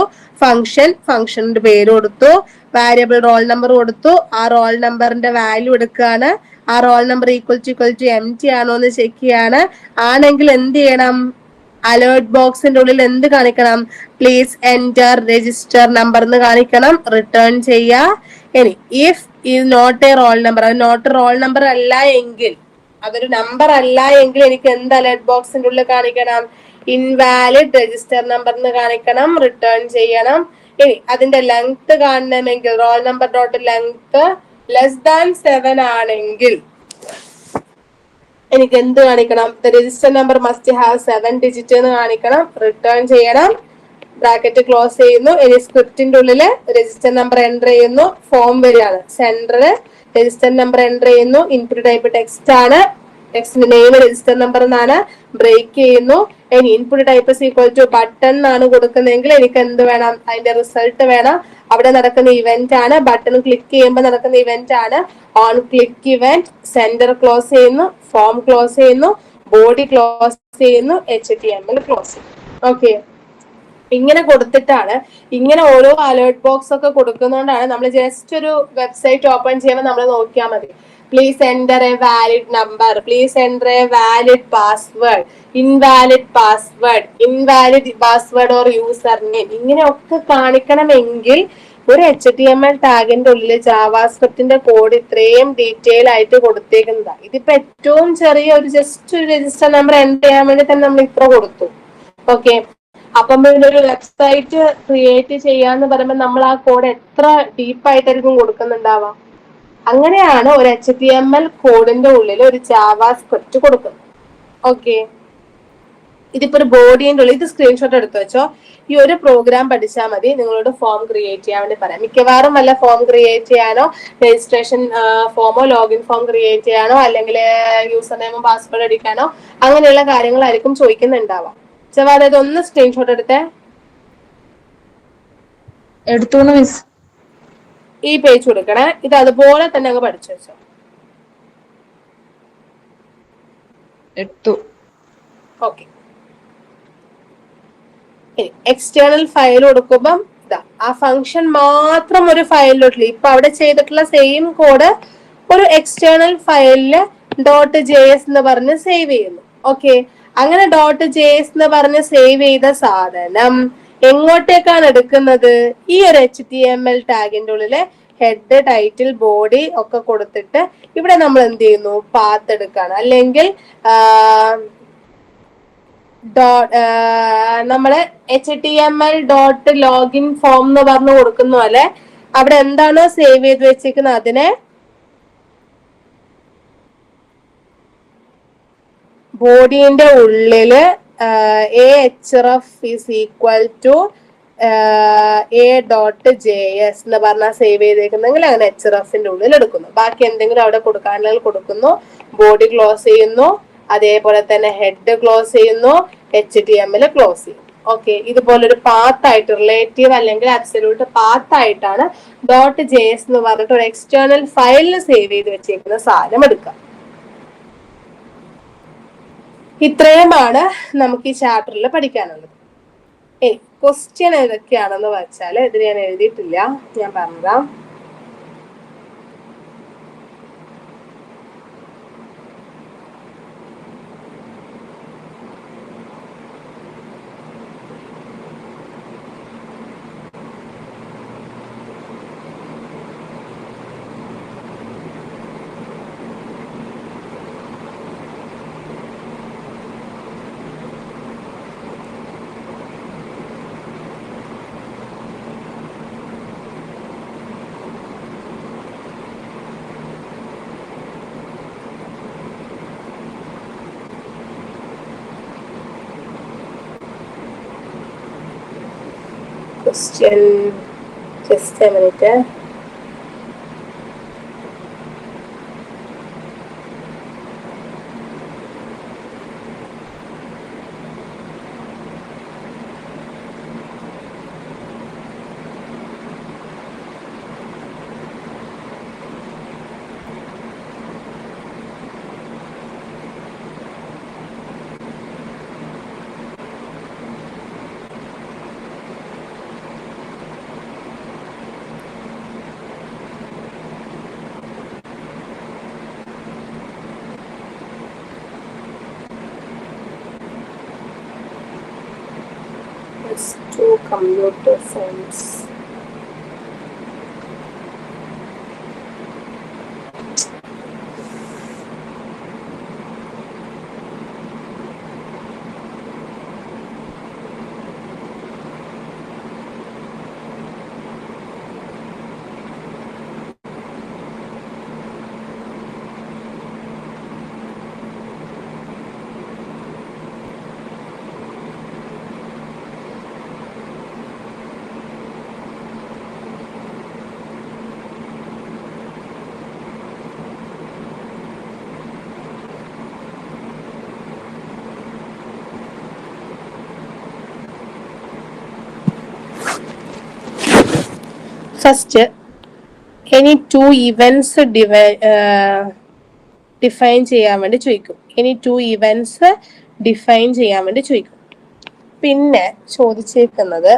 ഫംഗ്ഷന്റെ പേര് കൊടുത്തു, വാരിയബിൾ റോൾ നമ്പർ കൊടുത്തു. ആ റോൾ നമ്പറിന്റെ വാല്യൂ എടുക്കുകയാണ്. ആ roll number equal to empty ആണോ എന്ന് ചെക്ക് ചെയ്യാണ്. ആണെങ്കിൽ എന്ത് ചെയ്യണം? അലേർട്ട് ബോക്സിന്റെ ഉള്ളിൽ എന്ത് കാണിക്കണം? പ്ലീസ് എൻറ്റർ രജിസ്റ്റർ നമ്പർ എന്ന് കാണിക്കണം. റിട്ടേൺ ചെയ്യാ. ഇനി ഇഫ് ഇത് നോട്ട് എ റോൾ നമ്പർ, അത് നോട്ട് റോൾ നമ്പർ അല്ല എങ്കിൽ, അതൊരു നമ്പർ അല്ല എങ്കിൽ എനിക്ക് എന്ത് അലേർട്ട് ബോക്സിന്റെ ഉള്ളിൽ കാണിക്കണം? ഇൻവാലിഡ് രജിസ്റ്റർ നമ്പർ എന്ന് കാണിക്കണം. റിട്ടേൺ ചെയ്യണം. ഇനി അതിന്റെ ലെങ്ത് കാണണമെങ്കിൽ റോൾ നമ്പർ ഡോട്ട് ലെങ്ത് <7 ആണെങ്കിൽ എനിക്ക് എന്ത് കാണിക്കണം? The register number must have 7 digit എന്ന് കാണിക്കണം. റിട്ടേൺ ചെയ്യണം. ബ്രാക്കറ്റ് ക്ലോസ് ചെയ്യുന്നു. ഇനി സ്ക്രിപ്റ്റിന്റെ ഉള്ളില് രജിസ്റ്റർ നമ്പർ എൻ്റർ ചെയ്യുന്നു. ഫോം വരികയാണ്. സെൻറ്ററിൽ രജിസ്റ്റർ നമ്പർ എൻ്റർ ചെയ്യുന്നു. ഇൻപുട്ട് ടൈപ്പ് ടെക്സ്റ്റ് ആണ്. ടെക്സ്റ്റിന്റെ നെയിം രജിസ്റ്റർ നമ്പർ എന്നാണ്. ബ്രേക്ക് ചെയ്യുന്നു. ഇനി input type equal to button എന്നാണ് കൊടുക്കുന്നതെങ്കിൽ എനിക്ക് എന്ത് വേണം? അതിന്റെ റിസൾട്ട് വേണം. അവിടെ നടക്കുന്ന ഇവന്റ് ആണ്. ബട്ടൺ ക്ലിക്ക് ചെയ്യുമ്പോൾ നടക്കുന്ന ഇവന്റ് ആണ്. On click event. Centre close ചെയ്യുന്നു. ഫോം ക്ലോസ് ചെയ്യുന്നു. ബോഡി ക്ലോസ് ചെയ്യുന്നു. HTML ക്ലോസ് ചെയ്യുന്നു. ഓക്കെ, ഇങ്ങനെ കൊടുത്തിട്ടാണ്, ഇങ്ങനെ ഓരോ അലേർട്ട് ബോക്സ് ഒക്കെ കൊടുക്കുന്നതുകൊണ്ടാണ് നമ്മൾ ജസ്റ്റ് ഒരു വെബ്സൈറ്റ് ഓപ്പൺ ചെയ്യുമ്പോൾ നമ്മൾ നോക്കിയാൽ മതി. Please enter A valid number, please enter A valid password, invalid password or user name, ഇങ്ങനെയൊക്കെ കാണിക്കണമെങ്കിൽ ഒരു HTML ടാഗിന്റെ ഉള്ളിൽ ജാവാസ്ക്രിപ്റ്റിന്റെ കോഡ് ഇത്രയും ഡീറ്റെയിൽ ആയിട്ട് കൊടുത്തേക്കുന്നതാണ്. ഇതിപ്പോ ഏറ്റവും ചെറിയ ഒരു ജസ്റ്റ് ഒരു രജിസ്റ്റർ നമ്പർ എൻ്റർ ചെയ്യാൻ വേണ്ടി തന്നെ നമ്മൾ ഇത്ര കൊടുത്തു. ഓക്കെ, അപ്പം പിന്നെ ഒരു വെബ്സൈറ്റ് ക്രിയേറ്റ് ചെയ്യാന്ന് പറയുമ്പോൾ നമ്മൾ ആ കോഡ് എത്ര ഡീപ്പായിട്ടായിരിക്കും കൊടുക്കുന്നുണ്ടാവാം. അങ്ങനെയാണ് ഒരു HTML കോഡിന്റെ ഉള്ളിൽ ഒരു ജാവാസ്ക്രിപ്റ്റ് കൊടുക്കുന്നത്. ഓക്കെ, ഇതിപ്പോ ഒരു ബോഡിന്റെ ഉള്ളിൽ, ഇത് സ്ക്രീൻഷോട്ട് എടുത്തു വെച്ചോ. ഈ ഒരു പ്രോഗ്രാം പഠിച്ചാൽ മതി. നിങ്ങളോട് ഫോം ക്രിയേറ്റ് ചെയ്യാൻ വേണ്ടി പറയാം. മിക്കവാറും വല്ല ഫോം ക്രിയേറ്റ് ചെയ്യാനോ, രജിസ്ട്രേഷൻ ഫോമോ ലോഗിൻ ഫോം ക്രിയേറ്റ് ചെയ്യാനോ, അല്ലെങ്കിൽ യൂസർ നെയിമും പാസ്വേഡ് അടിക്കാനോ, അങ്ങനെയുള്ള കാര്യങ്ങളായിരിക്കും ചോദിക്കുന്നുണ്ടാവാം. ജവാദ്, ഇതൊന്ന് സ്ക്രീൻഷോട്ട് എടുത്തേ. എടുത്തോളൂ മിസ്. ഈ പേജ് കൊടുക്കണേ. ഇത് അതുപോലെ തന്നെ അങ്ങ് പഠിച്ചു വെച്ചോ. എടുത്തു. ഓക്കെ, എക്സ്റ്റേണൽ ഫയൽ കൊടുക്കുമ്പം ഇതാ ആ ഫംഗ്ഷൻ മാത്രം ഒരു ഫയലിലോട്ടില്ല. ഇപ്പൊ അവിടെ ചെയ്തിട്ടുള്ള സെയിം കോഡ് ഒരു എക്സ്റ്റേണൽ ഫയലില് .js എന്ന് പറഞ്ഞ് സേവ് ചെയ്യുന്നു. ഓക്കെ, അങ്ങനെ .js എന്ന് പറഞ്ഞ് സേവ് ചെയ്ത സാധനം എങ്ങോട്ടേക്കാണ് എടുക്കുന്നത്? ഈ ഒരു HTML ടാഗിന്റെ ഉള്ളില് ഹെഡ്, ടൈറ്റിൽ, ബോഡി ഒക്കെ കൊടുത്തിട്ട് ഇവിടെ നമ്മൾ എന്ത് ചെയ്യുന്നു? പാത്ത് എടുക്കാണ്. അല്ലെങ്കിൽ നമ്മള് HTML .login ഫോം എന്ന് പറഞ്ഞ് കൊടുക്കുന്ന പോലെ അവിടെ എന്താണോ സേവ് ചെയ്ത് വെച്ചിരിക്കുന്നത് അതിനെ ബോഡിന്റെ ഉള്ളില് ahref is equal to a.js എന്ന് പറഞ്ഞാൽ സേവ് ചെയ്തേക്കുന്നെങ്കിൽ അങ്ങനെ hrefന്റെ ഉള്ളിൽ എടുക്കുന്നു. ബാക്കി എന്തെങ്കിലും അവിടെ കൊടുക്കാനുള്ള കൊടുക്കുന്നു. ബോഡി ക്ലോസ് ചെയ്യുന്നു. അതേപോലെ തന്നെ ഹെഡ് ക്ലോസ് ചെയ്യുന്നു. HTML ക്ലോസ് ചെയ്യും. ഓക്കെ, ഇതുപോലൊരു പാത്തായിട്ട് റിലേറ്റീവ് അല്ലെങ്കിൽ അബ്സല്യൂട്ട് പാത്തായിട്ടാണ് .js എന്ന് പറഞ്ഞിട്ട് ഒരു എക്സ്റ്റേണൽ ഫയലിൽ സേവ് ചെയ്ത് വെച്ചേക്കുന്ന സാധനം എടുക്കുക. ഇത്രയുമാണ് നമുക്ക് ഈ ചാപ്റ്ററിൽ പഠിക്കാനുള്ളത്. ക്വസ്റ്റ്യൻ ഏതൊക്കെയാണെന്ന് വെച്ചാൽ ഇത് ഞാൻ എഴുതിയിട്ടില്ല, ഞാൻ പറഞ്ഞുതരാം. Question, just a minute. Let's do computer science. First, any two events define ചെയ്യാൻ വേണ്ടി ചോദിക്കും. any two events define ചെയ്യാൻ വേണ്ടി ചോദിക്കും. പിന്നെ ചോദിച്ചേക്കുന്നത്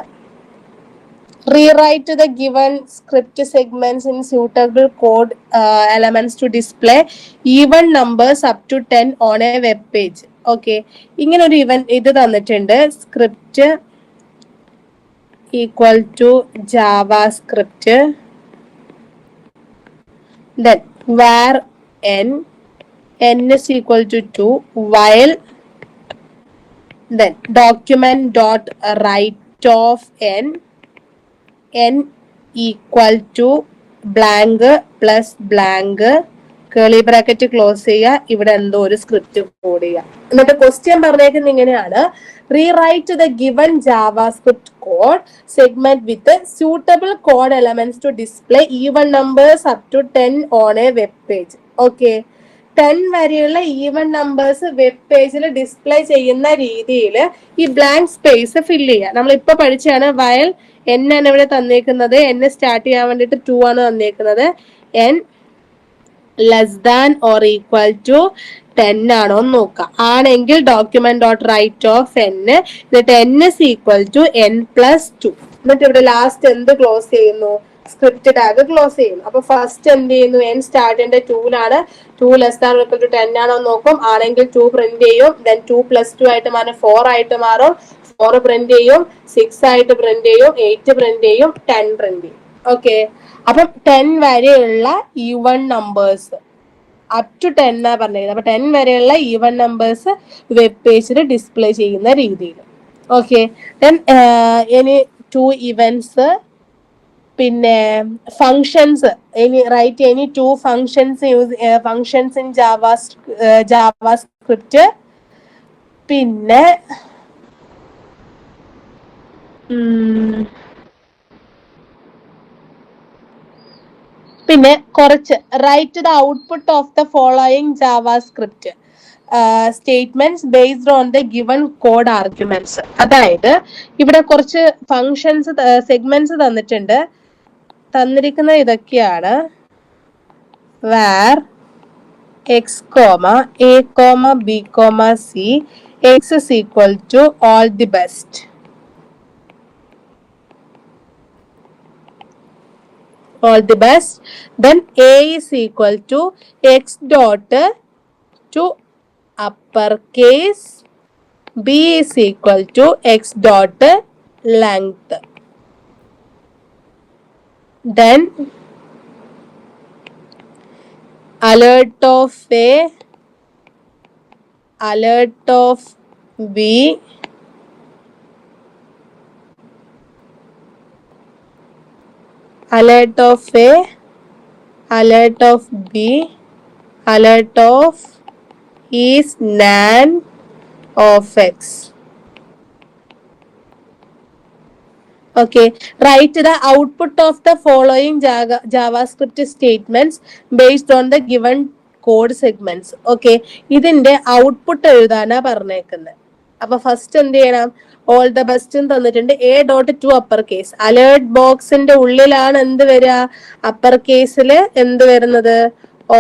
rewrite the given script segments in suitable code elements to display even numbers up to 10 on a web page. Okay, ഇങ്ങനെ ഒരു ഇത് തന്നിട്ടുണ്ട്. Script equal to JavaScript, then var n is equal to 2, while then document dot write of n equal to blank plus blank Keli bracket close ചെയ്യുക. ഇവിടെ എന്തോ ഒരു script code ചെയ്യുക. എന്നിട്ട് ക്വസ്റ്റ്യൻ പറഞ്ഞേക്കുന്നത് ഇങ്ങനെയാണ്: rewrite the given JavaScript code segment with suitable code elements to display even numbers up to 10 on a web page. Okay, 10 വരെയുള്ള even numbers web പേജിൽ ഡിസ്പ്ലേ ചെയ്യുന്ന രീതിയിൽ ഈ ബ്ലാങ്ക് സ്പേസ് ഫില്ല് ചെയ്യുക. നമ്മൾ ഇപ്പൊ പഠിച്ചാണ് വയൽ n ആണ് ഇവിടെ തന്നേക്കുന്നത്. n സ്റ്റാർട്ട് ചെയ്യാൻ വേണ്ടിട്ട് 2 ആണ് തന്നേക്കുന്നത്. n less than or equal to 10 ആണോ എന്ന് നോക്കാം. ആണെങ്കിൽ document dot write of n, എന്നിട്ട് n is equal to n plus 2. എന്നിട്ട് ഇവിടെ ലാസ്റ്റ് എന്ത് ക്ലോസ് ചെയ്യുന്നു? സ്ക്രിപ്റ്റ് ടാഗ് ക്ലോസ് ചെയ്യുന്നു. അപ്പൊ ഫസ്റ്റ് എന്ത് ചെയ്യുന്നു? n സ്റ്റാർട്ട് ചെയ്യേണ്ട 2ലാണ്. 2 ലെസ് ദാൻ ഈക്വൽ ടു 10 ആണോ നോക്കും. ആണെങ്കിൽ 2 പ്രിന്റ് ചെയ്യും. ദെൻ 2 plus 2 ആയിട്ട് മാറും, 4 ആയിട്ട് മാറും. 4 പ്രിന്റ് ചെയ്യും, 6 ആയിട്ട് പ്രിന്റ് ചെയ്യും, 8 പ്രിന്റ് ചെയ്യും, 10 പ്രിന്റ് ചെയ്യും. ഓക്കെ, അപ്പം 10 വരെയുള്ള ഈവൺ നമ്പേഴ്സ് അപ് ടു 10 എന്നാ പറഞ്ഞത്. അപ്പൊ 10 വരെയുള്ള ഈവൺ നമ്പേഴ്സ് വെബ് പേജിൽ ഡിസ്പ്ലേ ചെയ്യുന്ന രീതിയിൽ. ഓക്കെ, ദെൻ ഇനി 2 ഇവന്റ്സ്, പിന്നെ functions, write any 2 functions in JavaScript. പിന്നെ കുറച്ച് write the output of the following JavaScript. Statements based on the given code arguments. അതായത് ഇവിടെ കുറച്ച് ഫങ്ഷൻസ് സെഗ്മെന്റ്സ് തന്നിരിക്കുന്ന ഇതൊക്കെയാണ്. where x, a, b, c, x is equal to all the best. Then a is equal to x dot to uppercase, b is equal to x dot length. Then alert of a, alert of b, alert of a, alert of b, alert of is nan of x. Okay, write the output of the following JavaScript statements based on the given code segments. Okay, ഇതിന്റെ output എഴുതാനാ പറഞ്ഞേക്കുന്നത്. അപ്പൊ first എന്ത് ചെയ്യണം? All the best തന്നിട്ടുണ്ട്. A dot to upper case. Alert ബോക്സിന്റെ ഉള്ളിലാണ് എന്ത് വരിക? അപ്പർ കേസില് എന്ത് വരുന്നത്?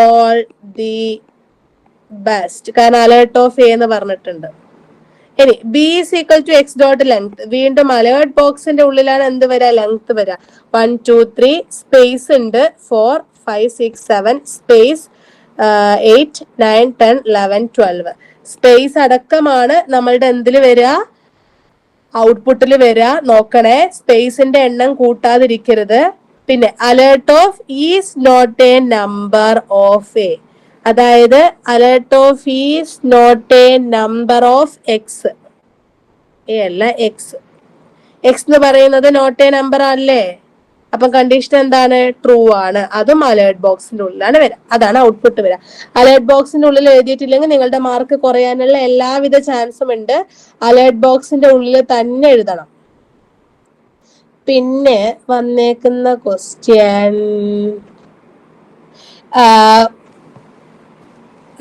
All the best. കാരണം അലേർട്ട് ഓഫ് എ എന്ന് പറഞ്ഞിട്ടുണ്ട്. ഇനി b is equal to x dot length. വീണ്ടും അലേർട്ട് ബോക്സിന്റെ ഉള്ളിലാണ് എന്ത് വരിക? ലെങ്ത് വരിക. 1 2 3 സ്പേസ് ഉണ്ട്. 4 5 6 7 സ്പേസ് 8 9 10 11 12 സ്പേസ് അടക്കമാണ് നമ്മളുടെ എന്തിൽ വരിക? ഔട്ട്പുട്ടിൽ വരിക. നോക്കണേ, സ്പേസിന്റെ എണ്ണം കൂട്ടാതിരിക്കരുത്. പിന്നെ alert of is not a number of A. അതായത് alert of is not a number of X. A അല്ല, എക്സ്. എക്സ് എന്ന് പറയുന്നത് നോട്ട് എ നമ്പർ അല്ലേ? അപ്പൊ കണ്ടീഷൻ എന്താണ്? ട്രൂ ആണ്. അതും അലേർട്ട് ബോക്സിന്റെ ഉള്ളിലാണ് വരിക. അതാണ് ഔട്ട്പുട്ട് വരിക. അലേർട്ട് ബോക്സിന്റെ ഉള്ളിൽ എഴുതിയിട്ടില്ലെങ്കിൽ നിങ്ങളുടെ മാർക്ക് കുറയാനുള്ള എല്ലാവിധ ചാൻസും ഉണ്ട്. അലേർട്ട് ബോക്സിന്റെ ഉള്ളിൽ തന്നെ എഴുതണം. പിന്നെ വന്നേക്കുന്ന ക്വസ്റ്റ്യൻ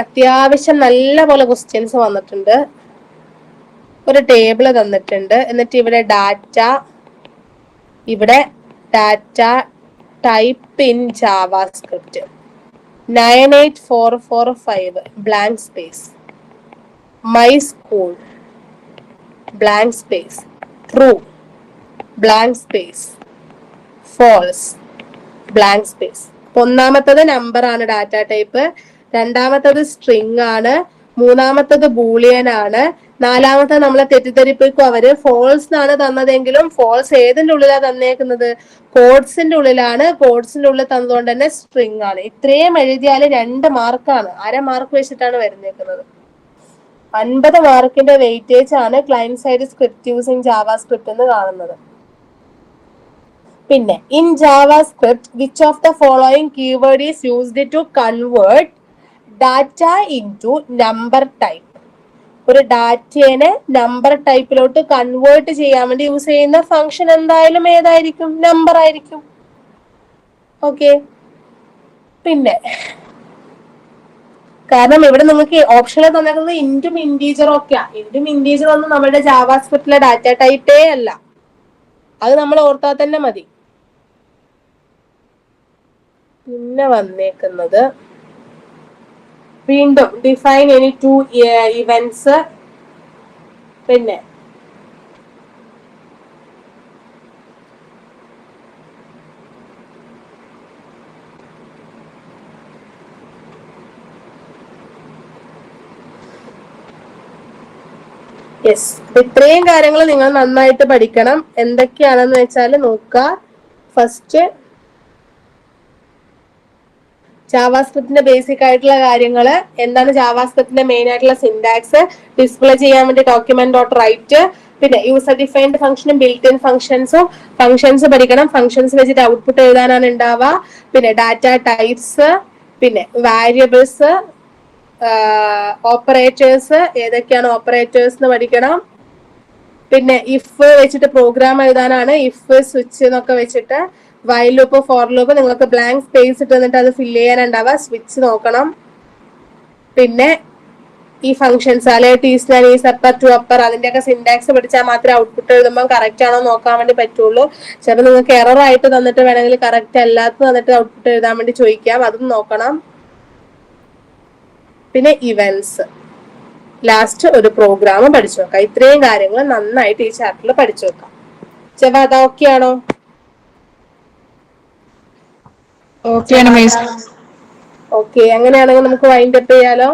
അത്യാവശ്യം നല്ല പോലെ ക്വസ്റ്റ്യൻസ് വന്നിട്ടുണ്ട്. ഒരു ടേബിള് തന്നിട്ടുണ്ട്. എന്നിട്ട് ഇവിടെ ഡാറ്റ, ഇവിടെ data type in JavaScript 98445 blank space, my school blank space, true blank space, false blank space. ഒന്നാമത്തത് നമ്പർ ആണ് ഡാറ്റ ടൈപ്പ്, രണ്ടാമത്തത് സ്ട്രിങ് ആണ്, മൂന്നാമത്തത് ബൂളിയൻ ആണ്, നാലാമത്തെ നമ്മളെ തെറ്റിദ്ധരിപ്പിക്കും അവര്. ഫോൾസ് എന്നാണ് തന്നതെങ്കിലും ഫോൾസ് ഏതിന്റെ ഉള്ളിലാ തന്നേക്കുന്നത്? കോഡ്സിന്റെ ഉള്ളിലാണ്. കോഡ്സിന്റെ ഉള്ളിൽ തന്നതുകൊണ്ട് തന്നെ സ്ട്രിങ് ആണ്. ഇത്രയും എഴുതിയാല് 2 മാർക്കാണ്. അര മാർക്ക് വെച്ചിട്ടാണ് വരുന്നേക്കുന്നത്. 50 മാർക്കിന്റെ വെയിറ്റേജ് ആണ് client side script using JavaScript എന്ന് കാണുന്നത്. പിന്നെ in JavaScript which of the following keyword is used to convert data into number type. ഒരു ഡാറ്റയെ നമ്പർ ടൈപ്പിലോട്ട് കൺവേർട്ട് ചെയ്യാൻ വേണ്ടി യൂസ് ചെയ്യുന്ന ഫംഗ്ഷൻ എന്തായാലും ഏതായിരിക്കും? നമ്പർ ആയിരിക്കും. ഓക്കെ, പിന്നെ കാരണം ഇവിടെ നിങ്ങൾക്ക് ഓപ്ഷനിൽ തന്നിരിക്കുന്നത് ഇൻറ്റും ഇൻറ്റീജറും ഒക്കെയാ. ഇൻറ്റും ഇൻറ്റീജർ ഒന്നും നമ്മുടെ ജാവാസ്ക്രിപ്റ്റിലെ ഡാറ്റ ടൈപ്പേ അല്ല. അത് നമ്മൾ ഓർത്താൽ തന്നെ മതി. പിന്നെ വന്നേക്കുന്നത് വീണ്ടും ഡിഫൈൻ എനി 2 ഇവന്റ്സ്. പിന്നെ യെസ്, ഇത്രയും കാര്യങ്ങൾ നിങ്ങൾ നന്നായിട്ട് പഠിക്കണം. എന്തൊക്കെയാണെന്ന് വെച്ചാൽ നോക്കുക. ഫസ്റ്റ് ജാവാസ്ക്രിപ്റ്റിന്റെ ബേസിക് ആയിട്ടുള്ള കാര്യങ്ങൾ എന്താണ്, ജാവാസ്ക്രിപ്റ്റിന്റെ മെയിൻ ആയിട്ടുള്ള സിന്റാക്സ്, ഡിസ്പ്ലേ ചെയ്യാൻ വേണ്ടി ഡോക്യുമെന്റ് ഡോട്ട് റൈറ്റ്, പിന്നെ യൂസർ ഡിഫൈൻഡ് ഫംഗ്ഷനും ബിൽറ്റ് ഇൻ ഫംഗ്ഷൻസും. ഫംഗ്ഷൻസ് പഠിക്കണം. ഫംഗ്ഷൻസ് വെച്ചിട്ട് ഔട്ട്പുട്ട് എഴുതാനാണ് ഉണ്ടാവുക. പിന്നെ ഡാറ്റ ടൈപ്സ്, പിന്നെ വാരിയബിൾസ്, ഓപ്പറേറ്റേഴ്സ്, ഏതൊക്കെയാണ് ഓപ്പറേറ്റേഴ്സ് എന്ന് പഠിക്കണം. പിന്നെ ഇഫ് വെച്ചിട്ട് പ്രോഗ്രാം എഴുതാനാണ്. ഇഫ് സ്വിച്ച് എന്നൊക്കെ വെച്ചിട്ട് വൈൽ ലൂപ്പ്, ഫോർ ലൂപ്പ്. നിങ്ങൾക്ക് ബ്ലാങ്ക് സ്പേസ് ഇട്ട് തന്നിട്ട് അത് ഫില്ല് ചെയ്യാനുണ്ടാവുക. സ്വിച്ച് നോക്കണം. പിന്നെ ഈ ഫംഗ്ഷൻസ് അല്ലെ ടീസ് നാൻ ഈസ് അപ്പർ ടു അപ്പർ അതിന്റെ ഒക്കെ സിന്റാക്സ് പഠിച്ചാൽ മാത്രമേ ഔട്ട്പുട്ട് എഴുതുമ്പോൾ കറക്റ്റ് ആണോ നോക്കാൻ വേണ്ടി പറ്റുള്ളൂ. ചിലപ്പോൾ നിങ്ങൾക്ക് എറർ ആയിട്ട് തന്നിട്ട് വേണമെങ്കിൽ കറക്റ്റ് അല്ലാത്ത തന്നിട്ട് ഔട്ട്പുട്ട് എഴുതാൻ വേണ്ടി ചോദിക്കാം, അതും നോക്കണം. പിന്നെ ഇവന്റ്സ്, ലാസ്റ്റ് ഒരു പ്രോഗ്രാം പഠിച്ചു നോക്കാം. ഇത്രയും കാര്യങ്ങൾ നന്നായിട്ട് ഈ ചാപ്റ്ററിൽ പഠിച്ചു നോക്കാം. ചെവ അത് ഓക്കെ ആണോ? ഓക്കെയാണ് മിസ്. ഓക്കെ, അങ്ങനെയാണെങ്കിൽ നമുക്ക് വൈൻഡ് അപ്പ് ചെയ്യാലോ.